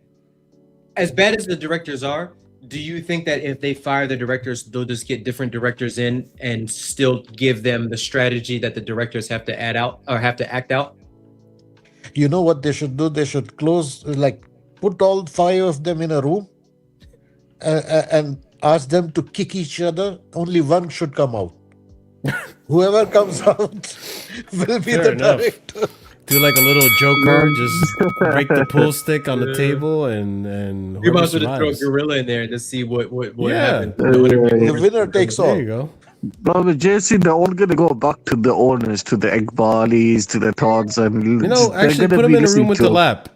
as bad as the directors are, do you think that if they fire the directors, they'll just get different directors in and still give them the strategy that the directors have to add out or have to act out? You know what they should do? They should close, like, put all 5 of them in a room and ask them to kick each other. Only one should come out. Whoever comes out will be Fair the enough. director. Do like a little Joker, just break the pool stick on the table, and We whoever might as well just throw a survives. gorilla in there and just see what Yeah. happens. The winner takes There all. you go. Bro, but JC, they're all gonna go back to the owners, to the Ekbalis, to the Tods, and You know, they're actually, gonna put him be in a room listening with to the them. lap.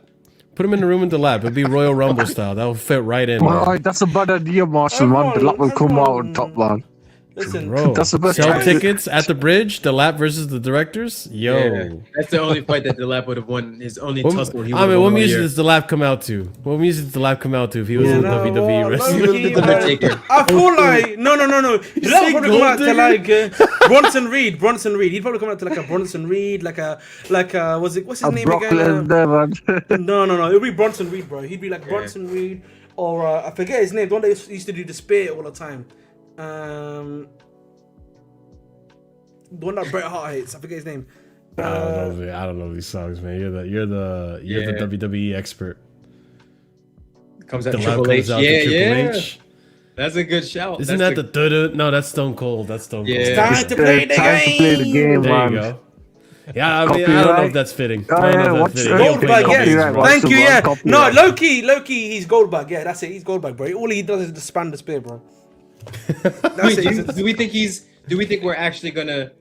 Put him in the room with the lap. It'd be Royal Rumble style. That would fit right in. Well, Man. alright, that's a bad idea, Marshall, man. The lap will come out on top, man. Listen, Bro, That's the best sell time. tickets at the bridge. The lap versus the directors. Yo. Yeah. That's the only fight that the lap would have won. His only tussle. He I mean, what won all music year. does the lap come out to? What music does the lap come out to if he was Yeah, a no, WWE well, wrestler? low-key, He will be the man, Undertaker. I feel like no. He'd say probably come out to Gold like Bronson Reed. He'd probably come out to like a Bronson Reed, like a what's his name Brock again? Lesnar, man. No. It'll be Bronson Reed, bro. He'd be like Bronson Reed, or I forget his name. The one that used to do the spear all the time. The one that Bret Hart hates. I forget his name. I don't know these songs, man. You're the WWE expert. Comes out The lap Triple comes H. out to Yeah, Triple yeah. H. That's a good shout. Isn't That's that the duh? No, that's Stone Cold. That's Stone Cold. Yeah. Time to play the Time to play the game. game, There man. you go. Yeah, I mean, I don't know if Copyright. that's fitting. Oh, I don't yeah, know if what's that's fitting. the- He don't play Goldberg, no yeah. games, Copyright, bro. Thank you, yeah. Copyright. No, low key, he's Goldberg. Yeah, that's it. He's Goldberg, bro. All he does is just span the spear, bro. That's Wait, it. do we think we're actually gonna?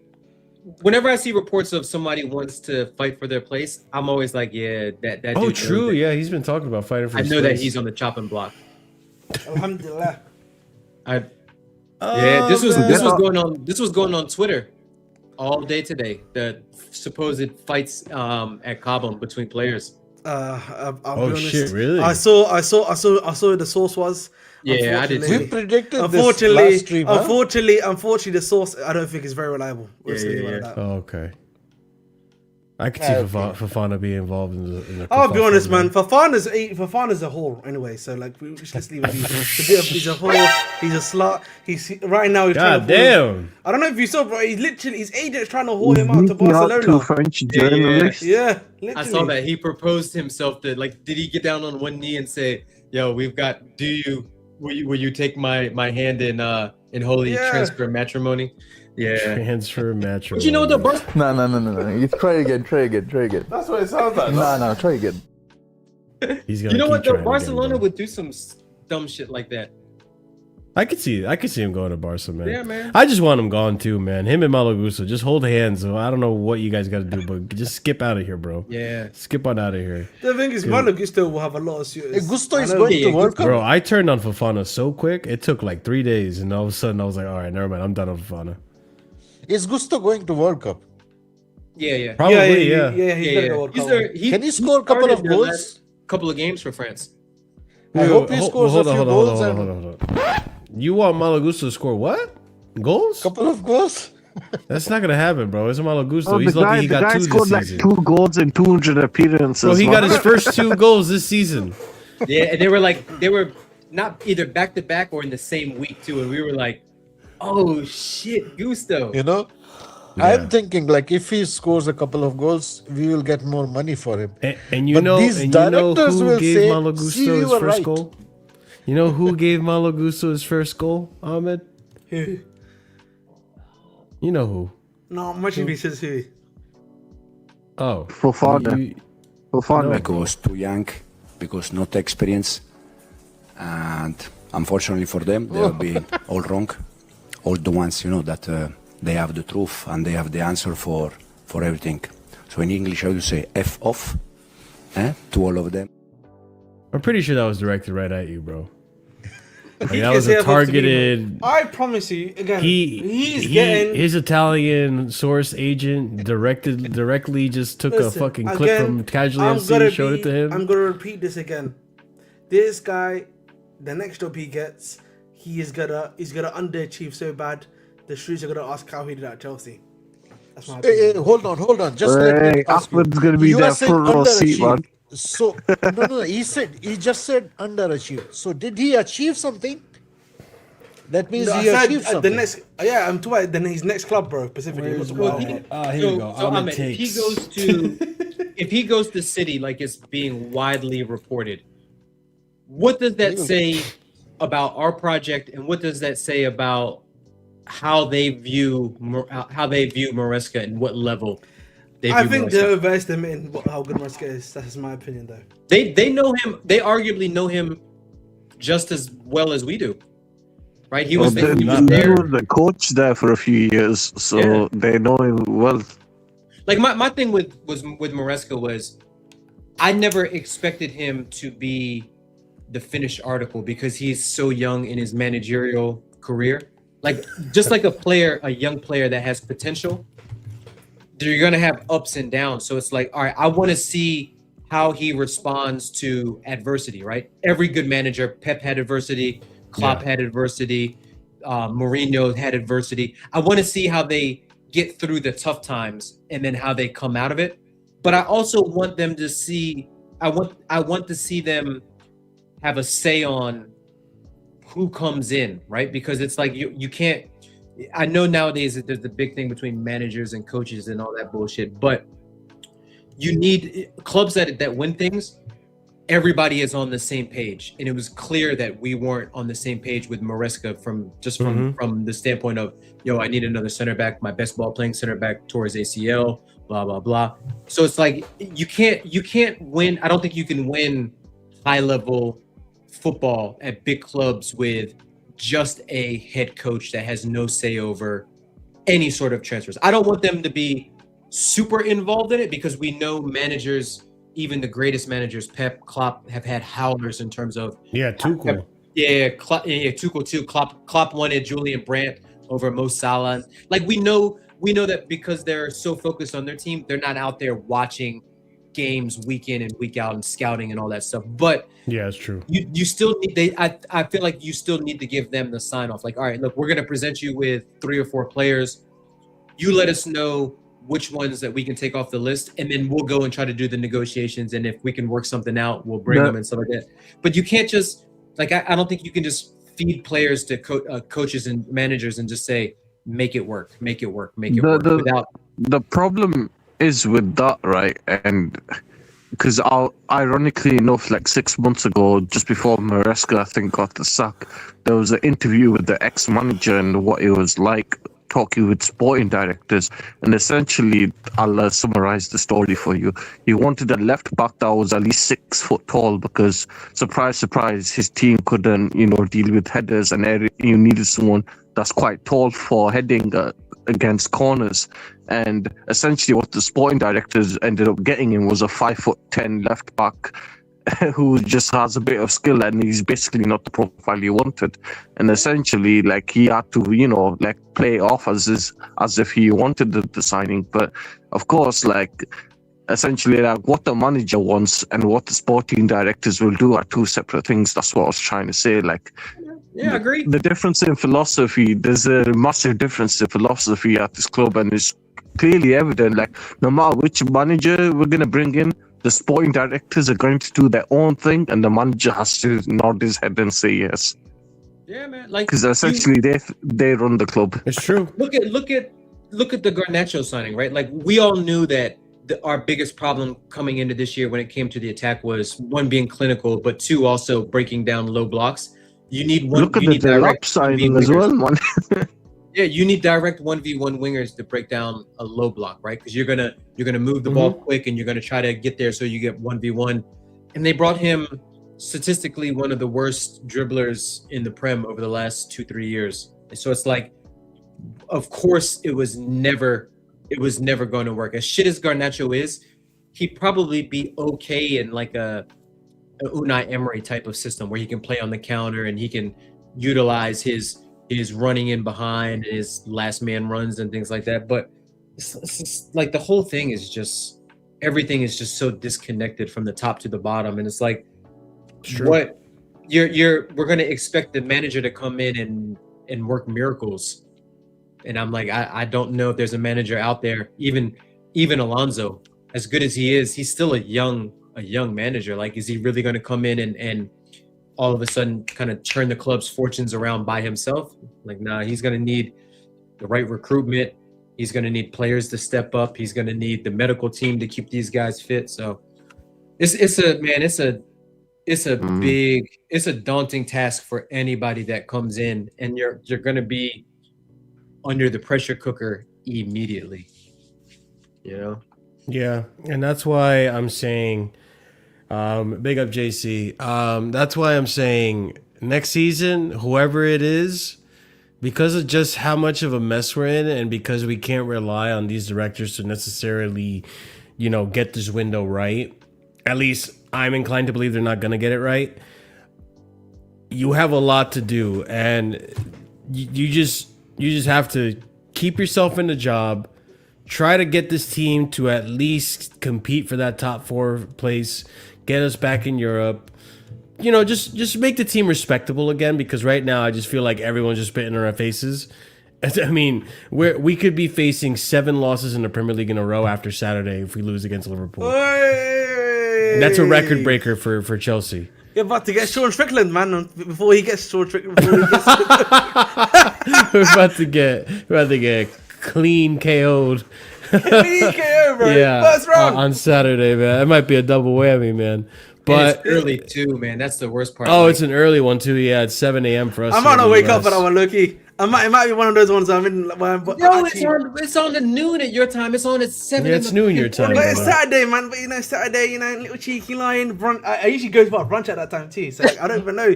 Whenever I see reports of somebody wants to fight for their place, I'm always like, yeah, that. Oh, dude true. knows that. Yeah, he's been talking about fighting for I his know that place. he's on the chopping block. Alhamdulillah. Yeah, this was man. going on. This was going on Twitter all day today. The supposed fights at Cobham between players. I'll Oh, be honest. shit, really? I saw who the source was. Yeah, I did Unfortunately- We predicted this Unfortunately, last stream, huh? unfortunately, the source I don't think is very reliable. We'll Yeah, say yeah, about yeah. that. Oh, okay. I could see Okay. Fafana being involved in the I'll be kerfuffle, honest, man. Fafana's a whore anyway. So like, we just leave it. He's a whore. He's a slut. He's right now. He's trying God to. damn. I don't know if you saw, bro. He's literally his agent's trying to whore him out to Sneaking out to Barcelona. French Yeah, yeah. journalists. Yeah, literally. I saw that he proposed himself. To like, did he get down on one knee and say, "Yo, we've got. Will you take my hand in holy Yeah. transfer matrimony?" Yeah. Transfer match. But you know the No. You try again. That's what it sounds like. No, try again. He's gonna You know keep what? Though trying Barcelona again, bro. would do some dumb shit like that. I could see him going to Barca, man. Yeah, man. I just want him gone too, man. Him and Malagusto, just hold hands. I don't know what you guys got to do, but just skip out of here, bro. Yeah. Skip on out of here, The thing is, Malagusto will have a lot of suitors. Gusto I is know. going Yeah, to World Cup. bro. I turned on Fafana so quick. It took like 3 days, and all of a sudden I was like, all right, never mind. I'm done with Fafana. Is Gusto going to World Cup? Yeah. Probably, yeah. He's gonna go World He's Cup. there, he, Can he score a couple started of their goals? last couple of games for France. I hope he scores a few hold goals on, hold on. You want Malagusto to score what? Goals? couple of goals. That's not gonna happen, bro. It's Malagusto. Oh, He's lucky he the got guy 2 scored this like season. 2 goals in 200 appearances. Bro, he got man. his first 2 goals this season. Yeah, and they were not either back to back or in the same week too, and we were like, "Oh shit, Gusto!" You know, Yeah. I'm thinking like if he scores a couple of goals, we will get more money for him. And you But know, these and you know directors who will gave say, "See, Malagusto you his were first right." goal? You know who gave Malagusto his first goal, Ahmed? You know who? No, imagine if he says who. Oh, Fofana. you- Fofana. Because too young, because not experience, and unfortunately for them, they will be all wrong. All the ones that they have the truth and they have the answer for everything. So in English, I would say F off to all of them. I'm pretty sure that was directed right at you, bro. Like, He that can was say a F off to me, bro. targeted. I promise you, again, he's He getting. his Italian source agent directly just took Listen, a fucking clip again, from Casually I'm FC gonna and showed it to him. I'm gonna repeat this again. This guy, the next job he gets, he's gonna underachieve so bad. The streets are gonna ask how he did at Chelsea. That's my Hey, opinion. hold on. Just let me Hey, ask you. Ahmed's gonna be You are there saying front row seat, man. underachieved. So no. He just said underachieved. So did he achieve something? That means No, I he said, achieved something. the next, I'm talking about then his next club, bro. Specifically, Where's What's- my- wow. here we go. So Ahmed Ahmed, if he takes. goes to if he goes to City like it's being widely reported, what does that say about our project, and what does that say about how they view Maresca and what level they view I think Maresca. they're overestimating how good Maresca is. That's my opinion, though. They know him. They arguably know him just as well as we do, right? He was there. The coach there for a few years, so they know him well. Like my thing with Maresca was, I never expected him to be the finished article because he's so young in his managerial career. Like just like a young player that has potential, you're gonna have ups and downs. So it's like, all right, I want to see how he responds to adversity, right? Every good manager, Pep had adversity, Klopp had adversity, Mourinho had adversity. I want to see how they get through the tough times and then how they come out of it. But I also want them to see, I want to see them have a say on who comes in, right? Because it's like you can't, I know nowadays that there's the big thing between managers and coaches and all that bullshit, but you need clubs that win things. Everybody is on the same page, and it was clear that we weren't on the same page with Maresca from the standpoint of, I need another center back. My best ball playing center back tore his ACL. Blah blah blah. So it's like you can't win. I don't think you can win high level football at big clubs with just a head coach that has no say over any sort of transfers. I don't want them to be super involved in it because we know managers, even the greatest managers, Pep, Klopp, have had howlers in terms of Tuchel. Tuchel too. Klopp wanted Julian Brandt over Mo Salah. Like we know that because they're so focused on their team, they're not out there watching games week in and week out and scouting and all that stuff. But yeah, it's true. You still need I feel like you still need to give them the sign off. Like, all right, look, we're gonna present you with 3 or 4 players. You let us know which ones that we can take off the list, and then we'll go and try to do the negotiations. And if we can work something out, we'll bring them and stuff like that. But you can't just like I don't think you can just feed players to coaches and managers and just say make it work. Without the problem is with that, right? And because ironically enough, like 6 months ago, just before Maresca, I think, got the sack, there was an interview with the ex-manager and what it was like talking with sporting directors. And essentially, I'll summarize the story for you. He wanted a left back that was at least 6 foot tall because, surprise, surprise, his team couldn't, deal with headers, and you needed someone that's quite tall for heading against corners. And essentially what the sporting directors ended up getting him was a 5'10" left back who just has a bit of skill, and he's basically not the profile he wanted. And essentially, like, he had to, play it off as if he wanted the signing. But of course, essentially, what the manager wants and what the sporting directors will do are 2 separate things. That's what I was trying to say. Yeah, I agree. The difference in philosophy, there's a massive difference in philosophy at this club, and it's clearly evident. Like, no matter which manager we're going to bring in, the sporting directors are going to do their own thing, and the manager has to nod his head and say yes. Yeah, man. Because essentially they run the club. It's true. Look at the Garnacho signing, right? Like, we all knew that our biggest problem coming into this year when it came to the attack was 1, being clinical, but 2, also breaking down low blocks. You need one. Look at the direct signing as well, man. Yeah, you need direct 1v1 wingers to break down a low block, right? Because you're gonna move the ball quick, and you're gonna try to get there so you get 1v1. And they brought him statistically one of the worst dribblers in the Prem over the last 2-3 years. And so it's like, of course, it was never going to work. As shit as Garnacho is, he'd probably be okay in like a Unai Emery type of system where he can play on the counter and he can utilize his running in behind, his last man runs and things like that. But it's just, like, the whole thing is just, everything is just so disconnected from the top to the bottom. And it's like, what we're going to expect the manager to come in and work miracles. And I'm like, I don't know if there's a manager out there, even Alonso, as good as he is, he's still a young manager. Like, is he really going to come in and all of a sudden kind of turn the club's fortunes around by himself? Like, nah, he's going to need the right recruitment. He's going to need players to step up. He's going to need the medical team to keep these guys fit. So it's a daunting task for anybody that comes in, and you're going to be under the pressure cooker immediately. You know? Yeah, and that's why I'm saying, big up JC. That's why I'm saying next season, whoever it is, because of just how much of a mess we're in, and because we can't rely on these directors to necessarily, get this window right. At least I'm inclined to believe they're not going to get it right. You have a lot to do, and you just have to keep yourself in the job. Try to get this team to at least compete for that top 4 place. Get us back in Europe. Just make the team respectable again, because right now I just feel like everyone's just spitting in our faces. I mean, we could be facing 7 losses in the Premier League in a row after Saturday if we lose against Liverpool. Hey! That's a record breaker for Chelsea. You're about to get Sean Strickland, man. Before he gets Sean Strickland, We're about to get clean KO'd. KO, bro. Yeah, First round. on Saturday, man. It might be a double whammy, man. But it's early too, man. That's the worst part. Oh, it's an early one too. Yeah, it's 7 a.m. for us. I might not wake up for that one, Loki. It might be one of those ones I'm in. But no, it's on the noon at your time. It's on at 7. Yeah, it's noon your time. But it's Saturday, man. But Saturday, little cheeky line brunch. I usually go for brunch at that time too. So I don't even know.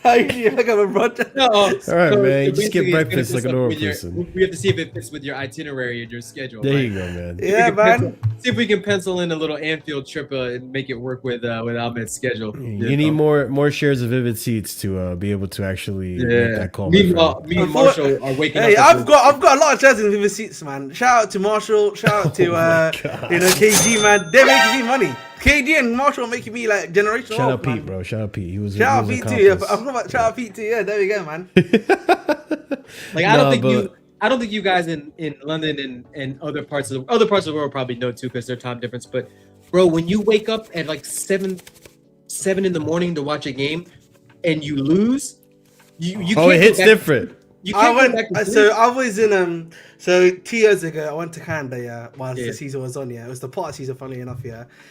I usually pick up a brunch. No, all right, man. You just get breakfast like a normal person. We have to see if it fits with your itinerary and your schedule. There you go, man. Yeah, man. See if we can pencil in a little Anfield trip and make it work with Ahmed's schedule. You need more shares of Vivid Seats to be able to actually make that call. Meanwhile, me and Marshall are waking up. Hey, I've got a lot of shares in Vivid Seats, man. Shout out to Marshall. Shout out to KG, man. They're making me money. KD and Marshall are making me like generational. Shout out Pete, bro. Shout out Pete. He was. Shout out Pete too. Yeah, I'm about shout out Pete too. Yeah, there we go, man. Like I don't think you guys in London and other parts of the world probably know too, because their time difference. But bro, when you wake up at like 7 in the morning to watch a game and you lose, you can't it hits different. I was in so 2 years ago I went to Canada while the season was on. It was the part season, funnily enough.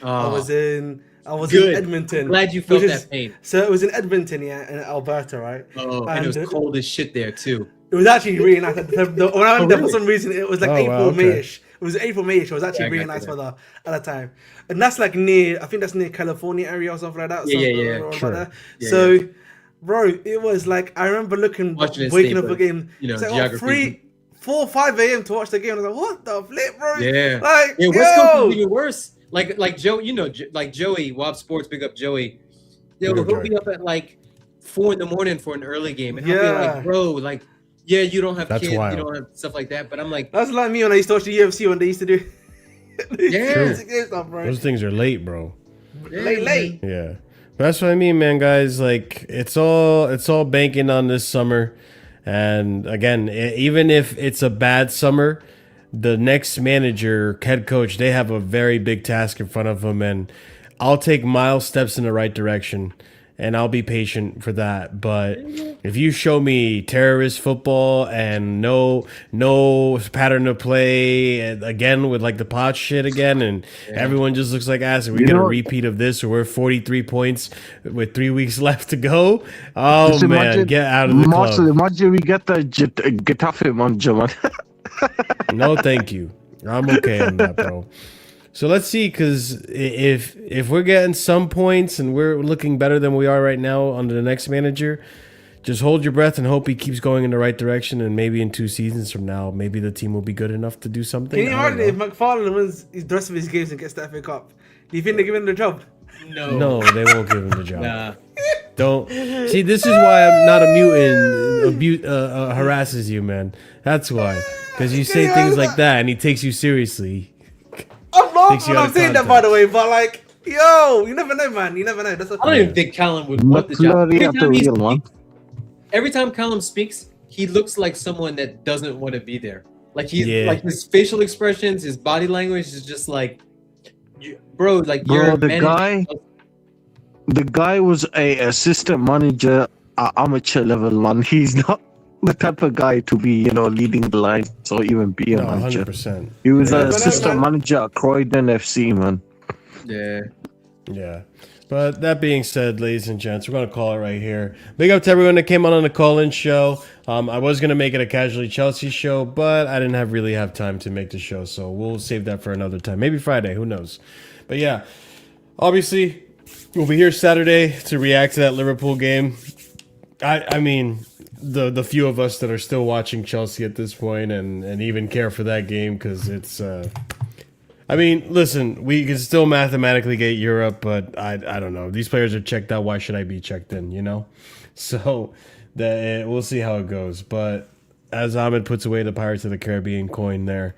I was in Edmonton. I'm glad you felt that pain. So it was in Edmonton, in Alberta, right? And it was cold as shit there too. It was actually really nice. When I went there, for some reason, it was like April, Mayish. It was April, Mayish. It was actually really nice weather at that time. And that's like I think that's near California area or something like that. Sure. So, bro, it was like, I remember waking up again. It's like 4 5 a.m. to watch the game. I was like, what the flip, bro? Yeah. Like, West Coast is even worse. Like Joe, like Joey, Wob Sports, big up Joey. He'll be up at like 4 in the morning for an early game. And I'll be like, bro, like, yeah, you don't have kids, wild. You don't have stuff like that. But I'm like, that's like me when I used to watch the UFC when they used to do. Stuff, bro. Those things are late, bro. Late. Yeah, but that's what I mean, man, guys. Like, it's all banking on this summer, and again, even if it's a bad summer, the next manager, head coach, they have a very big task in front of them, and I'll take mile steps in the right direction. And I'll be patient for that. But if you show me terrorist football and no pattern of play, and again with like the pot shit again, and everyone just looks like ass, and we get a repeat of this, or we're 43 points with 3 weeks left to go. Oh man, get out of the club. Imagine we get the Getafe manager, man. No, thank you. I'm okay on that, bro. So let's see, because if we're getting some points and we're looking better than we are right now under the next manager, just hold your breath and hope he keeps going in the right direction. And maybe in 2 seasons from now, maybe the team will be good enough to do something. Can you imagine if McFarlane wins the rest of his games and gets the FA Cup? Do you think they give him the job? No, they won't give him the job. Nah. Don't see. This is why I'm not a mutant. Harasses you, man. That's why, because you say things like that, and he takes you seriously. I'm not saying that, by the way, but like, yo, you never know, man. You never know. That's I don't even think Callum would want the job. Every time Callum speaks, he looks like someone that doesn't want to be there. Like like his facial expressions, his body language is just like, bro, the guy was a assistant manager at amateur level, man. He's not the type of guy to be, leading the line or even be a manager. 100%. He was an assistant manager at Croydon FC, man. Yeah. Yeah. But that being said, ladies and gents, we're going to call it right here. Big up to everyone that came on the call-in show. I was going to make it a Casually Chelsea show, but I didn't really have time to make the show, so we'll save that for another time. Maybe Friday, who knows. But yeah, obviously, we'll be here Saturday to react to that Liverpool game. I mean, the few of us that are still watching Chelsea at this point and even care for that game, because it's... I mean, listen, we can still mathematically get Europe, but I don't know. These players are checked out. Why should I be checked in, you know? So we'll see how it goes. But as Ahmed puts away the Pirates of the Caribbean coin there,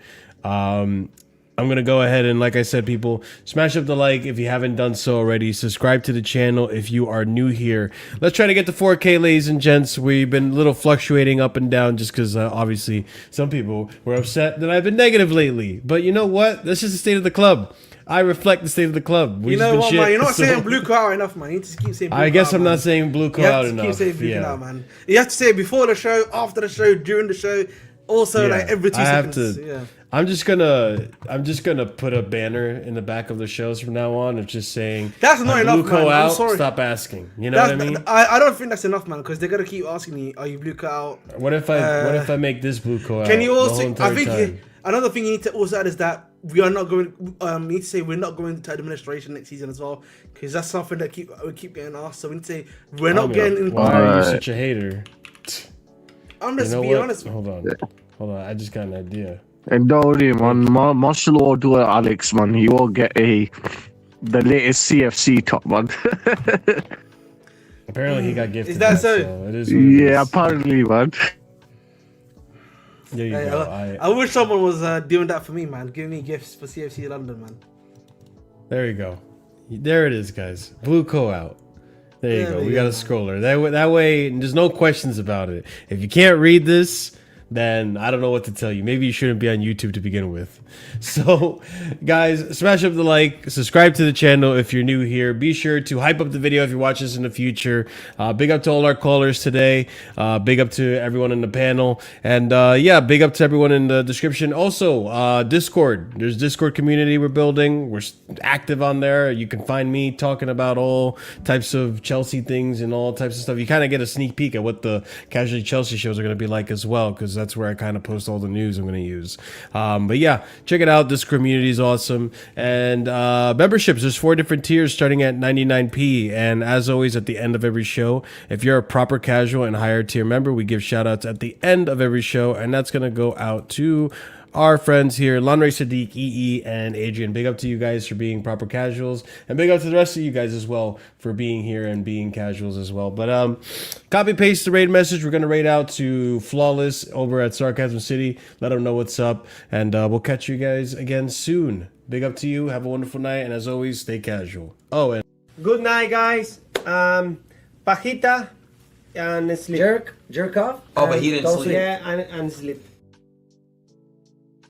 I'm going to go ahead and, like I said, people, smash up the like if you haven't done so already. Subscribe to the channel if you are new here. Let's try to get to 4K, ladies and gents. We've been a little fluctuating up and down just because, obviously, some people were upset that I've been negative lately. But you know what? This is the state of the club. I reflect the state of the club. You know what, man? You're not saying blue call out enough, man. You need to keep saying blue call out. I guess I'm not saying blue call out enough. You have to keep saying blue call out, man. You have to say it before the show, after the show, during the show. Also, like every 2 seconds. I'm just gonna put a banner in the back of the shows from now on of just saying that's not enough, man. I'm sorry. Stop asking. You know what I mean? I don't think that's enough, man, because they're gonna keep asking me, "Are you blue cut out?" What if I make this blue call out? Can you also? I think another thing you need to also add is that we are not going. We need to say we're not going to administration next season as well, because that's something that we keep getting asked. So we need to say we're not getting. Why are you such a hater? I'm just being honest. Hold on. I just got an idea. And don't worry, man. Marshall will do it, Alex, man. He will get the latest CFC top, man. Apparently, he got gifted. Is that so? It is what it is. Apparently, man. There you go. I wish someone was doing that for me, man. Giving me gifts for CFC London, man. There you go. There it is, guys. Blue co-out. There you go. We got a scroller. That way, there's no questions about it. If you can't read this, then I don't know what to tell you. Maybe you shouldn't be on YouTube to begin with. So, guys, smash up the like, subscribe to the channel if you're new here. Be sure to hype up the video if you watch this in the future. Big up to all our callers today. Big up to everyone in the panel. And yeah, big up to everyone in the description. Also, Discord. There's Discord community we're building. We're active on there. You can find me talking about all types of Chelsea things and all types of stuff. You kind of get a sneak peek at what the Casually Chelsea shows are going to be like as well, because that's where I kind of post all the news I'm going to use. But yeah, check it out. This community is awesome. And memberships, there's 4 different tiers starting at 99p. And as always, at the end of every show, if you're a proper casual and higher tier member, we give shout outs at the end of every show. And that's going to go out to our friends here, Lanre, Sadiq, EE, and Adrian. Big up to you guys for being proper casuals, and big up to the rest of you guys as well for being here and being casuals as well. But copy paste the raid message. We're gonna raid out to Flawless over at Sarcasm City. Let them know what's up, and we'll catch you guys again soon. Big up to you. Have a wonderful night, and as always, stay casual. Oh, and good night, guys. Pajita and sleep. Jerk off. Oh, but he didn't sleep. Yeah, and sleep.